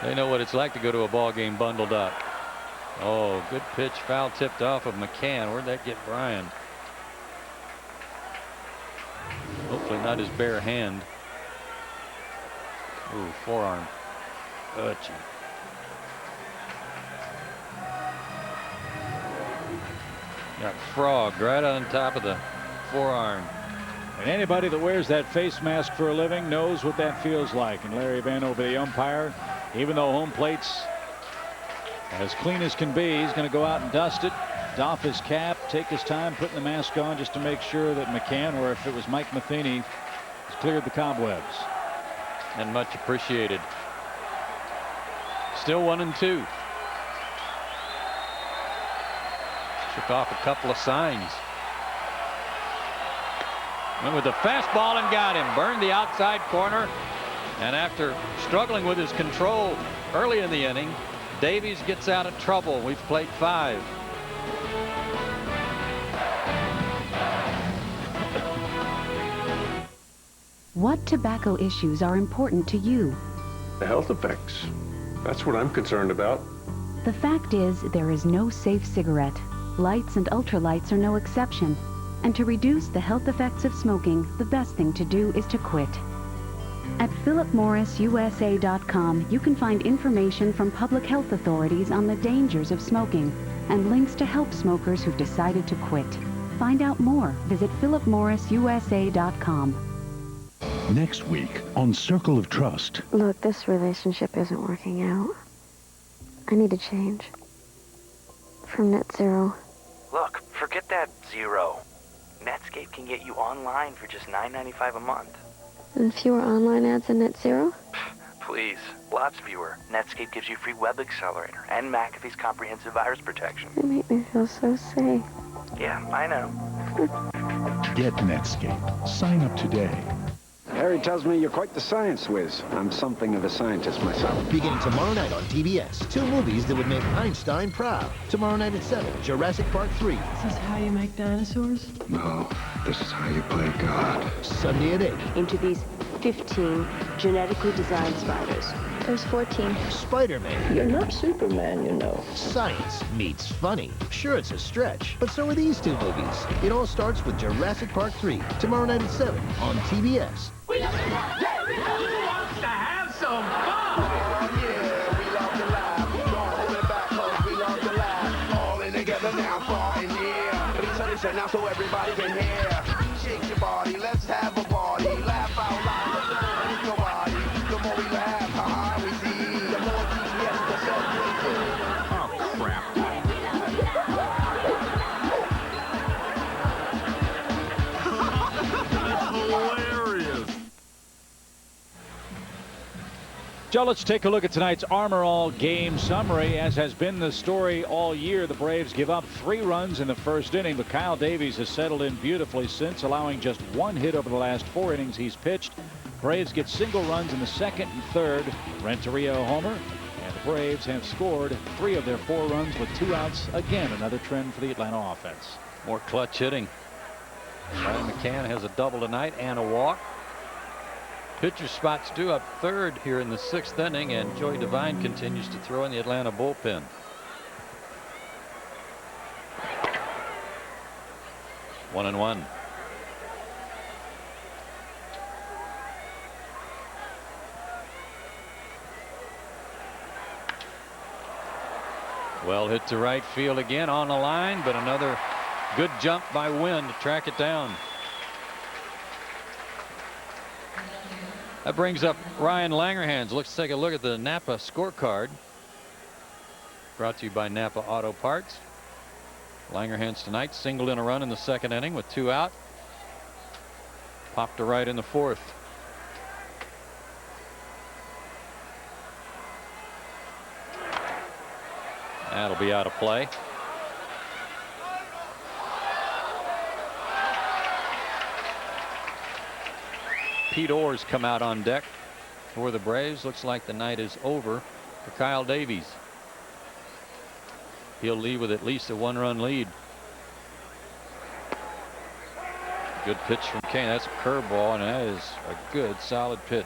They know what it's like to go to a ball game bundled up. Oh, good pitch, foul tipped off of McCann. Where'd that get Brian? Hopefully not his bare hand. Ooh, forearm. Gee. Got frogged right on top of the forearm. And anybody that wears that face mask for a living knows what that feels like. And Larry Vanover, the umpire, even though home plate's as clean as can be, he's going to go out and dust it, doff his cap, take his time putting the mask on just to make sure that McCann, or if it was Mike Matheny, has cleared the cobwebs. And much appreciated. Still 1-2. Took off a couple of signs. Went with the fastball and got him. Burned the outside corner. And after struggling with his control early in the inning, Davies gets out of trouble. We've played 5. What tobacco issues are important to you? The health effects. That's what I'm concerned about. The fact is, there is no safe cigarette. Lights and ultralights are no exception. And to reduce the health effects of smoking, the best thing to do is to quit. At philipmorrisusa.com, you can find information from public health authorities on the dangers of smoking and links to help smokers who've decided to quit. Find out more. Visit philipmorrisusa.com. Next week on Circle of Trust. Look, this relationship isn't working out. I need to change. From net zero. Look, forget that zero. Netscape can get you online for just $9.95 a month. And fewer online ads than net zero? Please, lots fewer. Netscape gives you free web accelerator and McAfee's comprehensive virus protection. They make me feel so safe. Yeah, I know. Get Netscape. Sign up today. Harry tells me you're quite the science whiz. I'm something of a scientist myself. Beginning tomorrow night on TBS, 2 movies that would make Einstein proud. Tomorrow night at 7, Jurassic Park 3. Is this how you make dinosaurs? No, this is how you play God. Sunday at 8. Into these 15 genetically designed spiders. There's 14. Spider-Man. You're not Superman, you know. Science meets funny. Sure, it's a stretch, but so are these 2 movies. It all starts with Jurassic Park 3, tomorrow night at 7 on TBS. We love to laugh. Yeah, we love to have some fun. Yeah, we love to laugh. Don't hold it back, cause we love to laugh. All in together now, far in here. Listen now so everybody can hear. Shake your body, let's have a party. Laugh out loud, move your body. The more we laugh, how high we see. The more TBS the celebration. Oh, crap. Joe, let's take a look at tonight's Armor All game summary. As has been the story all year, the Braves give up 3 runs in the first inning, but Kyle Davies has settled in beautifully since, allowing just 1 hit over the last 4 innings he's pitched. Braves get single runs in the second and third. Renteria a homer, and the Braves have scored 3 of their 4 runs with 2 outs. Again, another trend for the Atlanta offense. More clutch hitting. Ryan McCann has a double tonight and a walk. Pitcher spots due up third here in the 6th inning, and Joey Devine continues to throw in the Atlanta bullpen. One and one. Well hit to right field again on the line, but another good jump by Wynn to track it down. That brings up Ryan Langerhans. Let's take a look at the Napa scorecard. Brought to you by Napa Auto Parts. Langerhans tonight singled in a run in the 2nd inning with 2 out. Popped to right in the 4th. That'll be out of play. Pete Orr's come out on deck for the Braves. Looks like the night is over for Kyle Davies. He'll leave with at least a 1-run lead. Good pitch from Kane. That's a curveball, and that is a good, solid pitch.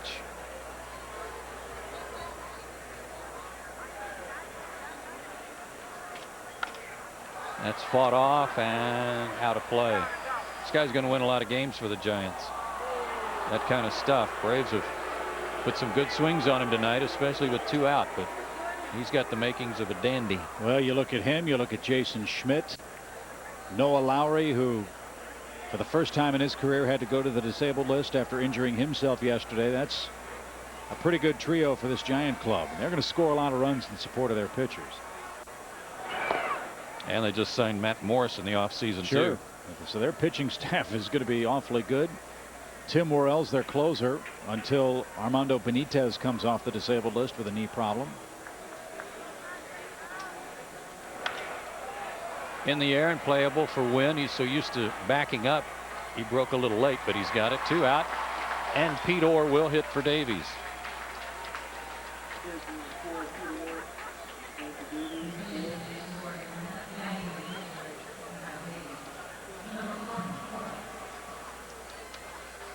That's fought off and out of play. This guy's going to win a lot of games for the Giants. That kind of stuff. Braves have put some good swings on him tonight, especially with 2 out, but he's got the makings of a dandy. Well, you look at him, you look at Jason Schmidt, Noah Lowry, who for the first time in his career had to go to the disabled list after injuring himself yesterday. That's a pretty good trio for this Giant club. They're going to score a lot of runs in support of their pitchers. And they just signed Matt Morris in the offseason, Sure. too. So their pitching staff is going to be awfully good. Tim Worrell's their closer until Armando Benitez comes off the disabled list with a knee problem. In the air and playable for Wynn. He's so used to backing up. He broke a little late, but he's got it. 2 out. And Pete Orr will hit for Davies.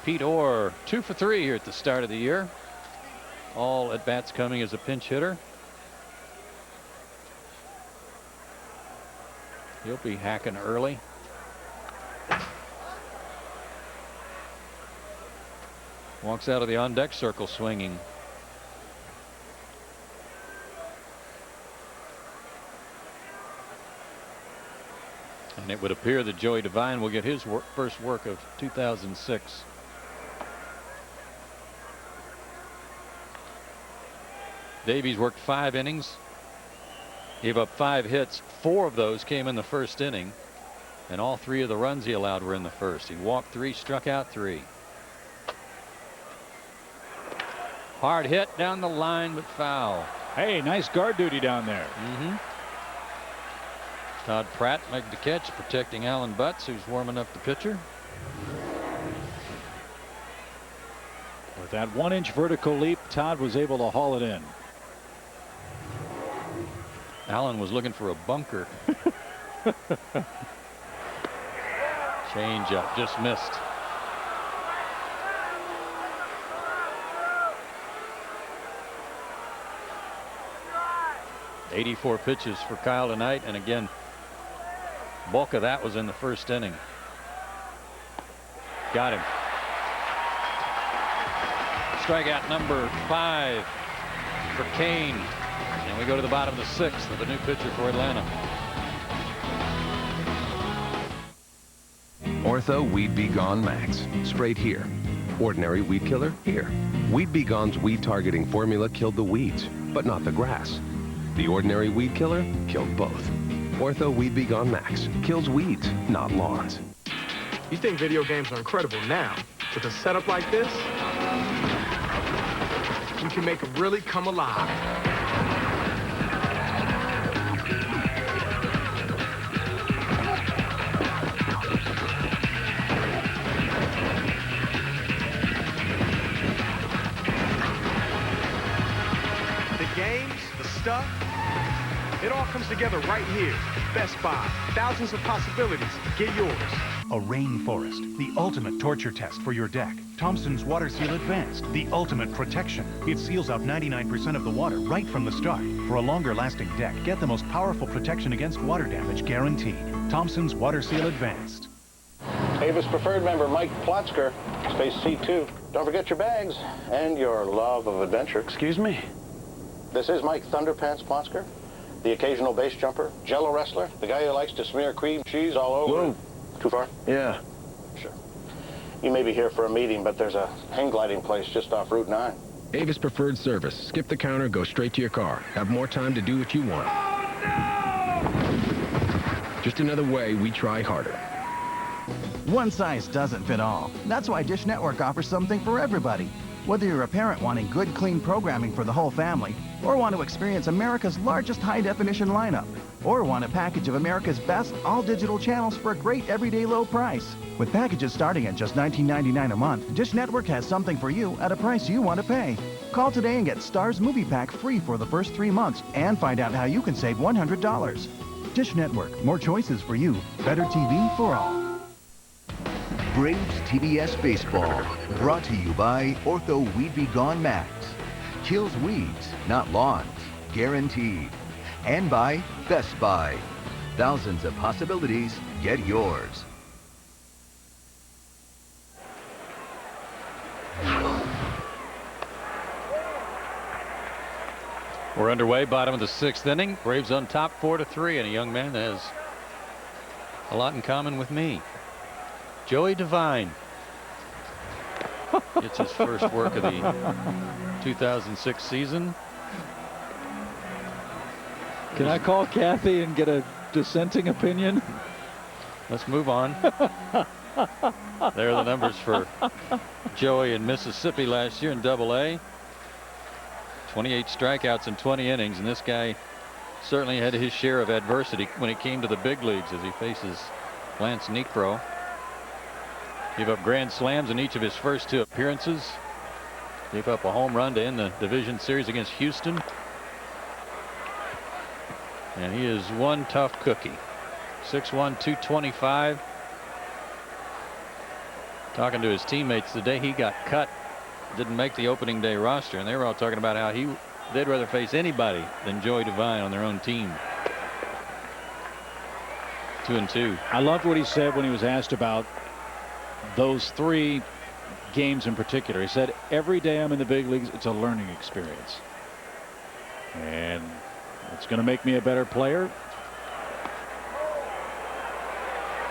Pete Orr 2 for 3 here at the start of the year. All at bats coming as a pinch hitter. He'll be hacking early. Walks out of the on-deck circle swinging. And it would appear that Joey Devine will get his first work of 2006. Davies worked 5 innings. Gave up 5 hits. 4 of those came in the first inning, and all 3 of the runs he allowed were in the first. He walked 3, struck out 3. Hard hit down the line, but foul. Hey, nice guard duty down there. Todd Pratt made the catch, protecting Alan Butts, who's warming up the pitcher. With that 1-inch vertical leap, Todd was able to haul it in. Allen was looking for a bunker. Change up, just missed. .84 pitches for Kyle tonight, and again, bulk of that was in the first inning. Got him. Strikeout number 5 for Kane. And we go to the bottom of the 6th of the new pitcher for Atlanta. Ortho Weed Be Gone Max. Sprayed here. Ordinary weed killer here. Weed Be Gone's weed targeting formula killed the weeds, but not the grass. The ordinary weed killer killed both. Ortho Weed Be Gone Max kills weeds, not lawns. You think video games are incredible now. With a setup like this, we can make them really come alive. Stuff, it all comes together right here. Best Buy. Thousands of possibilities. Get yours. A rainforest, the ultimate torture test for your deck. Thompson's Water Seal Advanced, the ultimate protection. It seals out 99% of the water right from the start. For a longer lasting deck, get the most powerful protection against water damage guaranteed. Thompson's Water Seal Advanced. Avis Preferred member Mike Plotzker, space C2. Don't forget your bags and your love of adventure. Excuse me? This is Mike Thunderpants Plotzker, the occasional base jumper, jello wrestler, the guy who likes to smear cream cheese all over. Whoa. Too far? Yeah. Sure. You may be here for a meeting, but there's a hang gliding place just off Route 9. Avis Preferred Service. Skip the counter, go straight to your car. Have more time to do what you want. Just another way we try harder. One size doesn't fit all. That's why Dish Network offers something for everybody. Whether you're a parent wanting good, clean programming for the whole family, or want to experience America's largest high-definition lineup, Or want a package of America's best all-digital channels for a great everyday low price? With packages starting at just $19.99 a month, Dish Network has something for you at a price you want to pay. Call today and get Starz Movie Pack free for the first 3 months and find out how you can save $100. Dish Network, more choices for you, better TV for all. Braves TBS Baseball, brought to you by Ortho Weed Be Gone Max. Kills weeds, not lawns, guaranteed. And by Best Buy. Thousands of possibilities, get yours. We're underway, bottom of the 6th inning. Braves on top 4-3, and a young man that has a lot in common with me. Joey Devine gets his first work of the 2006 season. Can I call Kathy and get a dissenting opinion? Let's move on. There are the numbers for Joey in Mississippi last year in Double-A. 28 strikeouts in 20 innings, and this guy certainly had his share of adversity when he came to the big leagues as he faces Lance Niekro. Gave up grand slams in each of his first 2 appearances. Gave up a home run to end the division series against Houston. And he is one tough cookie. 6'1", 225. Talking to his teammates the day he got cut, didn't make the opening day roster, and they were all talking about how they'd rather face anybody than Joey Devine on their own team. 2-2. I loved what he said when he was asked about those 3 games in particular. He said, every day I'm in the big leagues, it's a learning experience. And it's going to make me a better player.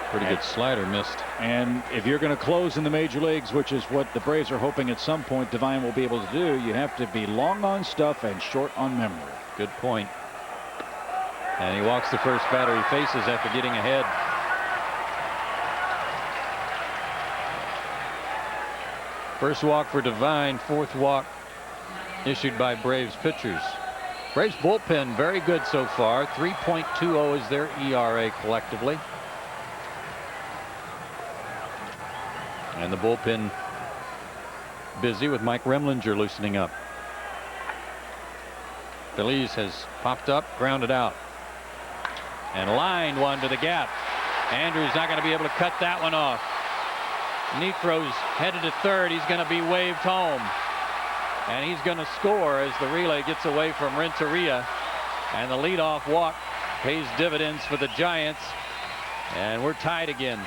Pretty good slider missed. And if you're going to close in the major leagues, which is what the Braves are hoping at some point Devine will be able to do, you have to be long on stuff and short on memory. Good point. And he walks the first batter he faces after getting ahead. First walk for Devine, 4th walk issued by Braves pitchers. Braves bullpen very good so far. 3.20 is their ERA collectively. And the bullpen busy with Mike Remlinger loosening up. Davies has popped up, grounded out, and lined one to the gap. Andrews not going to be able to cut that one off. Niekro's headed to third. He's going to be waved home. And he's going to score as the relay gets away from Renteria. And the leadoff walk pays dividends for the Giants. And we're tied again.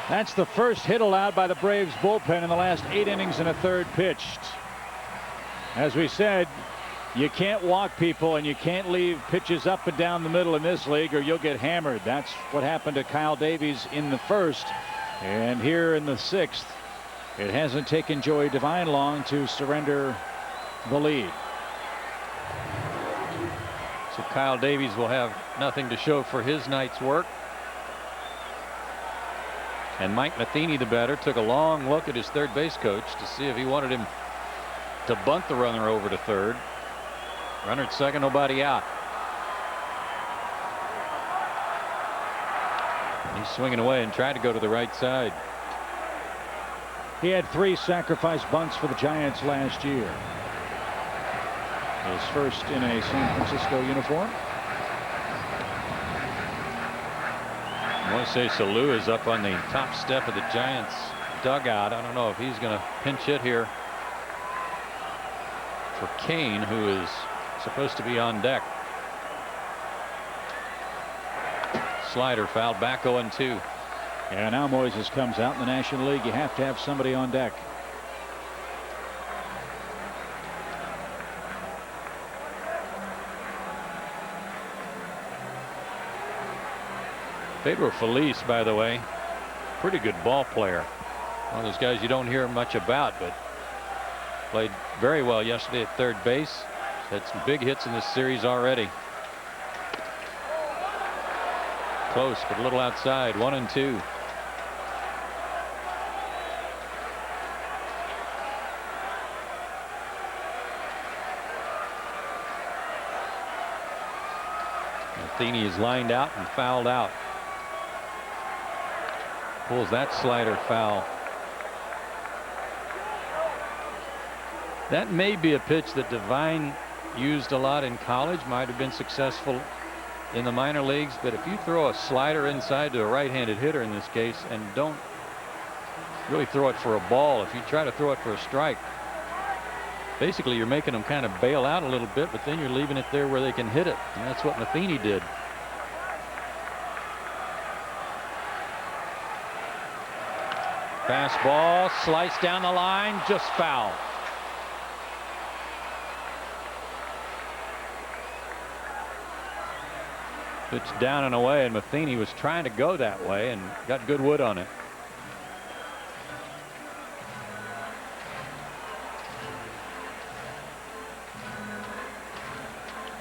That's the first hit allowed by the Braves bullpen in the last 8 innings and a third pitched. As we said, you can't walk people and you can't leave pitches up and down the middle in this league or you'll get hammered. That's what happened to Kyle Davies in the first. And here in the 6th, it hasn't taken Joey Devine long to surrender the lead. So Kyle Davies will have nothing to show for his night's work. And Mike Matheny, the batter, took a long look at his third base coach to see if he wanted him to bunt the runner over to third. Runner at second, nobody out. He's swinging away and tried to go to the right side. He had 3 sacrifice bunts for the Giants last year. His first in a San Francisco uniform. Moises Alou is up on the top step of the Giants dugout. I don't know if he's going to pinch hit here for Kane, who is supposed to be on deck. Slider fouled back, 0-2. Yeah, now Moises comes out in the National League. You have to have somebody on deck. Pedro Feliz, by the way, pretty good ball player. One of those guys you don't hear much about, but played very well yesterday at third base. Had some big hits in this series already. Close, but a little outside. 1-2. Matheny is lined out and fouled out. Pulls that slider foul. That may be a pitch that Devine used a lot in college, might have been successful in the minor leagues, but if you throw a slider inside to a right-handed hitter in this case and don't really throw it for a ball, if you try to throw it for a strike, basically you're making them kind of bail out a little bit, but then you're leaving it there where they can hit it, and that's what Matheny did. Fastball sliced down the line, just foul. Pitch down and away, and Matheny was trying to go that way and got good wood on it.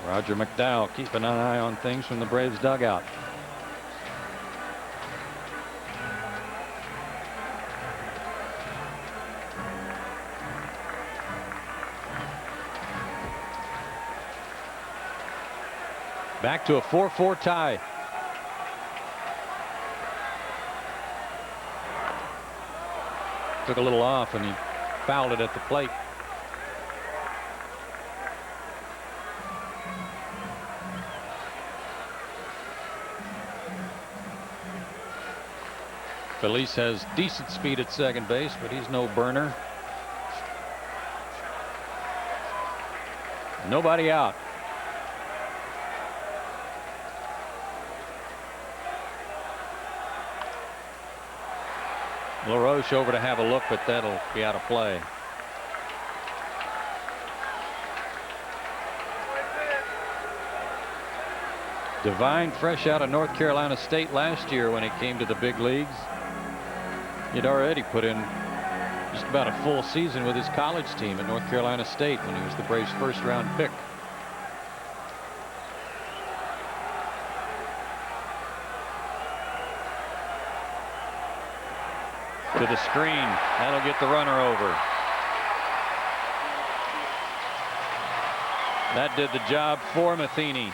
Roger McDowell keeping an eye on things from the Braves dugout. Back to a 4-4 tie. Took a little off and he fouled it at the plate. Felice has decent speed at second base, but he's no burner. Nobody out. LaRoche over to have a look, but that'll be out of play. Devine, fresh out of North Carolina State last year when he came to the big leagues. He'd already put in just about a full season with his college team at North Carolina State when he was the Braves' first-round pick. To the screen. That'll get the runner over. That did the job for Matheny.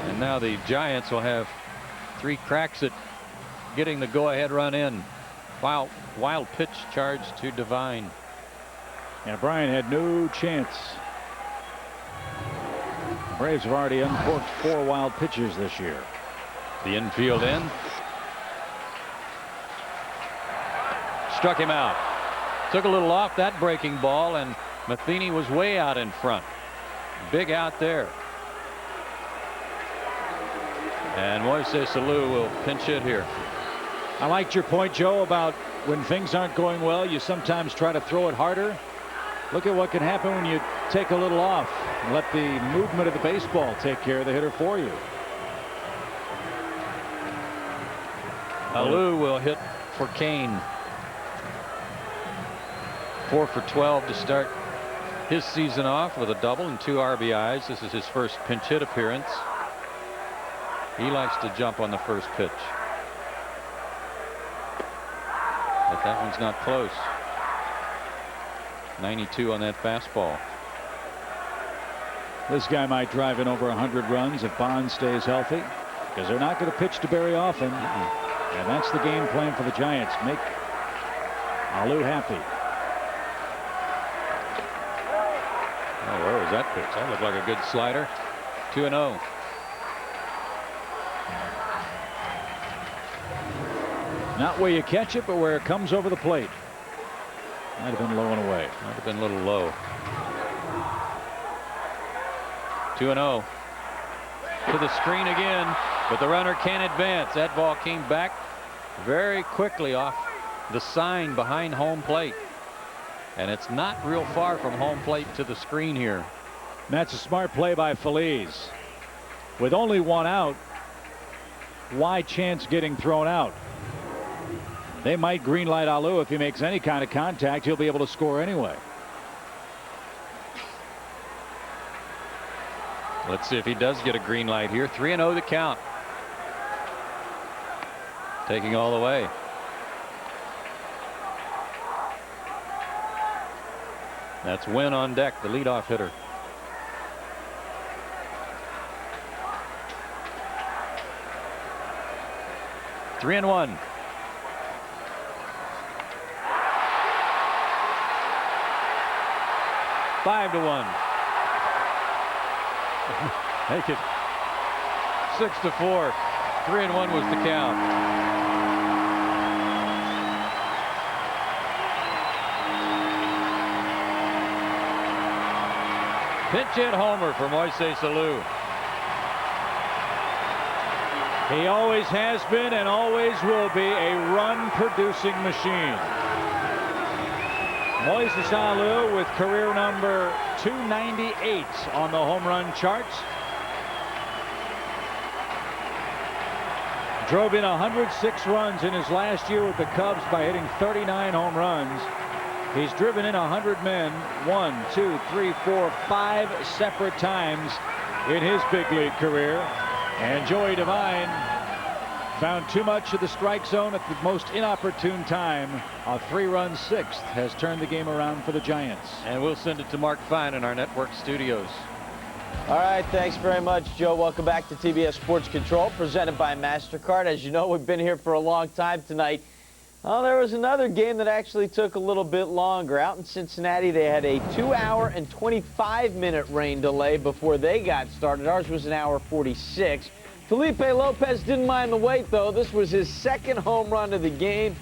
And now the Giants will have 3 cracks at getting the go-ahead run in. Wild pitch charge to Devine. And Brian had no chance. The Braves have already uncorked 4 wild pitches this year. The infield in. Struck him out. Took a little off that breaking ball, and Matheny was way out in front. Big out there. And Moises Alou will pinch hit here. I liked your point, Joe, about when things aren't going well, you sometimes try to throw it harder. Look at what can happen when you take a little off and let the movement of the baseball take care of the hitter for you. Alou will hit for Kane. 4 for 12 to start his season off with a double and 2 RBIs. This is his first pinch hit appearance. He likes to jump on the first pitch. But that one's not close. 92 on that fastball. This guy might drive in over 100 runs if Bond stays healthy, because they're not going to pitch to very often. And that's the game plan for the Giants. Make Alou happy. Oh, where was that pitch? That looked like a good slider. 2-0. Not where you catch it, but where it comes over the plate. Might have been low and away. Might have been a little low. 2-0. To the screen again, but the runner can't advance. That ball came back very quickly off the sign behind home plate. And it's not real far from home plate to the screen here. That's a smart play by Feliz. With only 1 out, why chance getting thrown out? They might green light Alou. If he makes any kind of contact, he'll be able to score anyway. Let's see if he does get a green light here. 3-0 the count. Taking all the way. That's Wynn on deck, the leadoff hitter. 3-1. Five to 1. Make it 6-4. 3-1 was the count. Pinch hit homer for Moises Alou. He always has been and always will be a run-producing machine. Moises Alou with career number 298 on the home run charts. Drove in 106 runs in his last year with the Cubs by hitting 39 home runs. He's driven in 100 men 1, 2, 3, 4, 5 separate times in his big league career. And Joey Devine found too much of the strike zone at the most inopportune time. A 3-run sixth has turned the game around for the Giants. And we'll send it to Mark Fine in our network studios. All right, thanks very much, Joe. Welcome back to TBS Sports Control, presented by MasterCard. As you know, we've been here for a long time tonight. Oh, there was another game that actually took a little bit longer. Out in Cincinnati, they had a 2-hour and 25-minute rain delay before they got started. Ours was an hour 46. Felipe Lopez didn't mind the wait, though. This was his second home run of the game,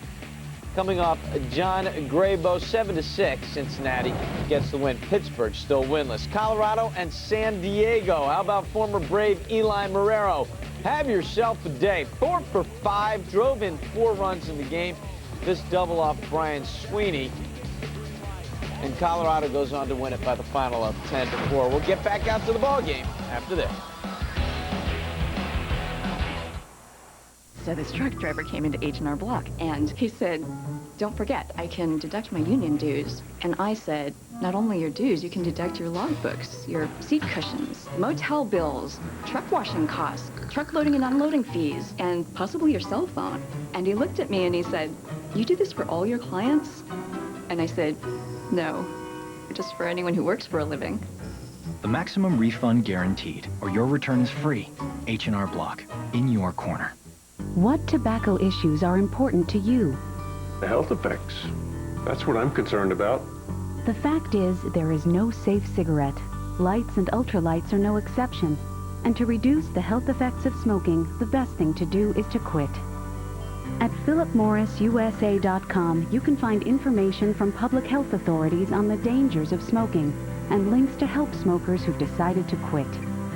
coming off John Graybo. 7-6. Cincinnati gets the win. Pittsburgh still winless. Colorado and San Diego. How about former Brave Eli Marrero? Have yourself a day. 4 for 5. Drove in 4 runs in the game. This double off Brian Sweeney. And Colorado goes on to win it by the final of 10-4. We'll get back out to the ball game after this. So this truck driver came into H&R Block and he said, "Don't forget, I can deduct my union dues." And I said, "Not only your dues, you can deduct your logbooks, your seat cushions, motel bills, truck washing costs, truck loading and unloading fees, and possibly your cell phone." And he looked at me and he said, "You do this for all your clients?" And I said, "No, just for anyone who works for a living." The maximum refund guaranteed, or your return is free. H&R Block, in your corner. What tobacco issues are important to you? The health effects. That's what I'm concerned about. The fact is, there is no safe cigarette. Lights and ultralights are no exception. And to reduce the health effects of smoking, the best thing to do is to quit. At philipmorrisusa.com, you can find information from public health authorities on the dangers of smoking and links to help smokers who've decided to quit.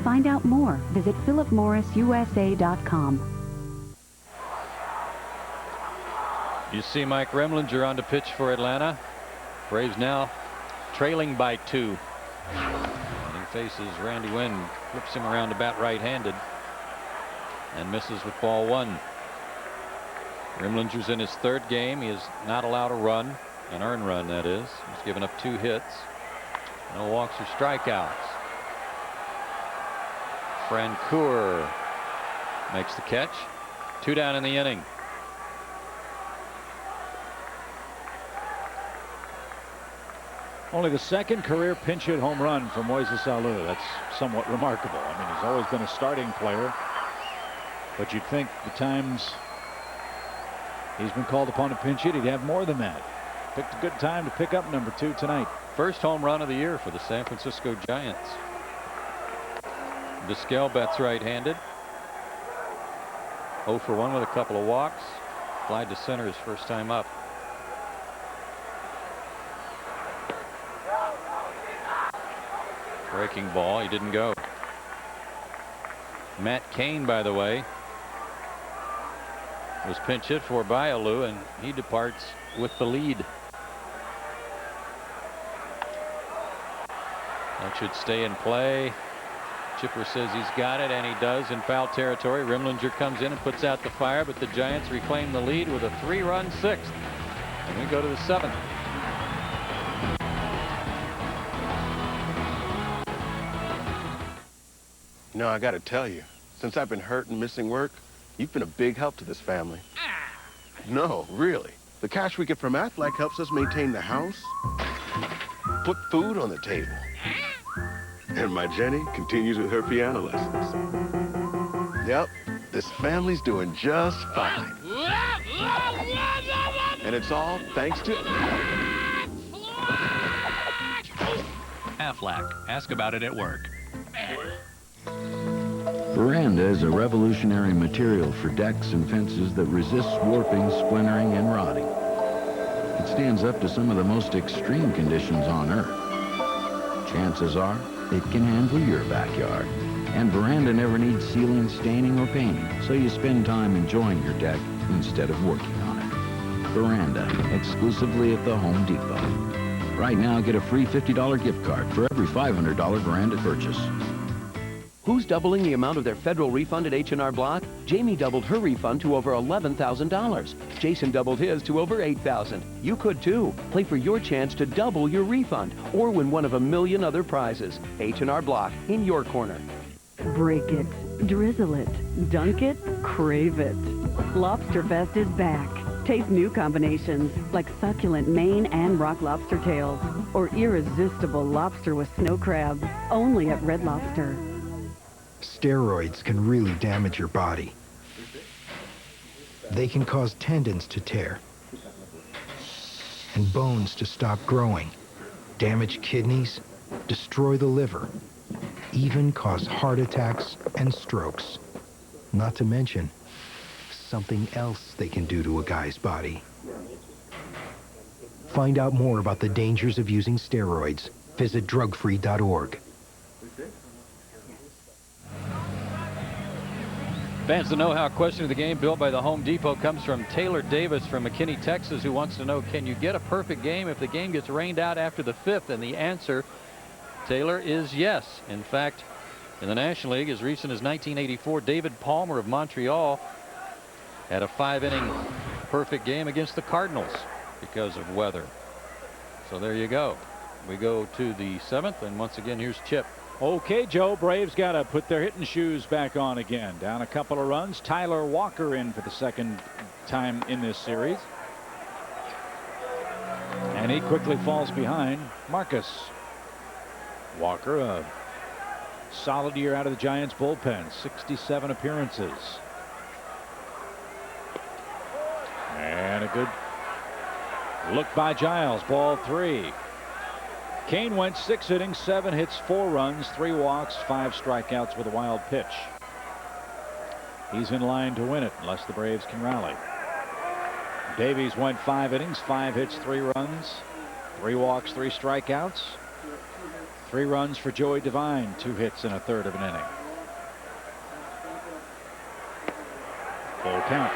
Find out more. Visit philipmorrisusa.com. You see Mike Remlinger on the pitch for Atlanta. Braves now trailing by 2. And he faces Randy Wynn, flips him around the bat right-handed and misses with ball 1. Remlinger's in his 3rd game. He is not allowed a run, an earned run that is. He's given up 2 hits. No walks or strikeouts. Francoeur makes the catch. 2 down in the inning. Only the 2nd career pinch hit home run for Moises Alou. That's somewhat remarkable. I mean, he's always been a starting player, but you'd think the times he's been called upon to pinch hit, he'd have more than that. Picked a good time to pick up number 2 tonight. First home run of the year for the San Francisco Giants. Vizquel bats right-handed. 0 for 1 with a couple of walks. Flied to center his first time up. Breaking ball. He didn't go. Matt Cain, by the way, was pinch hit for by Alou, and he departs with the lead. That should stay in play. Chipper says he's got it, and he does in foul territory. Remlinger comes in and puts out the fire, but the Giants reclaim the lead with a 3-run 6th. And we go to the 7th. You know, I gotta tell you, since I've been hurt and missing work, you've been a big help to this family. No, really. The cash we get from Aflac helps us maintain the house, put food on the table. And my Jenny continues with her piano lessons. Yep, this family's doing just fine. And it's all thanks to... Aflac. Ask about it at work. Veranda is a revolutionary material for decks and fences that resists warping, splintering, and rotting. It stands up to some of the most extreme conditions on Earth. Chances are, it can handle your backyard. And Veranda never needs sealing, staining, or painting, so you spend time enjoying your deck instead of working on it. Veranda, exclusively at the Home Depot. Right now, get a free $50 gift card for every $500 Veranda purchase. Who's doubling the amount of their federal refund at H&R Block? Jamie doubled her refund to over $11,000. Jason doubled his to over $8,000. You could too. Play for your chance to double your refund or win one of a million other prizes. H&R Block, in your corner. Break it, drizzle it, dunk it, crave it. Lobster Fest is back. Taste new combinations like succulent Maine and rock lobster tails or irresistible lobster with snow crab, only at Red Lobster. Steroids can really damage your body. They can cause tendons to tear and bones to stop growing, damage kidneys, destroy the liver, even cause heart attacks and strokes. Not to mention something else they can do to a guy's body. Find out more about the dangers of using steroids. Visit drugfree.org. Fans, the know-how question of the game built by the Home Depot comes from Taylor Davis from McKinney, Texas, who wants to know, can you get a perfect game if the game gets rained out after the 5th? And the answer, Taylor, is yes. In fact, in the National League, as recent as 1984, David Palmer of Montreal had a 5-inning perfect game against the Cardinals because of weather. So there you go. We go to the 7th, and once again, here's Chip. Okay, Joe, Braves got to put their hitting shoes back on again. Down a couple of runs. Tyler Walker in for the second time in this series. And he quickly falls behind Marcus. Walker, a solid year out of the Giants bullpen, 67 appearances. And a good look by Giles, ball 3. Kane went 6 innings, 7 hits, 4 runs, 3 walks, 5 strikeouts with a wild pitch. He's in line to win it unless the Braves can rally. Davies went 5 innings, 5 hits, 3 runs, 3 walks, 3 strikeouts. 3 runs for Joey Devine, 2 hits in a third of an inning. Full count.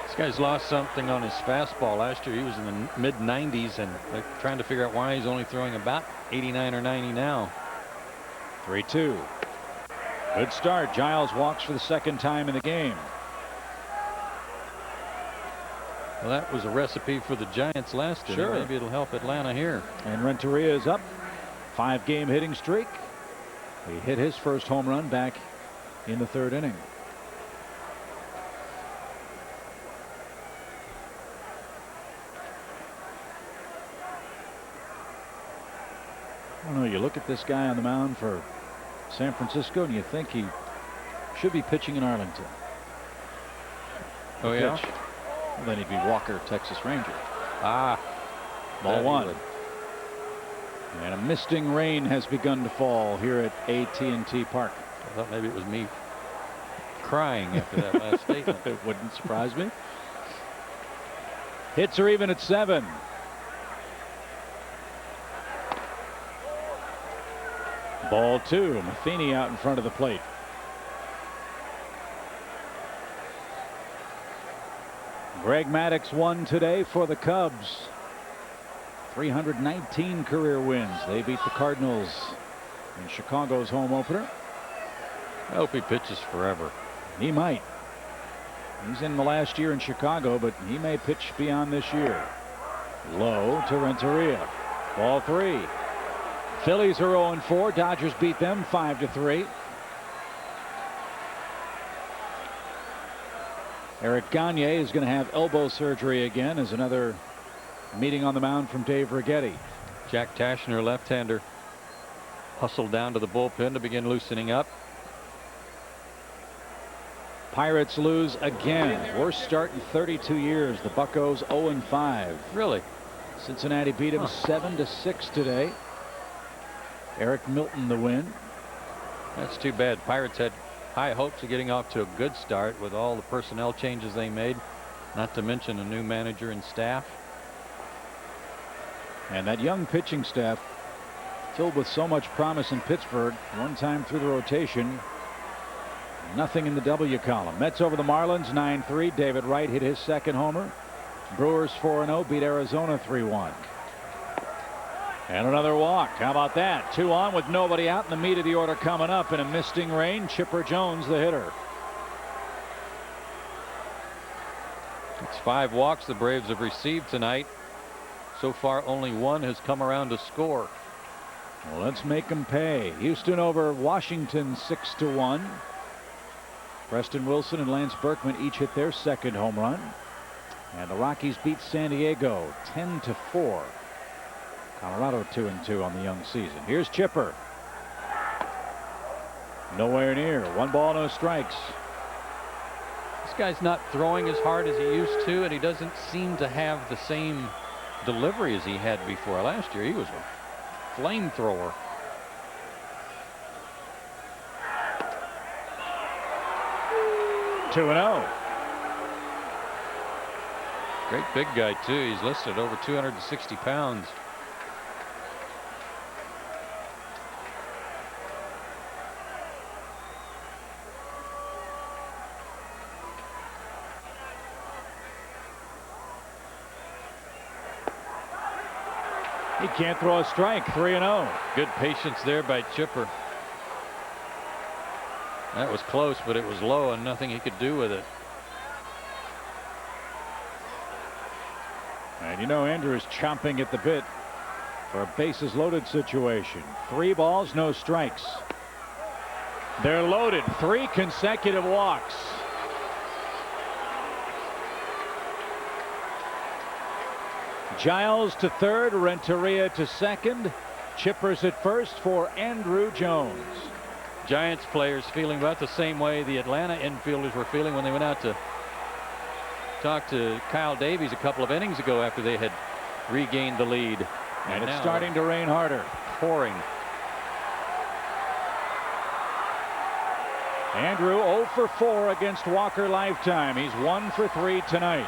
This guy's lost something on his fastball. Last year he was in the mid-90s, and they're trying to figure out why he's only throwing about 89 or 90 now. 3-2. Good start. Giles walks for the second time in the game. Well, that was a recipe for the Giants last year. Sure. Maybe it'll help Atlanta here. And Renteria is up. 5-game hitting streak. He hit his first home run back in the 3rd inning. I don't know, you look at this guy on the mound for San Francisco and you think he should be pitching in Arlington. Oh, yeah? Well, then he'd be Walker, Texas Ranger. Ah. Ball 1. And a misting rain has begun to fall here at AT&T Park. I thought maybe it was me crying after that last statement. It wouldn't surprise me. Hits are even at 7. Ball 2. Matheny out in front of the plate. Greg Maddux won today for the Cubs. 319 career wins. They beat the Cardinals in Chicago's home opener. I hope he pitches forever. He might. He's in the last year in Chicago, but he may pitch beyond this year. Low to Renteria. Ball 3. Phillies are 0-4. Dodgers beat them 5-3. Eric Gagne is going to have elbow surgery again as another meeting on the mound from Dave Righetti. Jack Tashner, left-hander, hustled down to the bullpen to begin loosening up. Pirates lose again. Worst start in 32 years. The Buccos 0-5. Really? Cincinnati beat him 7-6 today. Eric Milton the win. That's too bad. Pirates had high hopes of getting off to a good start with all the personnel changes they made, not to mention a new manager and staff. And that young pitching staff filled with so much promise in Pittsburgh. One time through the rotation, nothing in the W column. Mets over the Marlins 9-3. David Wright hit his second homer. Brewers 4-0 beat Arizona 3-1. And another walk. How about that? 2 on with nobody out in the meat of the order coming up. In a misting rain, Chipper Jones the hitter. It's 5 walks the Braves have received tonight. So far only 1 has come around to score. Well, let's make them pay. Houston over Washington 6-1. Preston Wilson and Lance Berkman each hit their second home run. And the Rockies beat San Diego 10-4. Colorado 2-2 on the young season. Here's Chipper. Nowhere near. 1 ball, no strikes. This guy's not throwing as hard as he used to, and he doesn't seem to have the same delivery as he had before. Last year he was a flamethrower. Two and 0. Great big guy too. He's listed over 260 pounds. He can't throw a strike. 3-0. Good patience there by Chipper. That was close, but it was low and nothing he could do with it. And you know Andrew is chomping at the bit for a bases loaded situation. 3 balls, no strikes. They're loaded. 3 consecutive walks. Giles to third, Renteria to second. Chippers at first for Andrew Jones. Giants players feeling about the same way the Atlanta infielders were feeling when they went out to talk to Kyle Davies a couple of innings ago after they had regained the lead. And it's starting to rain harder. Pouring. Andrew 0 for 4 against Walker Lifetime. He's 1 for 3 tonight.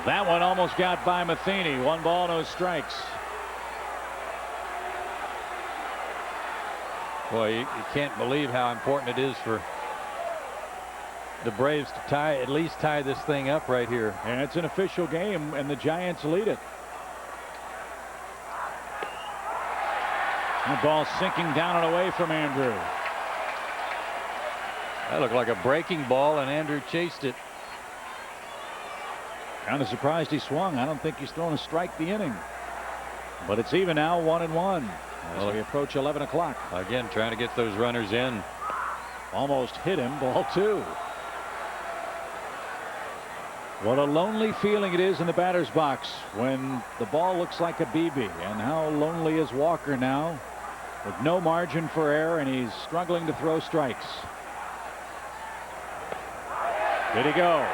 That one almost got by Matheny. 1 ball, no strikes. Boy, you can't believe how important it is for the Braves to at least tie this thing up right here. And it's an official game, and the Giants lead it. The ball sinking down and away from Andrew. That looked like a breaking ball, and Andrew chased it. Kind of surprised he swung. I don't think he's thrown a strike the inning. But it's even now, 1-1 as we approach 11 o'clock. Again, trying to get those runners in. Almost hit him. Ball 2. What a lonely feeling it is in the batter's box when the ball looks like a BB. And how lonely is Walker now with no margin for error, and he's struggling to throw strikes. Did he go?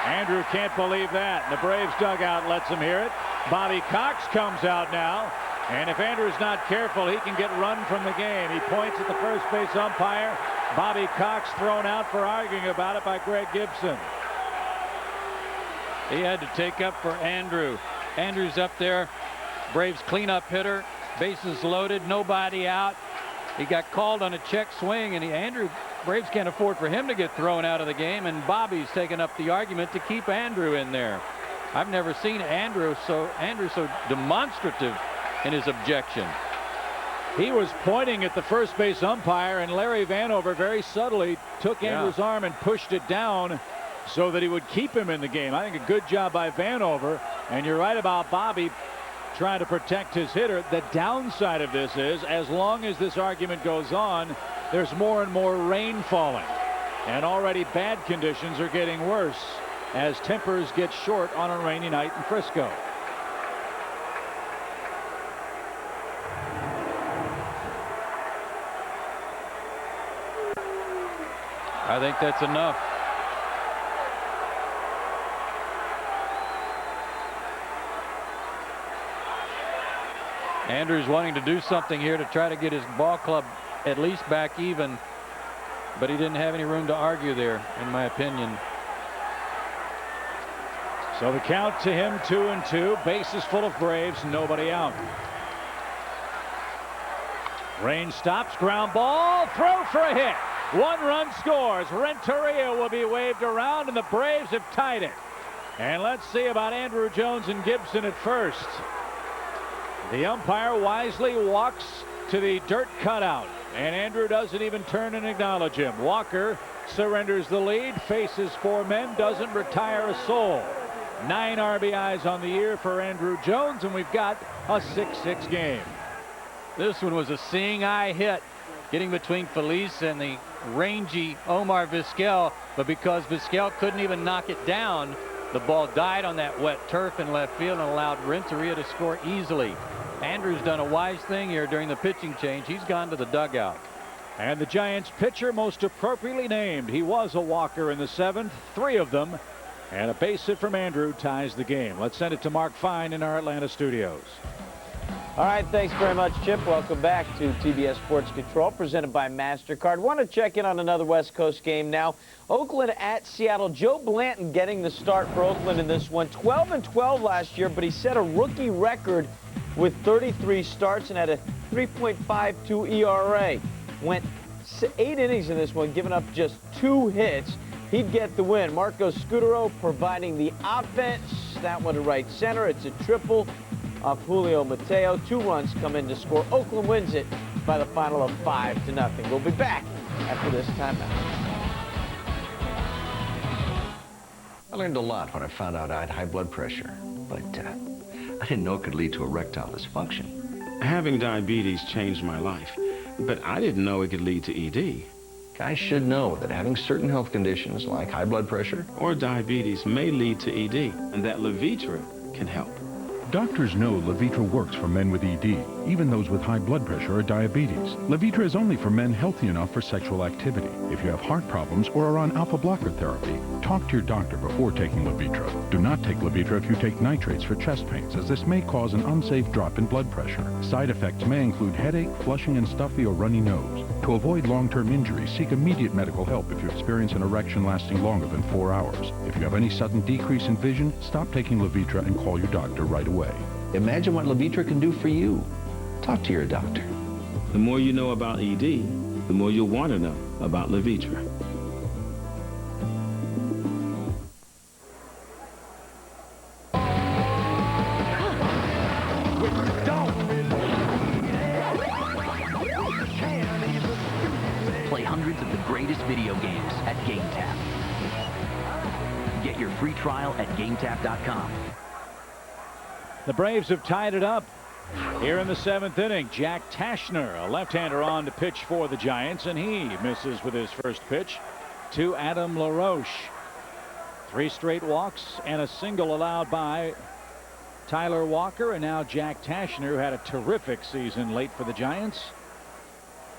Andrew can't believe that. And the Braves dugout lets him hear it. Bobby Cox comes out now. And if Andrew's not careful, he can get run from the game. He points at the first base umpire. Bobby Cox thrown out for arguing about it by Greg Gibson. He had to take up for Andrew. Andrew's up there. Braves cleanup hitter. Bases loaded. Nobody out. He got called on a check swing, and Braves can't afford for him to get thrown out of the game, and Bobby's taken up the argument to keep Andrew in there. I've never seen Andrew so demonstrative in his objection. He was pointing at the first base umpire, and Larry Vanover very subtly took Andrew's arm and pushed it down so that he would keep him in the game. I think a good job by Vanover, and you're right about Bobby trying to protect his hitter. The downside of this is, as long as this argument goes on, there's more and more rain falling, and already bad conditions are getting worse as tempers get short on a rainy night in Frisco. I think that's enough. Andrews wanting to do something here to try to get his ball club at least back even, but he didn't have any room to argue there, in my opinion. So the count to him, 2-2. Bases full of Braves, nobody out. Rain stops, ground ball, throw for a hit. 1 run scores. Renteria will be waved around, and the Braves have tied it. And let's see about Andrew Jones and Gibson at first. The umpire wisely walks to the dirt cutout, and Andrew doesn't even turn and acknowledge him. Walker surrenders the lead, faces 4 men, doesn't retire a soul. 9 RBIs on the year for Andrew Jones, and we've got a 6-6 game. This one was a seeing eye hit, getting between Felice and the rangy Omar Vizquel, but because Vizquel couldn't even knock it down, the ball died on that wet turf in left field and allowed Renteria to score easily. Andrew's done a wise thing here during the pitching change. He's gone to the dugout. And the Giants pitcher most appropriately named. He was a walker in the 7th, 3 of them, and a base hit from Andrew ties the game. Let's send it to Mark Fine in our Atlanta studios. All right, thanks very much, Chip. Welcome back to TBS Sports Control, presented by MasterCard. Want to check in on another West Coast game now. Oakland at Seattle. Joe Blanton getting the start for Oakland in this one. 12-12 last year, but he set a rookie record with 33 starts and had a 3.52 ERA. Went 8 innings in this one, giving up just 2 hits. He'd get the win. Marco Scutaro providing the offense. That one to right center. It's a triple off Julio Mateo. 2 runs come in to score. Oakland wins it by the final of 5-0. We'll be back after this timeout. I learned a lot when I found out I had high blood pressure, but I didn't know it could lead to erectile dysfunction. Having diabetes changed my life, but I didn't know it could lead to ED. Guys should know that having certain health conditions like high blood pressure or diabetes may lead to ED, and that Levitra can help. Doctors know Levitra works for men with ED, even those with high blood pressure or diabetes. Levitra is only for men healthy enough for sexual activity. If you have heart problems or are on alpha blocker therapy, talk to your doctor before taking Levitra. Do not take Levitra if you take nitrates for chest pains, as this may cause an unsafe drop in blood pressure. Side effects may include headache, flushing and stuffy or runny nose. To avoid long-term injury, seek immediate medical help if you experience an erection lasting longer than 4 hours. If you have any sudden decrease in vision, stop taking Levitra and call your doctor right away. Imagine what Levitra can do for you. Talk to your doctor. The more you know about ED, the more you'll want to know about Levitra. Play hundreds of the greatest video games at GameTap. Get your free trial at GameTap.com. The Braves have tied it up here in the 7th inning. Jack Tashner, a left-hander, on to pitch for the Giants, and he misses with his first pitch to Adam LaRoche. 3 straight walks and a single allowed by Tyler Walker, and now Jack Tashner, who had a terrific season late for the Giants,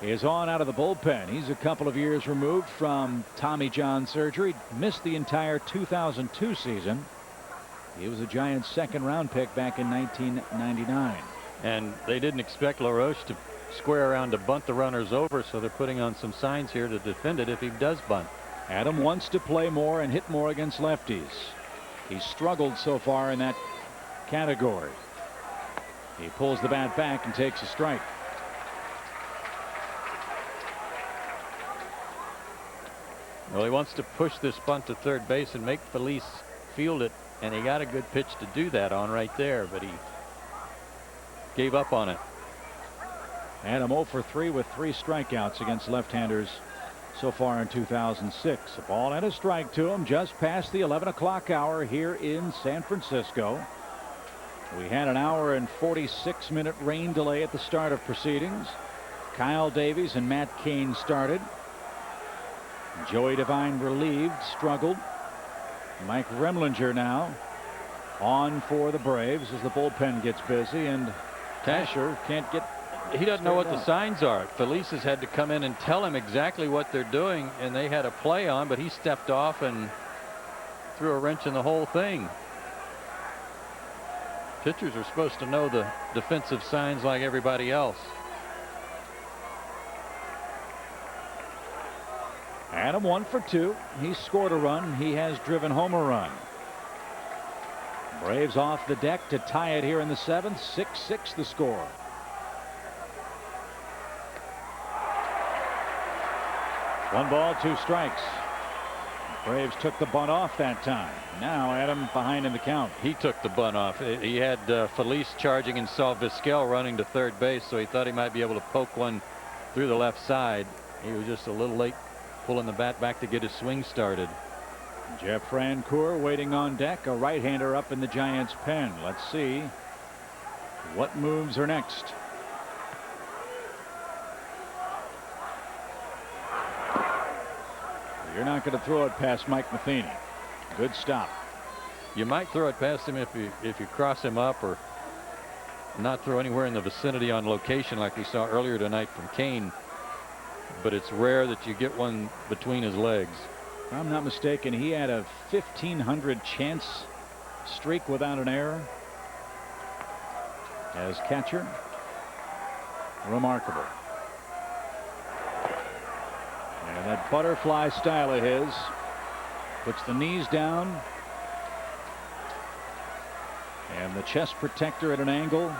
is on out of the bullpen. He's a couple of years removed from Tommy John surgery, missed the entire 2002 season. He was a Giants second-round pick back in 1999. And they didn't expect LaRoche to square around to bunt the runners over, so they're putting on some signs here to defend it if he does bunt. Adam wants to play more and hit more against lefties. He's struggled so far in that category. He pulls the bat back and takes a strike. Well, he wants to push this bunt to third base and make Felice field it. And he got a good pitch to do that on right there, but he gave up on it. Adam 0 for 3 with 3 strikeouts against left-handers so far in 2006. A ball and a strike to him just past the 11 o'clock hour here in San Francisco. We had an hour and 46-minute rain delay at the start of proceedings. Kyle Davies and Matt Cain started. Joey Devine relieved, struggled. Mike Remlinger now on for the Braves as the bullpen gets busy, and Tasher can't get he doesn't know what the signs are. Felice has had to come in and tell him exactly what they're doing, and they had a play on, but he stepped off and threw a wrench in the whole thing. Pitchers are supposed to know the defensive signs like everybody else. Adam 1 for 2. He scored a run. He has driven home a run. Braves off the deck to tie it here in the 7th. 6-6 the score. One ball, 2 strikes. Braves took the bunt off that time. Now Adam behind in the count. He took the bunt off. He had Felice charging and saw Vizquel running to third base, so he thought he might be able to poke one through the left side. He was just a little late pulling the bat back to get his swing started. Jeff Francoeur waiting on deck, a right-hander up in the Giants' pen. Let's see what moves are next. You're not going to throw it past Mike Matheny. Good stop. You might throw it past him if you cross him up, or not throw anywhere in the vicinity on location like we saw earlier tonight from Kane. But it's rare that you get one between his legs. If I'm not mistaken, he had a 1,500 chance streak without an error as catcher. Remarkable. And that butterfly style of his puts the knees down and the chest protector at an angle,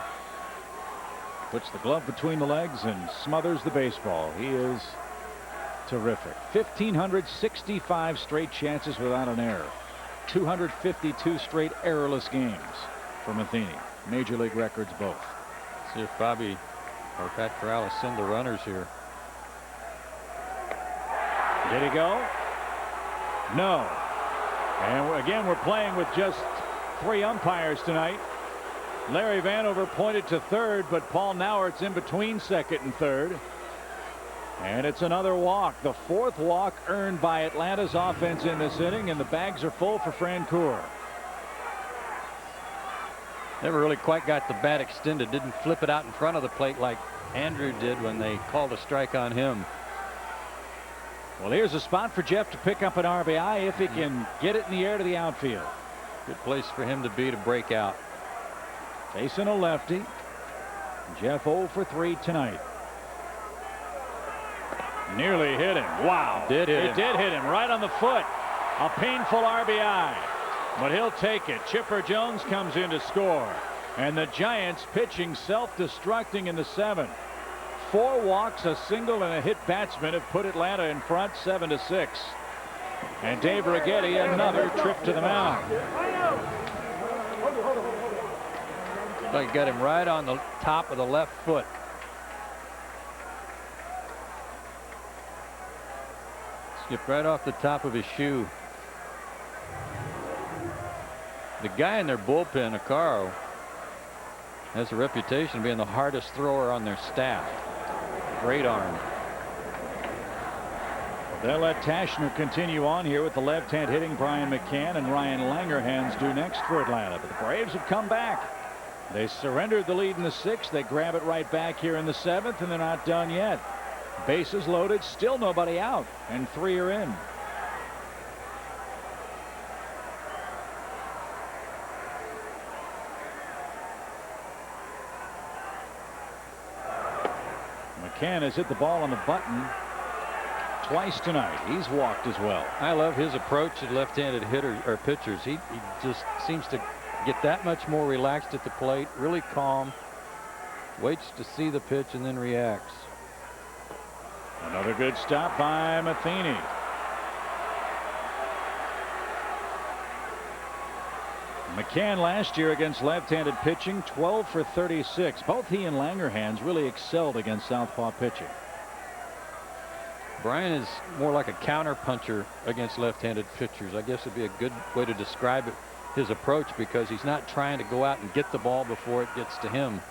puts the glove between the legs and smothers the baseball. He is terrific. 1,565 straight chances without an error. 252 straight errorless games for Matheny. Major league records both. See if Bobby or Pat Corrales send the runners here. Did he go? No. And again, we're playing with just 3 umpires tonight. Larry Vanover pointed to third, but Paul Nauert's in between second and third. And it's another walk. The 4th walk earned by Atlanta's offense in this inning, and the bags are full for Francoeur. Never really quite got the bat extended. Didn't flip it out in front of the plate like Andrew did when they called a strike on him. Well, here's a spot for Jeff to pick up an RBI if he can get it in the air to the outfield. Good place for him to be to break out. Facing a lefty. Jeff 0 for 3 tonight. Nearly hit him. Wow. It did hit him right on the foot. A painful RBI. But he'll take it. Chipper Jones comes in to score. And the Giants pitching self-destructing in the 7th. 4 walks, a single, and a hit batsman have put Atlanta in front 7-6. And Dave Righetti another trip to the mound. Like got him right on the top of the left foot. Skipped right off the top of his shoe. The guy in their bullpen, Acaro, has a reputation of being the hardest thrower on their staff. Great arm. They'll let Tashner continue on here with the left-hand hitting Brian McCann, and Ryan Langerhans do next for Atlanta. But the Braves have come back. They surrendered the lead in the 6th. They grab it right back here in the 7th, and they're not done yet. Bases loaded, still nobody out, and 3 are in. McCann has hit the ball on the button twice tonight. He's walked as well. I love his approach to left-handed hitters or pitchers. He just seems to get that much more relaxed at the plate, really calm, waits to see the pitch and then reacts. Another good stop by Matheny. McCann last year against left-handed pitching, 12 for 36. Both he and Langerhans really excelled against southpaw pitching. Brian is more like a counter puncher against left-handed pitchers. I guess would be a good way to describe it, his approach, because he's not trying to go out and get the ball before it gets to him.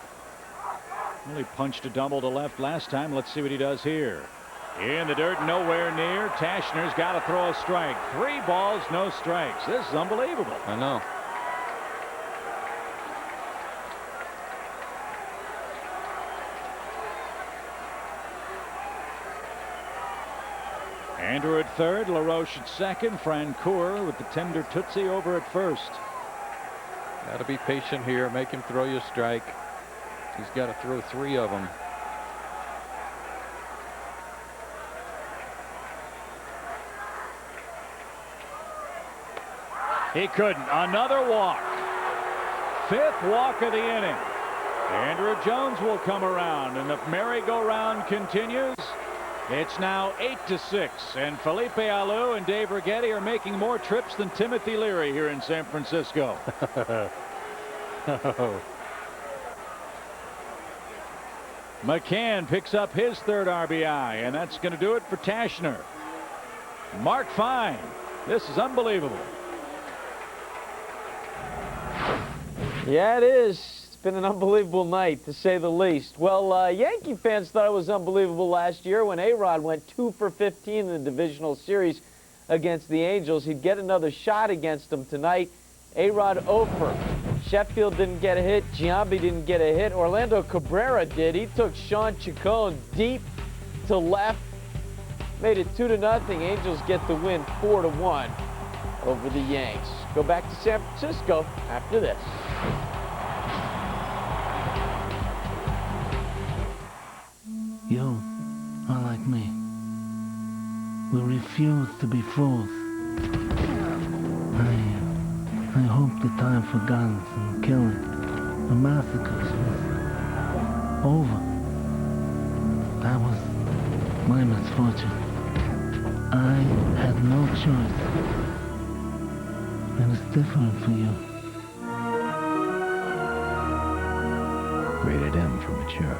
Well, he punched a double to left last time. Let's see what he does here. In the dirt, nowhere near. Tashner's got to throw a strike. 3 balls, no strikes. This is unbelievable. I know. Andrew at third, LaRoche at second, Francoeur with the tender tootsie over at first. Got to be patient here. Make him throw you a strike. He's got to throw 3 of them. He couldn't. Another walk. 5th walk of the inning. Andrew Jones will come around, and the merry-go-round continues. It's now 8-6, and Felipe Alou and Dave Righetti are making more trips than Timothy Leary here in San Francisco. McCann picks up his 3rd RBI, and that's going to do it for Tashner. Mark Fine. This is unbelievable. Yeah, it is. It's been an unbelievable night, to say the least. Well, Yankee fans thought it was unbelievable last year when A-Rod went 2 for 15 in the divisional series against the Angels. He'd get another shot against them tonight. A-Rod 0 for. Sheffield didn't get a hit. Giambi didn't get a hit. Orlando Cabrera did. He took Sean Chacon deep to left. Made it 2-0. Angels get the win 4-1 over the Yanks. Go back to San Francisco after this. You are like me. We refuse to be fools. I hope the time for guns and killing and massacres was over. That was my misfortune. I had no choice. And it's different for you. Rated M for mature.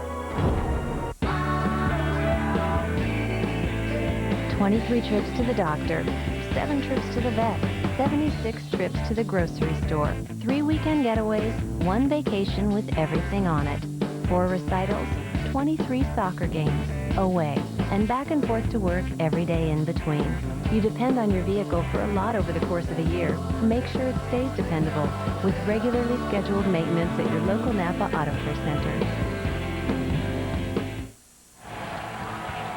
23 trips to the doctor, 7 trips to the vet, 76 trips to the grocery store, 3 weekend getaways, 1 vacation with everything on it, 4 recitals, 23 soccer games, away, and back and forth to work every day in between. You depend on your vehicle for a lot over the course of a year. Make sure it stays dependable with regularly scheduled maintenance at your local Napa Auto Care Center.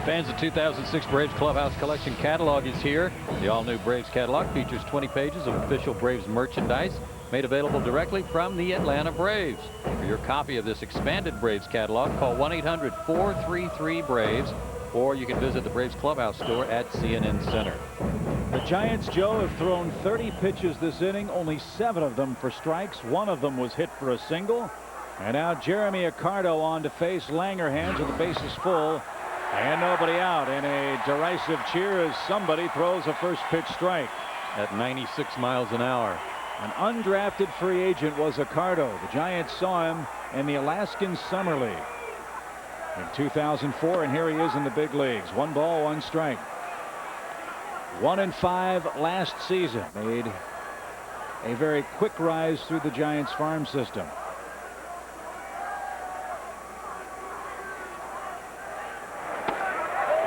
Fans, the 2006 Braves Clubhouse Collection catalog is here. The all-new Braves catalog features 20 pages of official Braves merchandise made available directly from the Atlanta Braves. For your copy of this expanded Braves catalog, call 1-800-433-BRAVES, or you can visit the Braves Clubhouse store at CNN Center. The Giants, Joe, have thrown 30 pitches this inning, only 7 of them for strikes. 1 of them was hit for a single. And now Jeremy Accardo on to face Langerhans with the bases full. And nobody out, and a derisive cheer as somebody throws a first pitch strike. At 96 miles an hour. An undrafted free agent was Accardo. The Giants saw him in the Alaskan Summer League in 2004, and here he is in the big leagues. 1 ball, 1 strike. 1-5 last season. Made a very quick rise through the Giants farm system.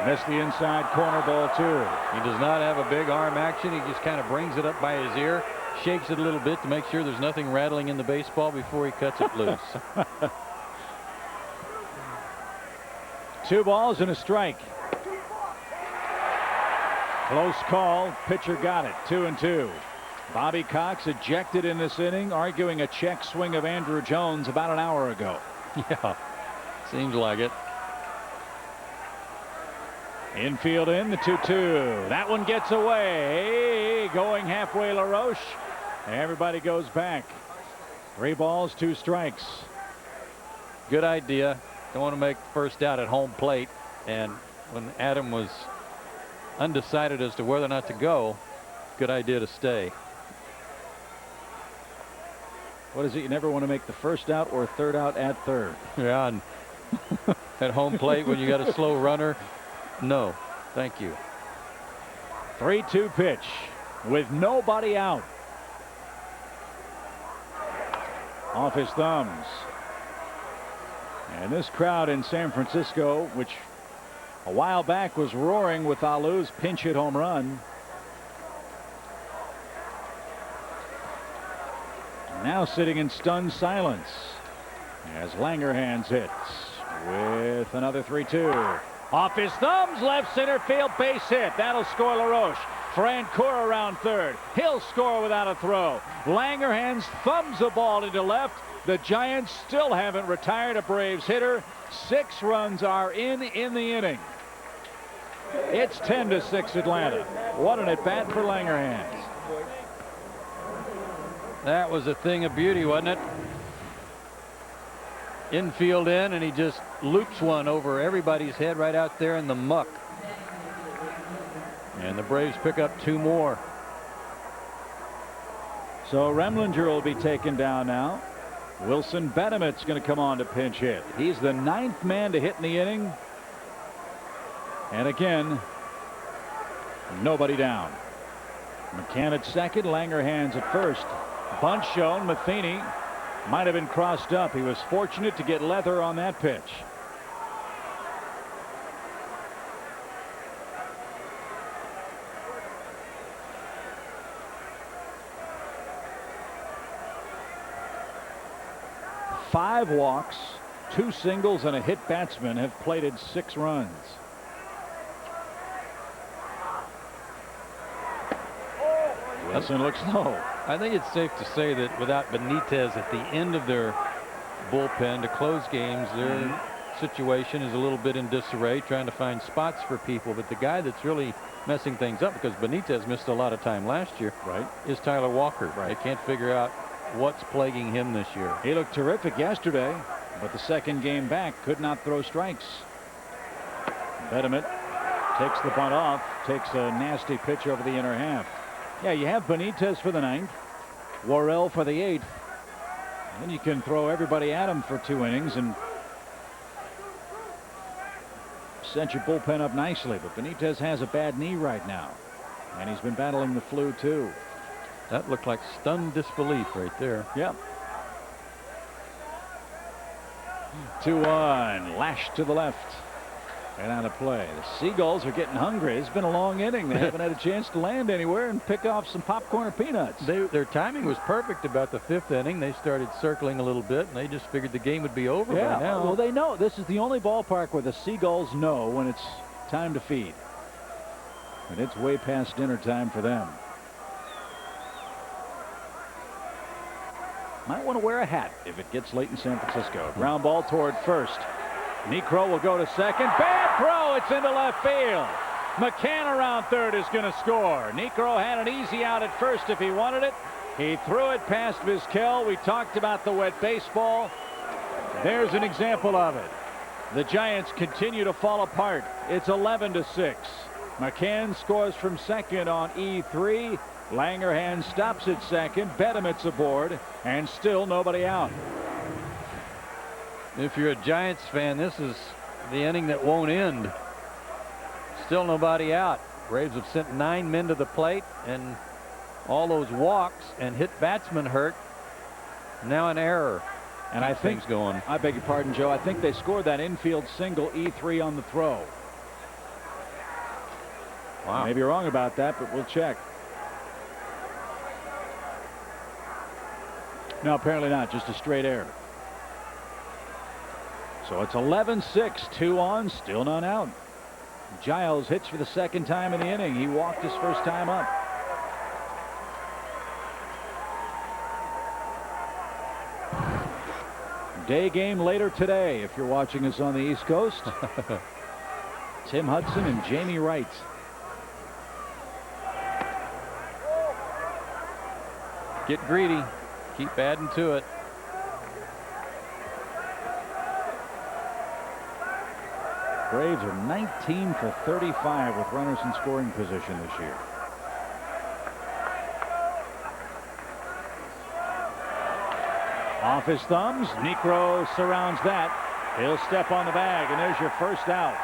Missed the inside corner ball, too. He does not have a big arm action. He just kind of brings it up by his ear, shakes it a little bit to make sure there's nothing rattling in the baseball before he cuts it loose. 2 balls and a strike. Close call. Pitcher got it. 2-2. Bobby Cox ejected in this inning, arguing a check swing of Andrew Jones about an hour ago. Yeah, seems like it. Infield in, the 2-2. That one gets away. Going halfway, LaRoche. Everybody goes back. 3 balls, 2 strikes. Good idea. Don't want to make first out at home plate. And when Adam was undecided as to whether or not to go, good idea to stay. What is it? You never want to make the first out or third out at third. Yeah, and at home plate when you got a slow runner. No, thank you. 3-2 pitch with nobody out. Off his thumbs. And this crowd in San Francisco, which a while back was roaring with Alou's pinch hit home run, now sitting in stunned silence as Langerhans hits with another 3-2. Off his thumbs, left center field, base hit. That'll score LaRoche. Francoeur around third. He'll score without a throw. Langerhans thumbs the ball into left. The Giants still haven't retired a Braves hitter. 6 runs are in the inning. It's 10-6 Atlanta. What an at-bat for Langerhans. That was a thing of beauty, wasn't it? Infield in, and he just loops one over everybody's head right out there in the muck. And the Braves pick up 2 more. So Remlinger will be taken down now. Wilson Bedemit's going to come on to pinch hit. He's the 9th man to hit in the inning. And again, nobody down. McCann at second, Langerhans at first. Bunt shown. Matheny might have been crossed up. He was fortunate to get leather on that pitch. Five walks, 2 singles, and a hit batsman have plated 6 runs. Wilson looks low. I think it's safe to say that without Benitez at the end of their bullpen to close games, their situation is a little bit in disarray, trying to find spots for people. But the guy that's really messing things up, because Benitez missed a lot of time last year, is Tyler Walker. They can't figure out what's plaguing him this year. He looked terrific yesterday, but the second game back could not throw strikes. Bediment takes the bunt off, takes a nasty pitch over the inner half. Yeah, you have Benitez for the 9th, Worrell for the 8th. And you can throw everybody at him for 2 innings and set your bullpen up nicely. But Benitez has a bad knee right now, and he's been battling the flu too. That looked like stunned disbelief right there. Yep. 2-1, lashed to the left and out of play. The Seagulls are getting hungry. It's been a long inning. They haven't had a chance to land anywhere and pick off some popcorn or peanuts. Their timing was perfect about the 5th inning. They started circling a little bit, and they just figured the game would be over by now. Well, they know this is the only ballpark where the Seagulls know when it's time to feed. And it's way past dinner time for them. Might want to wear a hat if it gets late in San Francisco. Ground ball toward first. Necro will go to second. Bad throw. It's into left field. McCann around third is going to score. Necro had an easy out at first if he wanted it. He threw it past Vizquel. We talked about the wet baseball. There's an example of it. The Giants continue to fall apart. It's 11-6. McCann scores from second on E3. Langerhans stops at second. Bedimit's aboard, and still nobody out. If you're a Giants fan, this is the inning that won't end. Still nobody out. Braves have sent 9 men to the plate, and all those walks and hit batsmen hurt. Now an error. And I think things going. I beg your pardon, Joe. I think they scored that infield single E3 on the throw. Wow. Maybe wrong about that, but we'll check. No, apparently not. Just a straight error. So it's 11-6, 2 on, still none out. Giles hits for the second time in the inning. He walked his first time up. Day game later today if you're watching us on the East Coast. Tim Hudson and Jamie Wright. Get greedy. Keep adding to it. Braves are 19 for 35 with runners in scoring position this year. Off his thumbs. Necro surrounds that. He'll step on the bag, and there's your first out.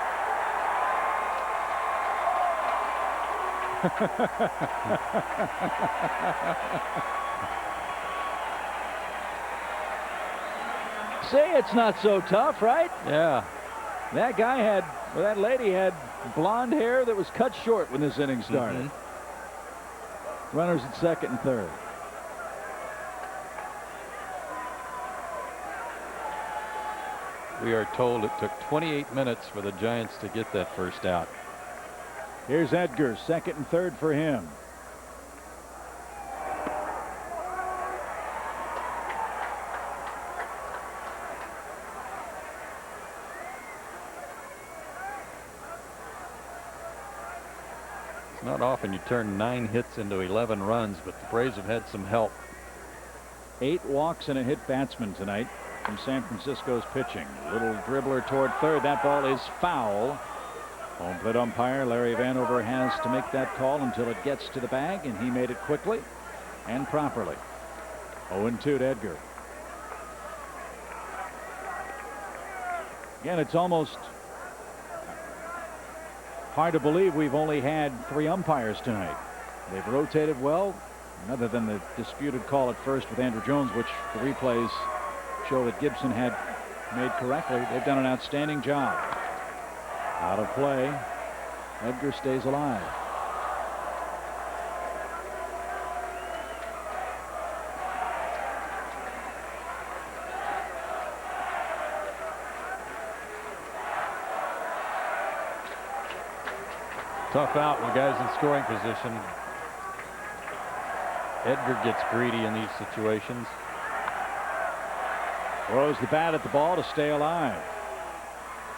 Say it's not so tough, right? Yeah. That guy had, or that lady had blonde hair that was cut short when this inning started. Runners at second and third. We are told it took 28 minutes for the Giants to get that first out. Here's Edgar, second and third for him. Not often you turn 9 hits into 11 runs, but the Braves have had some help. 8 walks and a hit batsman tonight from San Francisco's pitching. Little dribbler toward third. That ball is foul. Home plate umpire Larry Vanover has to make that call until it gets to the bag, and he made it quickly and properly. 0-2 to Edgar. Again, it's almost hard to believe we've only had 3 umpires tonight. They've rotated well, other than the disputed call at first with Andrew Jones, which the replays show that Gibson had made correctly. They've done an outstanding job. Out of play. Edgar stays alive. Tough out when guys in scoring position. Edgar gets greedy in these situations. Throws the bat at the ball to stay alive.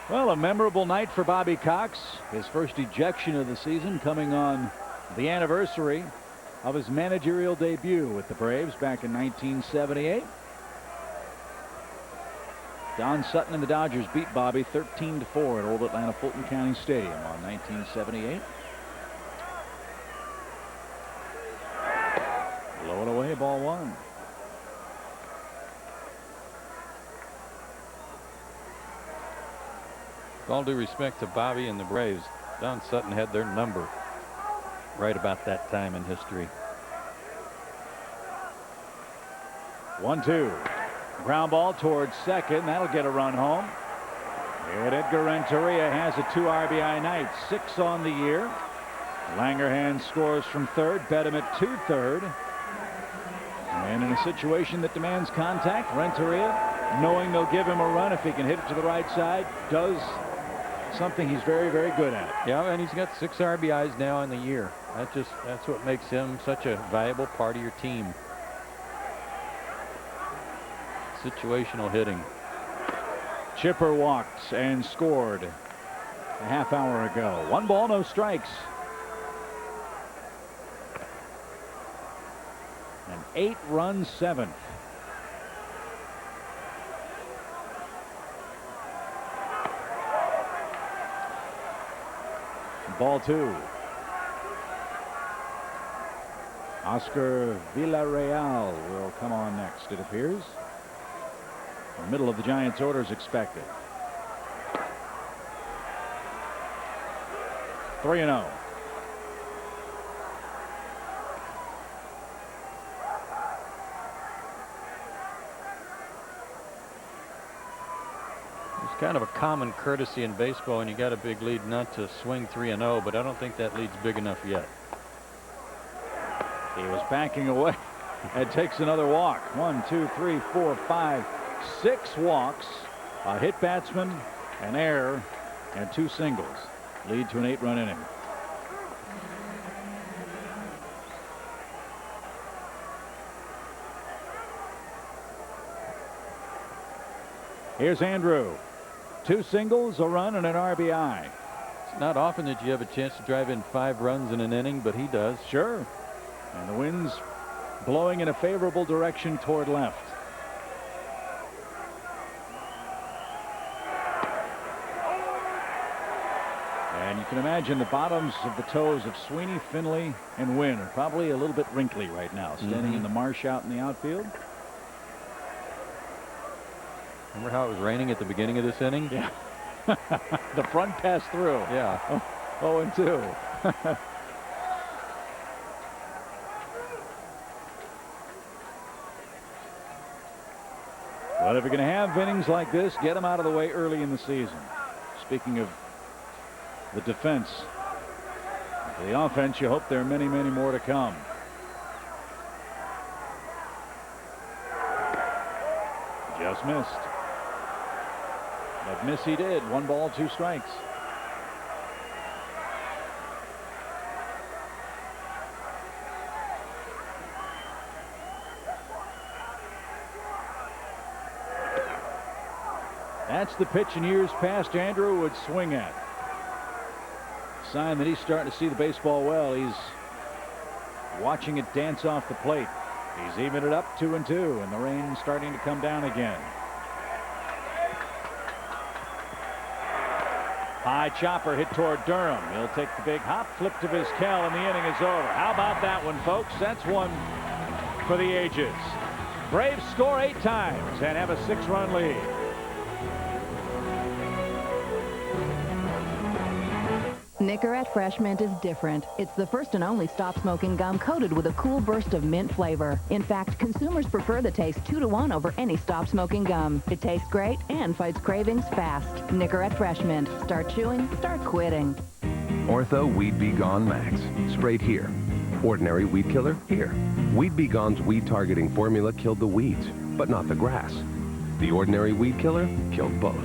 Well, a memorable night for Bobby Cox. His first ejection of the season coming on the anniversary of his managerial debut with the Braves back in 1978. Don Sutton and the Dodgers beat Bobby 13-4 at Old Atlanta Fulton County Stadium on 1978. Low and away, ball 1. With all due respect to Bobby and the Braves, Don Sutton had their number right about that time in history. 1-2. Ground ball towards second. That'll get a run home. And Edgar Renteria has a 2 RBI night, 6 on the year. Langerhans scores from third. Bet him at 2 third. And in a situation that demands contact, Renteria, knowing they'll give him a run if he can hit it to the right side, does something he's very, very good at. Yeah, and he's got 6 RBIs now in the year. That's what makes him such a valuable part of your team. Situational hitting. Chipper walked and scored a half hour ago. 1 ball, no strikes. An 8-run 7th. Ball 2. Oscar Villarreal will come on next, it appears. The middle of the Giants' order is expected. 3-0. It's kind of a common courtesy in baseball when you got a big lead not to swing 3-0, but I don't think that lead's big enough yet. He was backing away and takes another walk. 1, 2, 3, 4, 5, 6 walks, a hit batsman, an error, and 2 singles lead to an 8-run inning. Here's Andrew. 2 singles, a run, and an RBI. It's not often that you have a chance to drive in 5 runs in an inning, but he does. Sure. And the wind's blowing in a favorable direction toward left. And you can imagine the bottoms of the toes of Sweeney, Finley, and Wynn are probably a little bit wrinkly right now, standing in the marsh out in the outfield. Remember how it was raining at the beginning of this inning? Yeah. The front passed through. Yeah. 0-2. But if you're going to have innings like this, get them out of the way early in the season. Speaking of the defense, for the offense, you hope there are many, many more to come. Just missed. But miss he did. 1 ball, 2 strikes. That's the pitch in years past Andrew would swing at. Sign that he's starting to see the baseball well. He's watching it dance off the plate. He's evened it up 2-2, and the rain's starting to come down again. High chopper hit toward Durham. He'll take the big hop, flip to Vizquel, and the inning is over. How about that one, folks? That's one for the ages. Braves score 8 times and have a 6-run lead. Nicorette Fresh Mint is different. It's the first and only stop-smoking gum coated with a cool burst of mint flavor. In fact, consumers prefer the taste 2-to-1 over any stop-smoking gum. It tastes great and fights cravings fast. Nicorette Fresh Mint. Start chewing, start quitting. Ortho Weed Be Gone Max. Sprayed here. Ordinary weed killer here. Weed Be Gone's weed targeting formula killed the weeds, but not the grass. The ordinary weed killer killed both.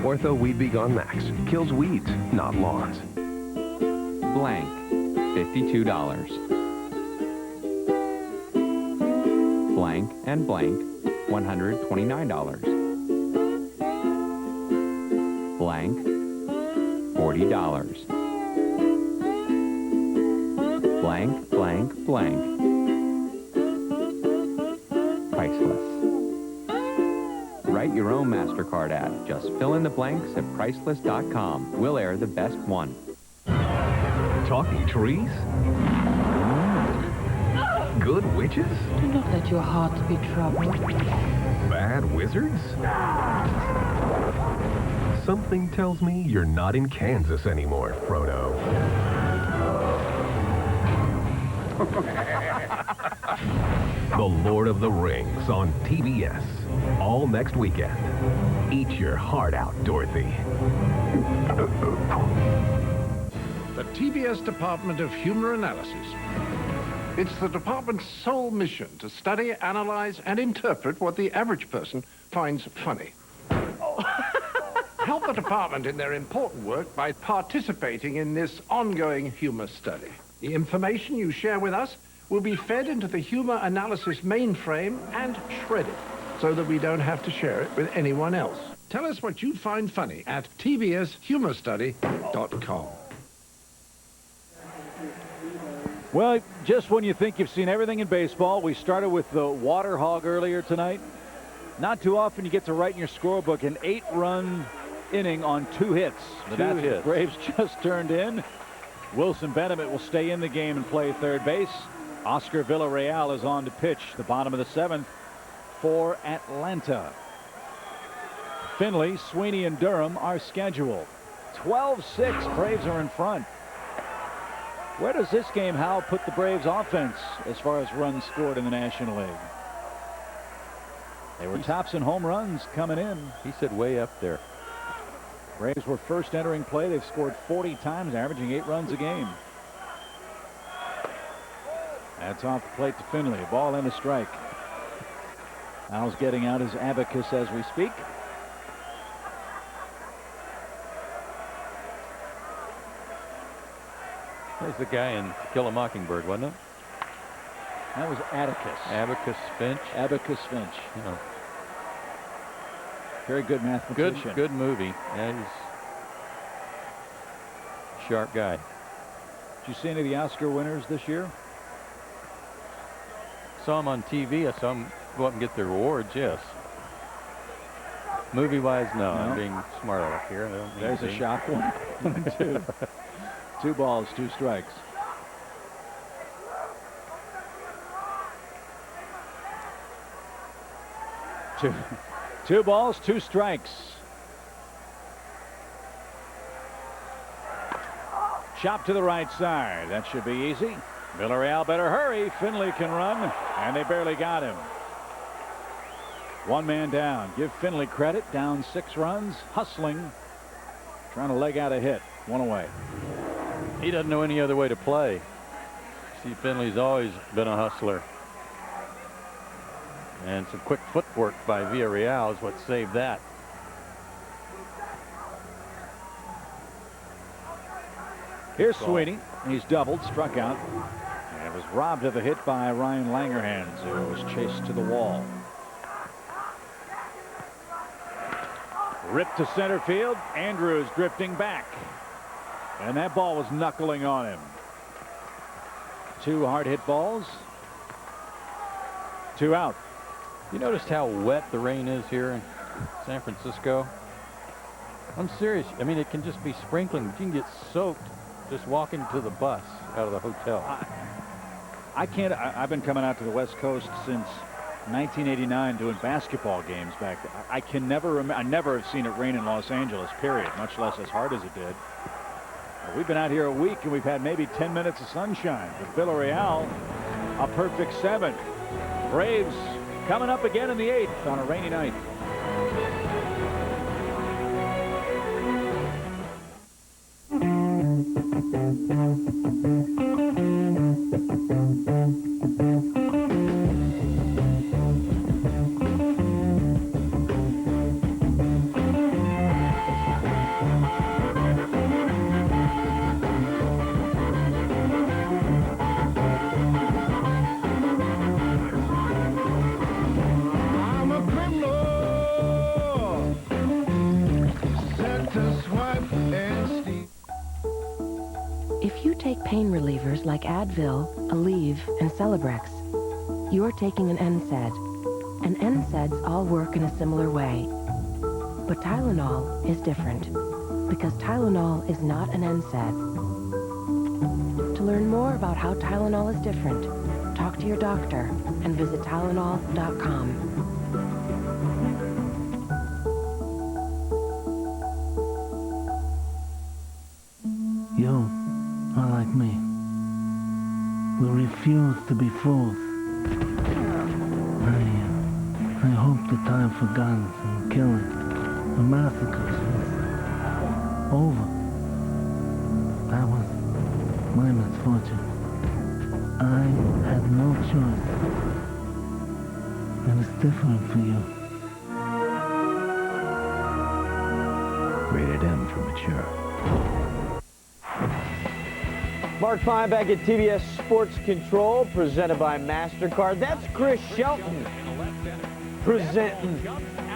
Ortho Weed Be Gone Max kills weeds, not lawns. Blank, $52. Blank and blank, $129. Blank, $40. Blank, blank, blank. Priceless. Write your own MasterCard ad. Just fill in the blanks at priceless.com. We'll air the best one. Talking trees? Good witches? Do not let your heart be troubled. Bad wizards? Something tells me you're not in Kansas anymore, Frodo. The Lord of the Rings on TBS. All next weekend. Eat your heart out, Dorothy. The TBS Department of Humor Analysis. It's the department's sole mission to study, analyze, and interpret what the average person finds funny. Help the department in their important work by participating in this ongoing humor study. The information you share with us will be fed into the humor analysis mainframe and shredded so that we don't have to share it with anyone else. Tell us what you find funny at tbshumorstudy.com. Well, just when you think you've seen everything in baseball, we started with the Water Hog earlier tonight. Not too often you get to write in your scorebook an 8-run inning on 2 hits. But that's what the Braves just turned in. Wilson Benjamin will stay in the game and play third base. Oscar Villarreal is on to pitch the bottom of the 7th for Atlanta. Finley, Sweeney, and Durham are scheduled. 12-6, Braves are in front. Where does this game, Hal, put the Braves offense as far as runs scored in the National League? They were tops in home runs coming in. He said way up there. Braves were first entering play. They've scored 40 times, averaging 8 runs a game. That's off the plate to Finley. A ball and a strike. Al's getting out his abacus as we speak. There's the guy in To Kill a Mockingbird, wasn't it? That was Atticus. Abacus Finch. Abacus Finch. Yeah. Very good mathematician. Good movie. Yeah, he's a sharp guy. Did you see any of the Oscar winners this year? Saw them on TV. I saw them go up and get their awards, yes. Movie-wise, no. I'm being smart aleck here. There's a shock one. 2. 2 balls, 2 strikes. Two balls, 2 strikes. Chop to the right side. That should be easy. Villarreal better hurry. Finley can run, and they barely got him. 1 man down. Give Finley credit. Down 6 runs. Hustling. Trying to leg out a hit. 1 away. He doesn't know any other way to play. See, Finley's always been a hustler. And some quick footwork by Villarreal is what saved that. Here's Sweeney. He's doubled, struck out, and was robbed of a hit by Ryan Langerhans, who was chased to the wall. Ripped to center field. Andrews drifting back, and that ball was knuckling on him. 2 hard hit balls. 2 out. You noticed how wet the rain is here in San Francisco? I'm serious. I mean, it can just be sprinkling. You can get soaked just walking to the bus out of the hotel. I can't. I've been coming out to the West Coast since 1989 doing basketball games back then. I can never remember. I never have seen it rain in Los Angeles, period, much less as hard as it did. We've been out here a week, and we've had maybe 10 minutes of sunshine. With Villarreal, a perfect 7. Braves coming up again in the 8th on a rainy night. If you take pain relievers like Advil, Aleve, and Celebrex, you're taking an NSAID. And NSAIDs all work in a similar way. But Tylenol is different, because Tylenol is not an NSAID. To learn more about how Tylenol is different, talk to your doctor and visit Tylenol.com. You are like me. We refuse to be fools. I hope the time for guns and killing and massacres was over. That was my misfortune. I had no choice. And it's different for you. Rated M for mature. Mark Fine back at TBS Sports Control, presented by MasterCard. That's Chris Shelton presenting.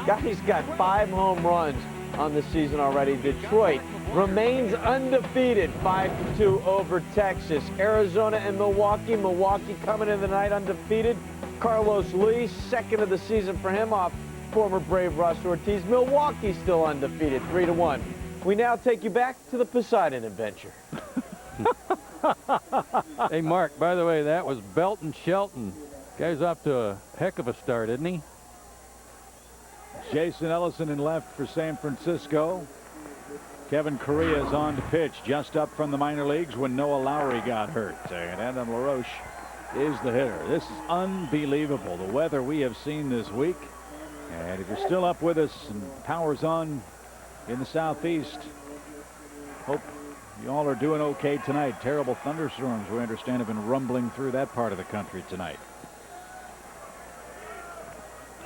Guy's got 5 home runs on the season already. Detroit remains undefeated, 5-2 over Texas. Arizona and Milwaukee. Milwaukee coming in the night undefeated. Carlos Lee, second of the season for him off former Brave Russ Ortiz. Milwaukee still undefeated, 3-1. We now take you back to the Poseidon Adventure. Hey, Mark, by the way, that was Belton Shelton. Guy's off to a heck of a start, isn't he? Jason Ellison in left for San Francisco. Kevin Correa is on to pitch, just up from the minor leagues when Noah Lowry got hurt. And Adam LaRoche is the hitter. This is unbelievable, the weather we have seen this week. And if you're still up with us and power's on in the southeast, hope you all are doing okay tonight. Terrible thunderstorms, we understand, have been rumbling through that part of the country tonight.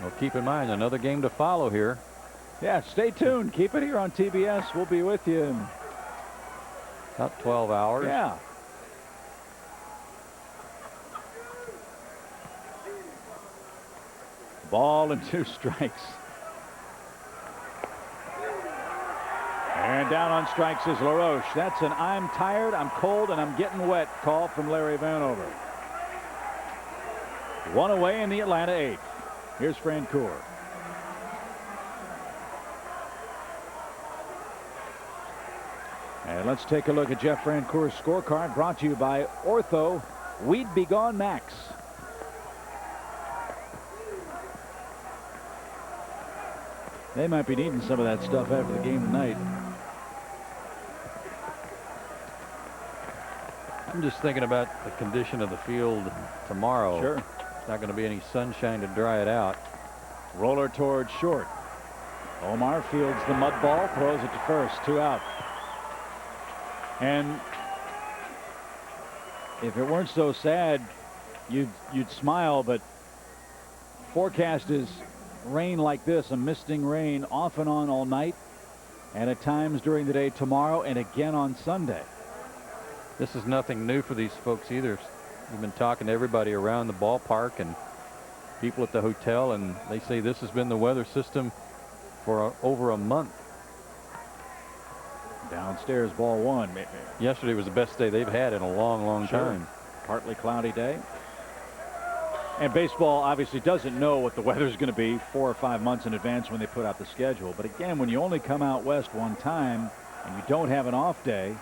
Well, keep in mind, another game to follow here. Yeah, stay tuned. Keep it here on TBS. We'll be with you in about 12 hours. Yeah. Ball and 2 strikes. And down on strikes is LaRoche. That's an I'm tired, I'm cold, and I'm getting wet call from Larry Vanover. 1 away in the Atlanta 8th. Here's Francoeur. And let's take a look at Jeff Francoeur's scorecard, brought to you by Ortho We'd Be Gone Max. They might be needing some of that stuff after the game tonight. I'm just thinking about the condition of the field tomorrow. Sure. It's not going to be any sunshine to dry it out. Roller towards short. Omar fields the mud ball, throws it to first, 2 out. And if it weren't so sad, you'd smile, but forecast is rain like this, a misting rain off and on all night, and at times during the day tomorrow and again on Sunday. This is nothing new for these folks either. We've been talking to everybody around the ballpark and people at the hotel, and they say this has been the weather system for over a month. Downstairs, ball one. Yesterday was the best day they've had in a long, long time. Partly cloudy day. And baseball obviously doesn't know what the weather's going to be 4 or 5 months in advance when they put out the schedule. But again, when you only come out west one time and you don't have an off day,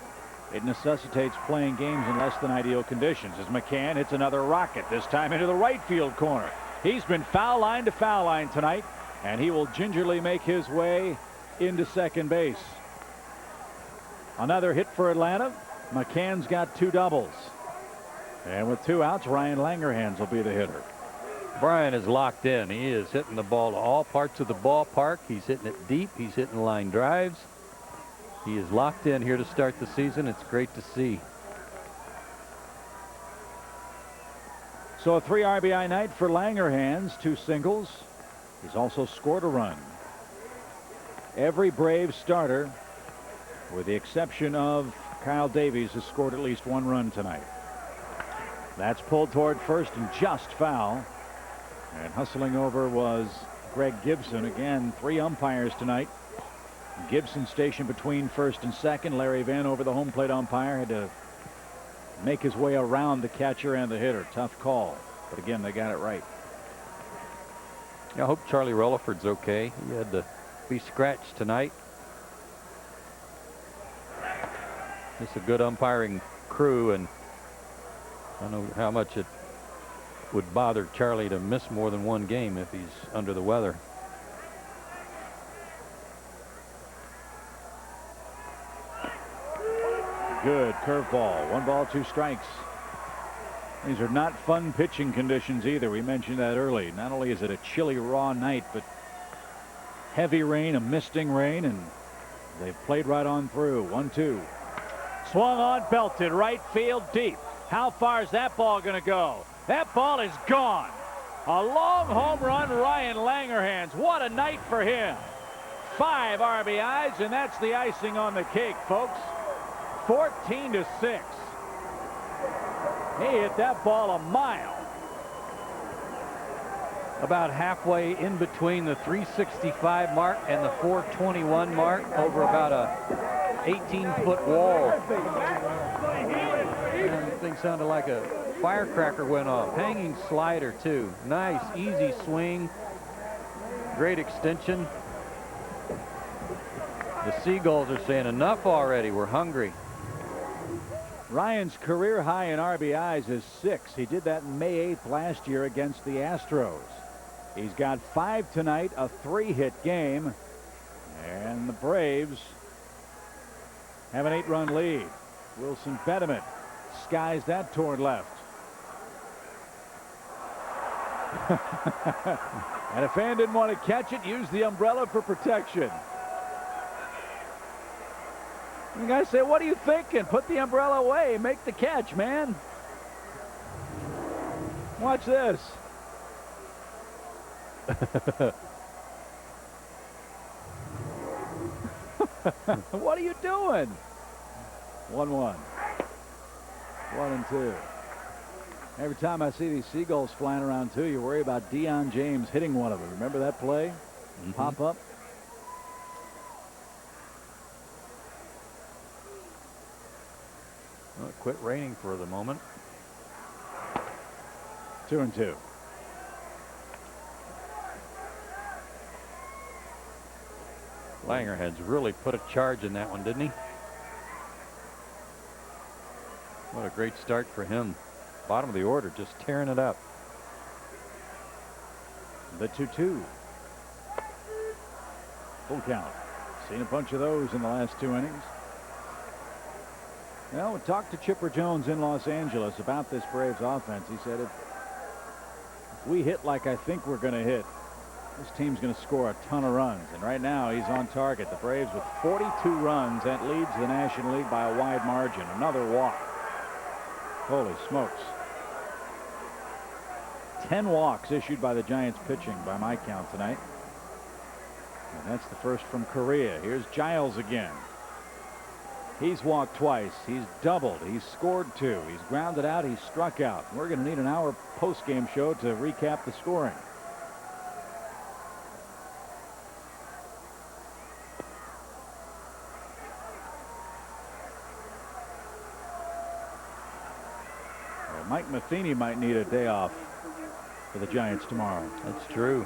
it necessitates playing games in less than ideal conditions. As McCann hits another rocket, this time into the right field corner. He's been foul line to foul line tonight, and he will gingerly make his way into second base. Another hit for Atlanta. McCann's got 2 doubles. And with 2 outs, Ryan Langerhans will be the hitter. Brian is locked in. He is hitting the ball to all parts of the ballpark. He's hitting it deep. He's hitting line drives. He is locked in here to start the season. It's great to see. So a 3 RBI night for Langerhans, 2 singles. He's also scored a run. Every Braves starter, with the exception of Kyle Davies, has scored at least 1 run tonight. That's pulled toward first and just foul. And hustling over was Greg Gibson. Again, 3 umpires tonight. Gibson stationed between first and second. Larry Vanover, the home plate umpire, had to make his way around the catcher and the hitter. Tough call. But again, they got it right. I hope Charlie Rutherford's okay. He had to be scratched tonight. It's a good umpiring crew, and I know how much it would bother Charlie to miss more than 1 game if he's under the weather. Good curveball. 1 ball, 2 strikes. These are not fun pitching conditions either. We mentioned that early. Not only is it a chilly, raw night, but heavy rain, a misting rain, and they've played right on through. 1-2. Swung on, belted, right field deep. How far is that ball going to go? That ball is gone. A long home run, Ryan Langerhans. What a night for him. 5 RBIs, and that's the icing on the cake, folks. 14-6. He hit that ball a mile. About halfway in between the 365 mark and the 421 mark, over about a 18-foot wall. And the thing sounded like a firecracker went off. Hanging slider too. Nice, easy swing. Great extension. The Seagulls are saying enough already. We're hungry. Ryan's career high in RBIs is 6. He did that May 8th last year against the Astros. He's got 5 tonight, a 3-hit game, and the Braves have an 8-run lead. Wilson Betterman skies that toward left. And a fan didn't want to catch it, use the umbrella for protection. You guys say, what are you thinking? Put the umbrella away. Make the catch, man. Watch this. What are you doing? 1-1. 1-2. Every time I see these Seagulls flying around too, you worry about Deion James hitting one of them. Remember that play? Pop up. Well, it quit raining for the moment. 2-2. Langerhans really put a charge in that one, didn't he? What a great start for him. Bottom of the order, just tearing it up. The 2-2. Full count. Seen a bunch of those in the last 2 innings. Well, we talked to Chipper Jones in Los Angeles about this Braves offense. He said, if we hit like I think we're going to hit, this team's going to score a ton of runs. And right now he's on target. The Braves with 42 runs. That leads the National League by a wide margin. Another walk. Holy smokes. 10 walks issued by the Giants pitching by my count tonight. And that's the first from Korea. Here's Giles again. He's walked twice. He's doubled. He's scored 2. He's grounded out. He's struck out. We're going to need an hour post-game show to recap the scoring. Well, Mike Matheny might need a day off for the Giants tomorrow. That's true.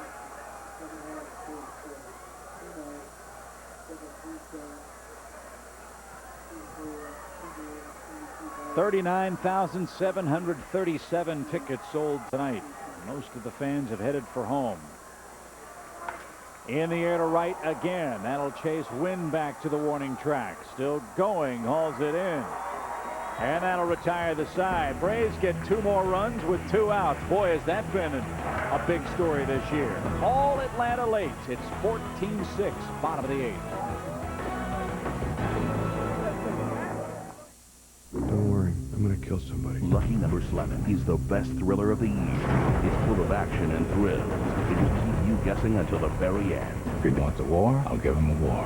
$39,737 tickets sold tonight. Most of the fans have headed for home. In the air to right again. That'll chase Wynn back to the warning track. Still going. Hauls it in. And that'll retire the side. Braves get 2 more runs with 2 outs. Boy, has that been a big story this year. All Atlanta late. It's 14-6, bottom of the 8th. Don't worry, I'm gonna kill somebody. Lucky number 11 is the best thriller of the year. It's full of action and thrills. It will keep you guessing until the very end. If he wants a war, I'll give him a war.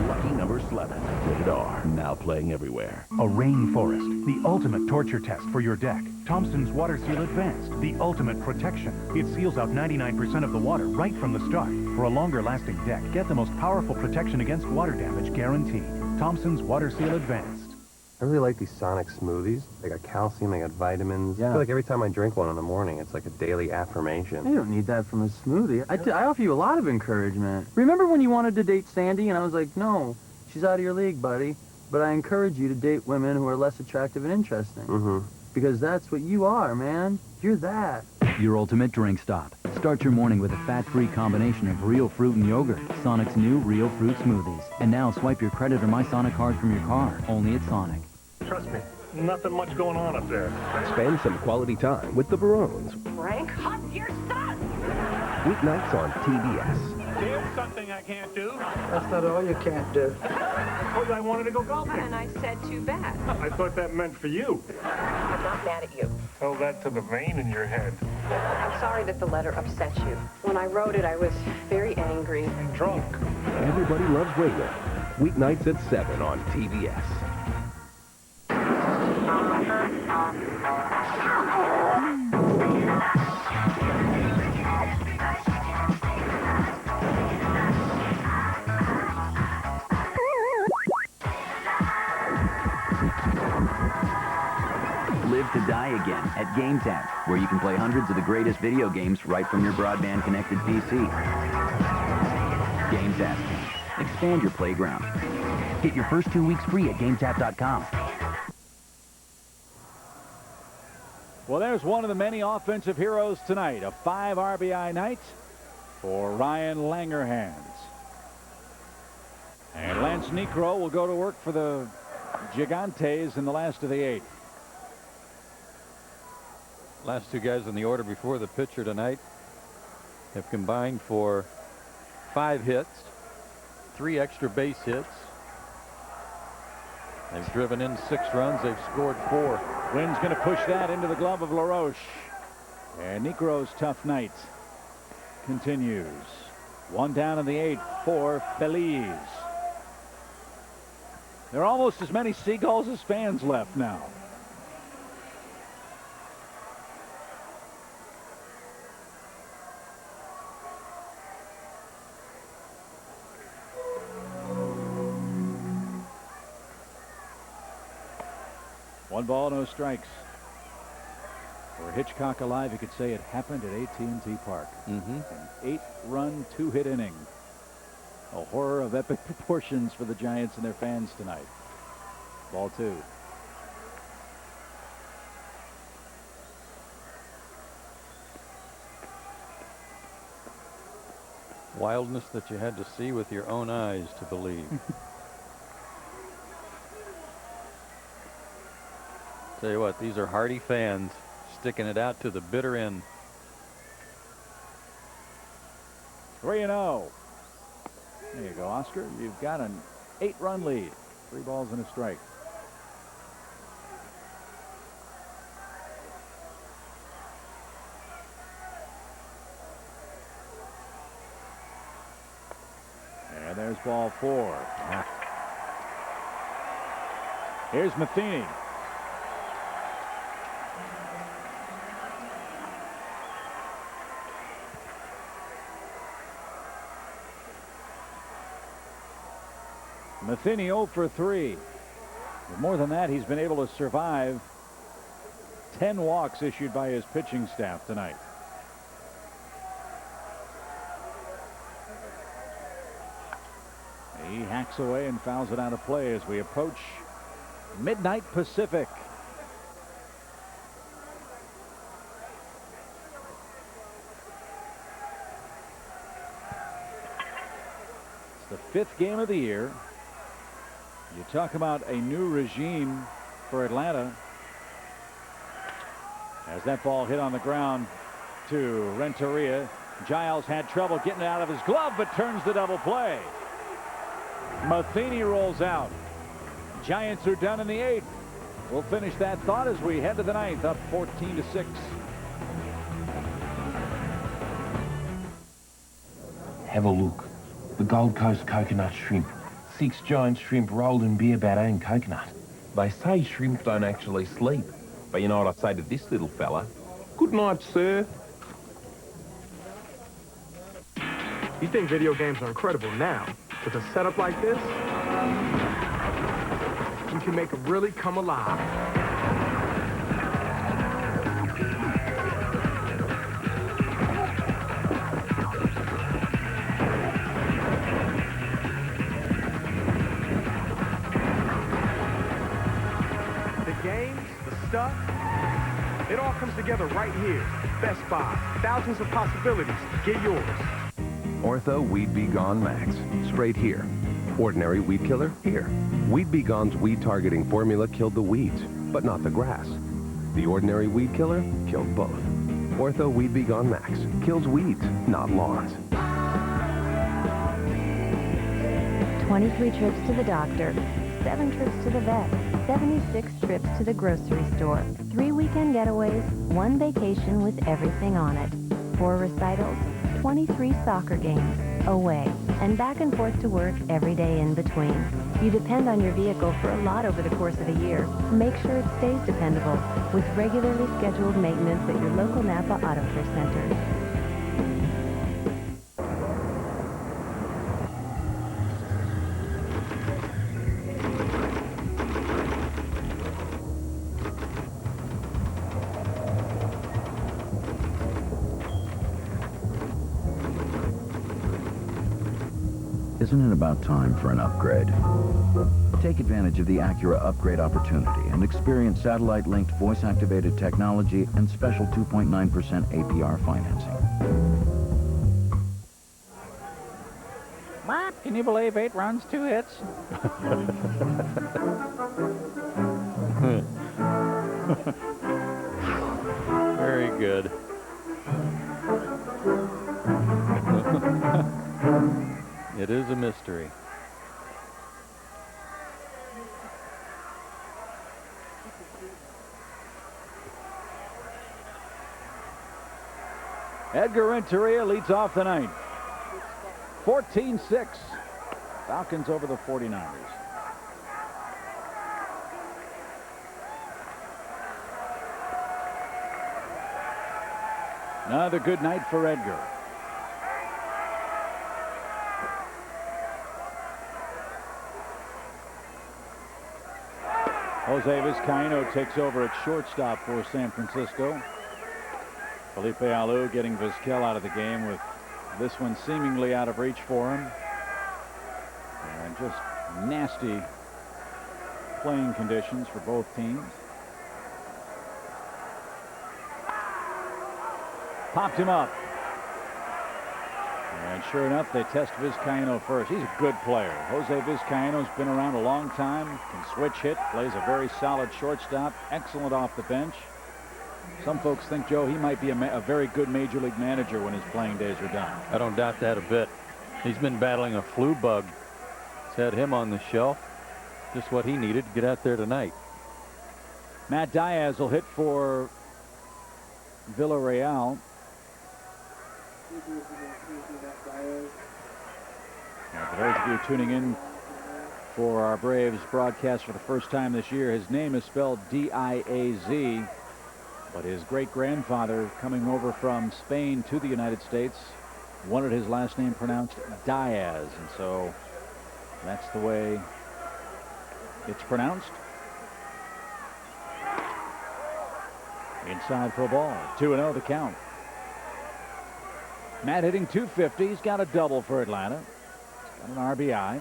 Lucky number 11, rated R, now playing everywhere. A rainforest, the ultimate torture test for your deck. Thompson's Water Seal Advanced, the ultimate protection. It seals out 99% of the water right from the start. For a longer lasting deck, get the most powerful protection against water damage guaranteed. Thompson's Water Seal Advanced. I really like these Sonic smoothies. They got calcium, they got vitamins. Yeah. I feel like every time I drink one in the morning, it's like a daily affirmation. You don't need that from a smoothie. I offer you a lot of encouragement. Remember when you wanted to date Sandy and I was like, no, she's out of your league, buddy. But I encourage you to date women who are less attractive and interesting. Mm-hmm. Because that's what you are, man. You're that. Your ultimate drink stop. Start your morning with a fat-free combination of real fruit and yogurt. Sonic's new Real Fruit Smoothies. And now swipe your credit or My Sonic card from your car. Only at Sonic. Trust me, nothing much going on up there. Spend some quality time with the Barones. Frank, hug your son! Weeknights on TBS. There's something I can't do. That's not all you can't do. I told you I wanted to go golfing. And I said too bad. I thought that meant for you. I'm not mad at you. Tell that to the vein in your head. I'm sorry that the letter upset you. When I wrote it, I was very angry. And drunk. Everybody Loves Radio. Weeknights at 7 on TBS. Live to die again at GameTap, where you can play hundreds of the greatest video games right from your broadband-connected PC. GameTap. Expand your playground. Get your first 2 weeks free at GameTap.com. Well, there's one of the many offensive heroes tonight. A 5 RBI night for Ryan Langerhans. And Lance Niekro will go to work for the Gigantes in the last of the 8th. Last 2 guys in the order before the pitcher tonight have combined for 5 hits, 3 extra base hits. They've driven in 6 runs. They've scored 4. Wynn's going to push that into the glove of LaRoche. And Niekro's tough night continues. 1 down in the 8th for Feliz. There are almost as many Seagulls as fans left now. One ball, no strikes. For Hitchcock alive, you could say it happened at AT&T Park. An 8-run, 2-hit inning. A horror of epic proportions for the Giants and their fans tonight. Ball 2. Wildness that you had to see with your own eyes to believe. Tell you what, these are hardy fans sticking it out to the bitter end. 3-0. There you go, Oscar. You've got an 8-run lead. 3 balls and a strike. And there's ball 4. Here's Matheny. Matheny 0 for 3. But more than that, he's been able to survive 10 walks issued by his pitching staff tonight. He hacks away and fouls it out of play as we approach midnight Pacific. It's the 5th game of the year. You talk about a new regime for Atlanta. As that ball hit on the ground to Renteria. Giles had trouble getting it out of his glove, but turns the double play. Matheny rolls out. Giants are done in the 8th. We'll finish that thought as we head to the 9th, up 14-6. Have a look. The Gold Coast coconut shrimp. 6 giant shrimp rolled in beer batter and coconut. They say shrimp don't actually sleep. But you know what I say to this little fella? Good night, sir. You think video games are incredible now. With a setup like this, you can make them really come alive. The games, the stuff, it all comes together right here. Best Buy. Thousands of possibilities. Get yours. Ortho Weed Be Gone Max. Sprayed here. Ordinary weed killer here. Weed Be Gone's weed targeting formula killed the weeds, but not the grass. The ordinary weed killer killed both. Ortho Weed Be Gone Max kills weeds, not lawns. 23 trips to the doctor, 7 trips to the vet, 76 trips to the grocery store, 3 weekend getaways, 1 vacation with everything on it, 4 recitals, 23 soccer games, away, and back and forth to work every day in between. You depend on your vehicle for a lot over the course of a year. Make sure it stays dependable with regularly scheduled maintenance at your local Napa Auto Care Center. Isn't it about time for an upgrade? Take advantage of the Acura upgrade opportunity and experience satellite-linked voice-activated technology and special 2.9% APR financing. What? Can you believe 8 runs, 2 hits? Very good. It is a mystery. Edgar Renteria leads off the 9th. 14-6. Falcons over the 49ers. Another good night for Edgar. Jose Vizcaino takes over at shortstop for San Francisco. Felipe Alou getting Vizquel out of the game with this one seemingly out of reach for him. And just nasty playing conditions for both teams. Popped him up. And sure enough, they test Vizcaino first. He's a good player. Jose Vizcaino's been around a long time, can switch hit, plays a very solid shortstop, excellent off the bench. Some folks think, Joe, he might be a very good major league manager when his playing days are done. I don't doubt that a bit. He's been battling a flu bug. It's had him on the shelf. Just what he needed to get out there tonight. Matt Diaz will hit for Villarreal. Now, for those of you tuning in for our Braves broadcast for the first time this year. His name is spelled D-I-A-Z, but his great-grandfather, coming over from Spain to the United States, wanted his last name pronounced Diaz, and so that's the way it's pronounced. Inside for a ball. 2-0 the count. Matt hitting .250. He's got a double for Atlanta. Got an RBI.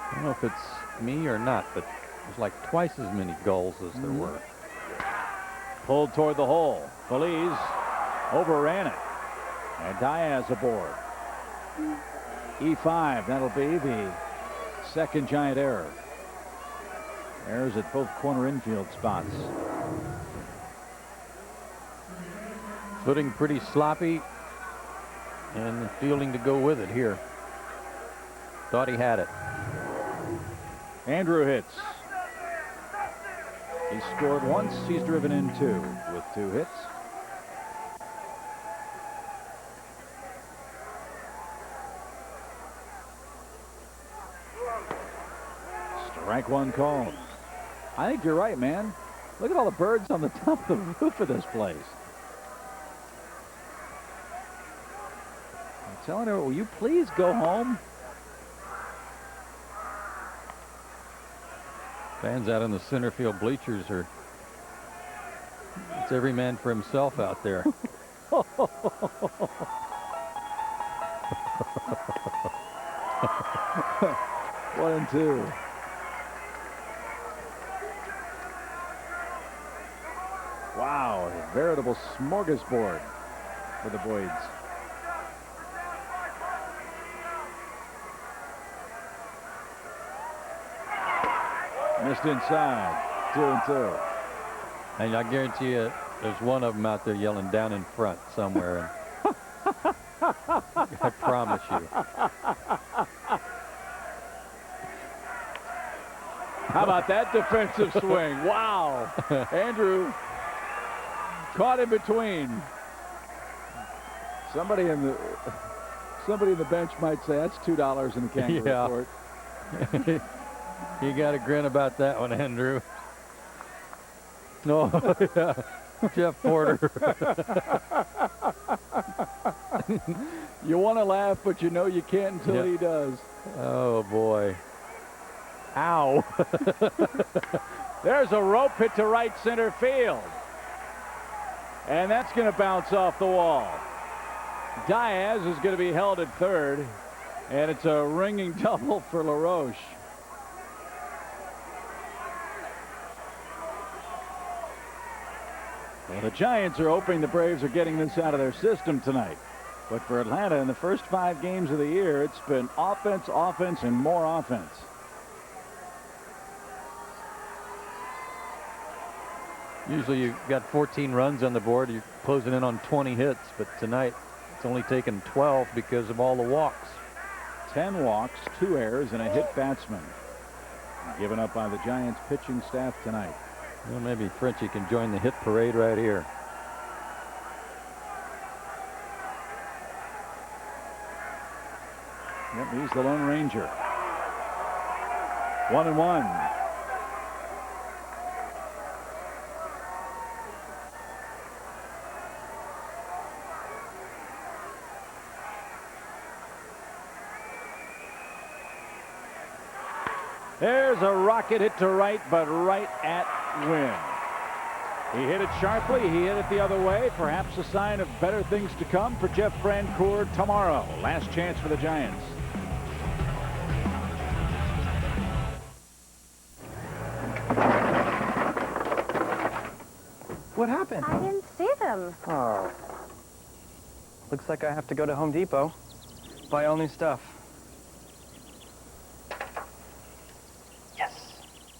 I don't know if it's me or not, but there's like twice as many goals as there were. Pulled toward the hole. Feliz overran it. And Diaz aboard. E5. That'll be the second Giant error. Errors at both corner infield spots. Footing pretty sloppy, and fielding to go with it here. Thought he had it. Andrew hits. He's scored once. He's driven in 2 with 2 hits. Strike one called. I think you're right, man. Look at all the birds on the top of the roof of this place. I'm telling her, will you please go home? Fans out in the center field bleachers are, it's every man for himself out there. 1-2. Wow, a veritable smorgasbord for the Boyds. Missed inside. 2-2. And I guarantee you there's one of them out there yelling down in front somewhere. I promise you. How about that defensive swing? Wow. Andrew caught in between. Somebody in the bench might say that's $2 in the kangaroo court. You got to grin about that one, Andrew. No, yeah. Jeff Porter. You want to laugh, but you know you can't until he does. Oh, boy. Ow. There's a rope hit to right center field. And that's going to bounce off the wall. Diaz is going to be held at third. And it's a ringing double for LaRoche. Well, the Giants are hoping the Braves are getting this out of their system tonight. But for Atlanta, in the first 5 games of the year, it's been offense, offense, and more offense. Usually you got 14 runs on the board. You're closing in on 20 hits. But tonight, it's only taken 12 because of all the walks. 10 walks, 2 errors, and a hit batsman. Given up by the Giants pitching staff tonight. Well, maybe Frenchie can join the hit parade right here. Yep, he's the Lone Ranger. 1-1. There's a rocket hit to right, but right at Wynn. He hit it sharply. He hit it the other way. Perhaps a sign of better things to come for Jeff Francoeur tomorrow. Last chance for the Giants. What happened? I didn't see them. Oh. Looks like I have to go to Home Depot. Buy all new stuff.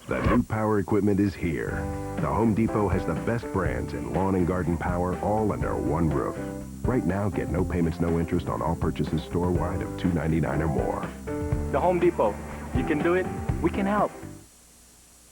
The new power equipment is here. The Home Depot has the best brands in lawn and garden power all under one roof. Right now, get no payments, no interest on all purchases store-wide of $2.99 or more. The Home Depot. You can do it. We can help.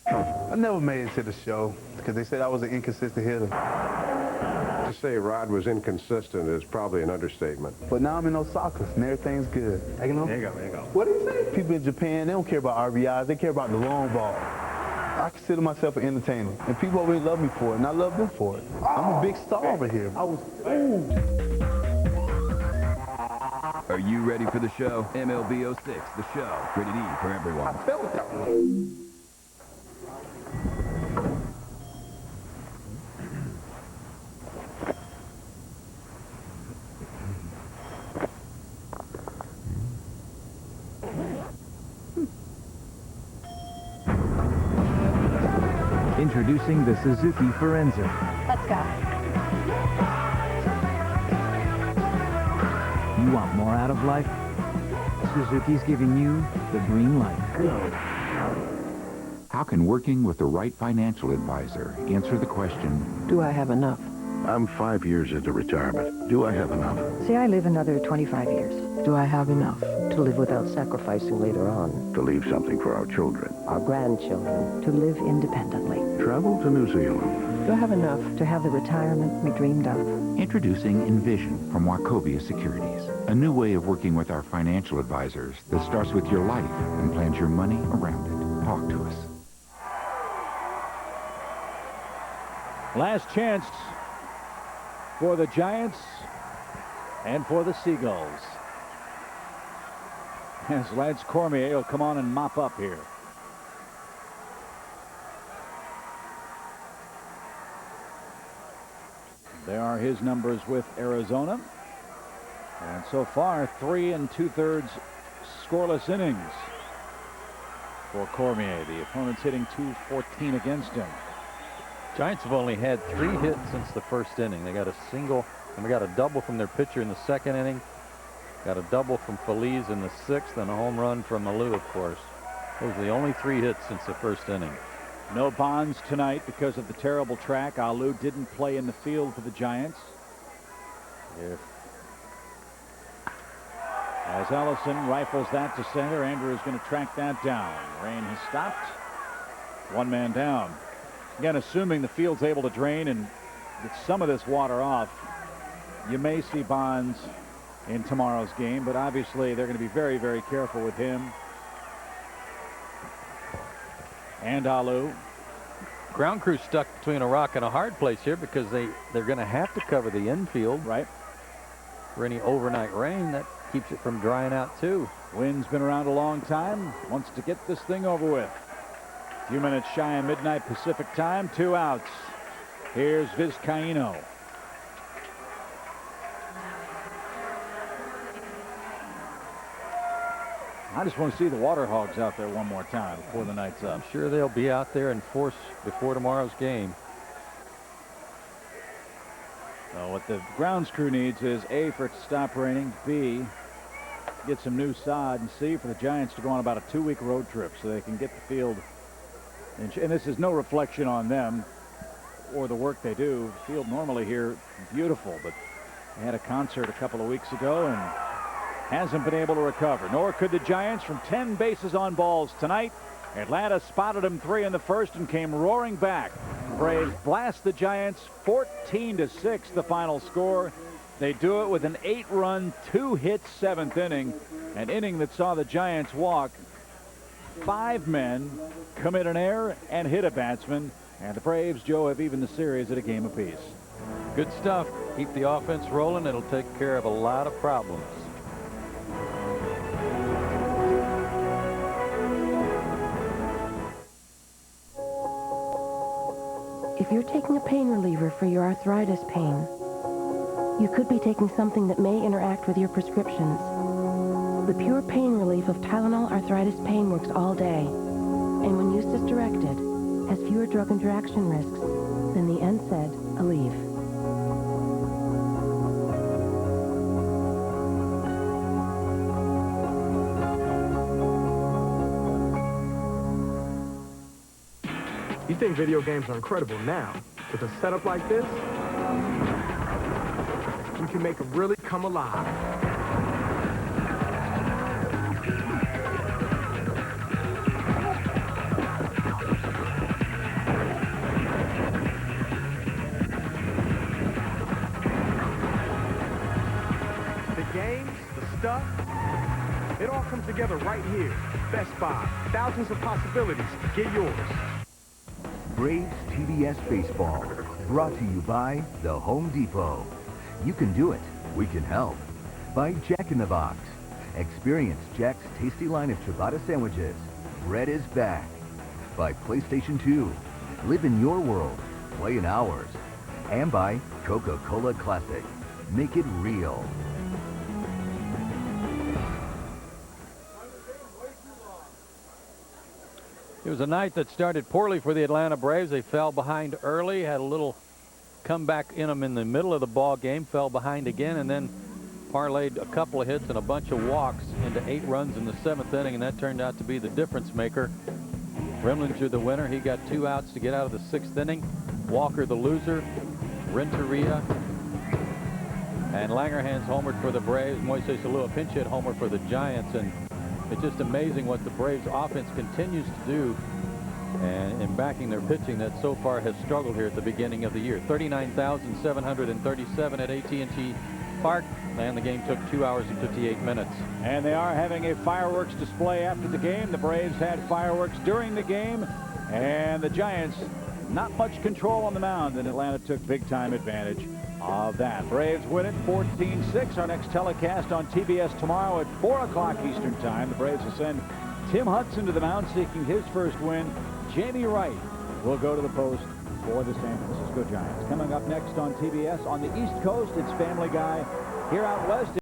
I never made it to the show because they said I was an inconsistent hitter. The say Rod was inconsistent is probably an understatement. But now I'm in Osaka, and everything's good. There you go, there you go. What do you say? People in Japan, they don't care about RBIs. They care about the long ball. I consider myself an entertainer, and people always love me for it, and I love them for it. I'm a big star over here. I was fooled. Are you ready for the show? MLB 06, the show. Rated E for everyone. I felt that one. Introducing the Suzuki Forenza. Let's go. You want more out of life? Suzuki's giving you the green light. How can working with the right financial advisor answer the question, Do I have enough? I'm 5 years into retirement. Do I have enough? Say I live another 25 years. Do I have enough to live without sacrificing later on? To leave something for our children. Our grandchildren, to live independently. Travel to New Zealand. Do I have enough to have the retirement we dreamed of? Introducing Envision from Wachovia Securities, a new way of working with our financial advisors that starts with your life and plans your money around it. Talk to us. Last chance for the Giants and for the Seagulls. As Lance Cormier will come on and mop up here. There are his numbers with Arizona. And so far, 3 2/3 scoreless innings for Cormier. The opponent's hitting .214 against him. Giants have only had 3 hits since the first inning. They got a single, and we got a double from their pitcher in the second inning. Got a double from Feliz in the 6th, and a home run from Alou, of course. Those are the only 3 hits since the first inning. No Bonds tonight because of the terrible track. Alou didn't play in the field for the Giants. As Ellison rifles that to center, Andrew is going to track that down. Rain has stopped. 1 man down. Again, assuming the field's able to drain and get some of this water off, you may see Bonds in tomorrow's game, but obviously they're going to be very, very careful with him and Alou. Ground crew stuck between a rock and a hard place here because they're going to have to cover the infield. Right. For any overnight rain, that keeps it from drying out too. Wynn's been around a long time, wants to get this thing over with. A few minutes shy of midnight Pacific time, 2 outs. Here's Vizcaíno. I just want to see the Water Hogs out there one more time before the night's up. I'm sure they'll be out there in force before tomorrow's game. So what the grounds crew needs is A, for it to stop raining, B, get some new sod, and C, for the Giants to go on about a 2-week road trip so they can get the field. And this is no reflection on them or the work they do. The field normally here beautiful, but they had a concert a couple of weeks ago and hasn't been able to recover. Nor could the Giants from 10 bases on balls tonight. Atlanta spotted them 3 in the first and came roaring back. Braves blast the Giants 14-6, the final score. They do it with an 8-run, 2-hit 7th inning, an inning that saw the Giants walk 5 men, commit an error, and hit a batsman. And the Braves, Joe, have evened the series at a game apiece. Good stuff. Keep the offense rolling. It'll take care of a lot of problems. If you're taking a pain reliever for your arthritis pain, you could be taking something that may interact with your prescriptions. The pure pain relief of Tylenol Arthritis Pain works all day, and when used as directed, has fewer drug interaction risks than the NSAID Aleve. You think video games are incredible now. With a setup like this, we can make them really come alive. stuff? It all comes together right here. Best Buy. Thousands of possibilities. Get yours. Braves TBS Baseball. Brought to you by The Home Depot. You can do it. We can help. By Jack in the Box. Experience Jack's tasty line of ciabatta sandwiches. Bread is back. By PlayStation 2. Live in your world. Play in ours. And by Coca-Cola Classic. Make it real. It was a night that started poorly for the Atlanta Braves. They fell behind early, had a little comeback in them in the middle of the ball game, fell behind again, and then parlayed a couple of hits and a bunch of walks into 8 runs in the 7th inning, and that turned out to be the difference maker. Remlinger the winner. He got 2 outs to get out of the 6th inning. Walker the loser. Renteria and Langerhans homered for the Braves. Moises Alou pinch hit homer for the Giants, and it's just amazing what the Braves offense continues to do and in backing their pitching that so far has struggled here at the beginning of the year. 39,737 at AT&T Park, and the game took 2 hours and 58 minutes. And they are having a fireworks display after the game. The Braves had fireworks during the game, and the Giants not much control on the mound, and Atlanta took big-time advantage of that. Braves win it 14-6. Our next telecast on TBS tomorrow at 4 o'clock Eastern Time. The Braves will send Tim Hudson to the mound seeking his first win. Jamie Wright will go to the post for the San Francisco Giants. Coming up next on TBS on the East Coast, it's Family Guy. Here out west,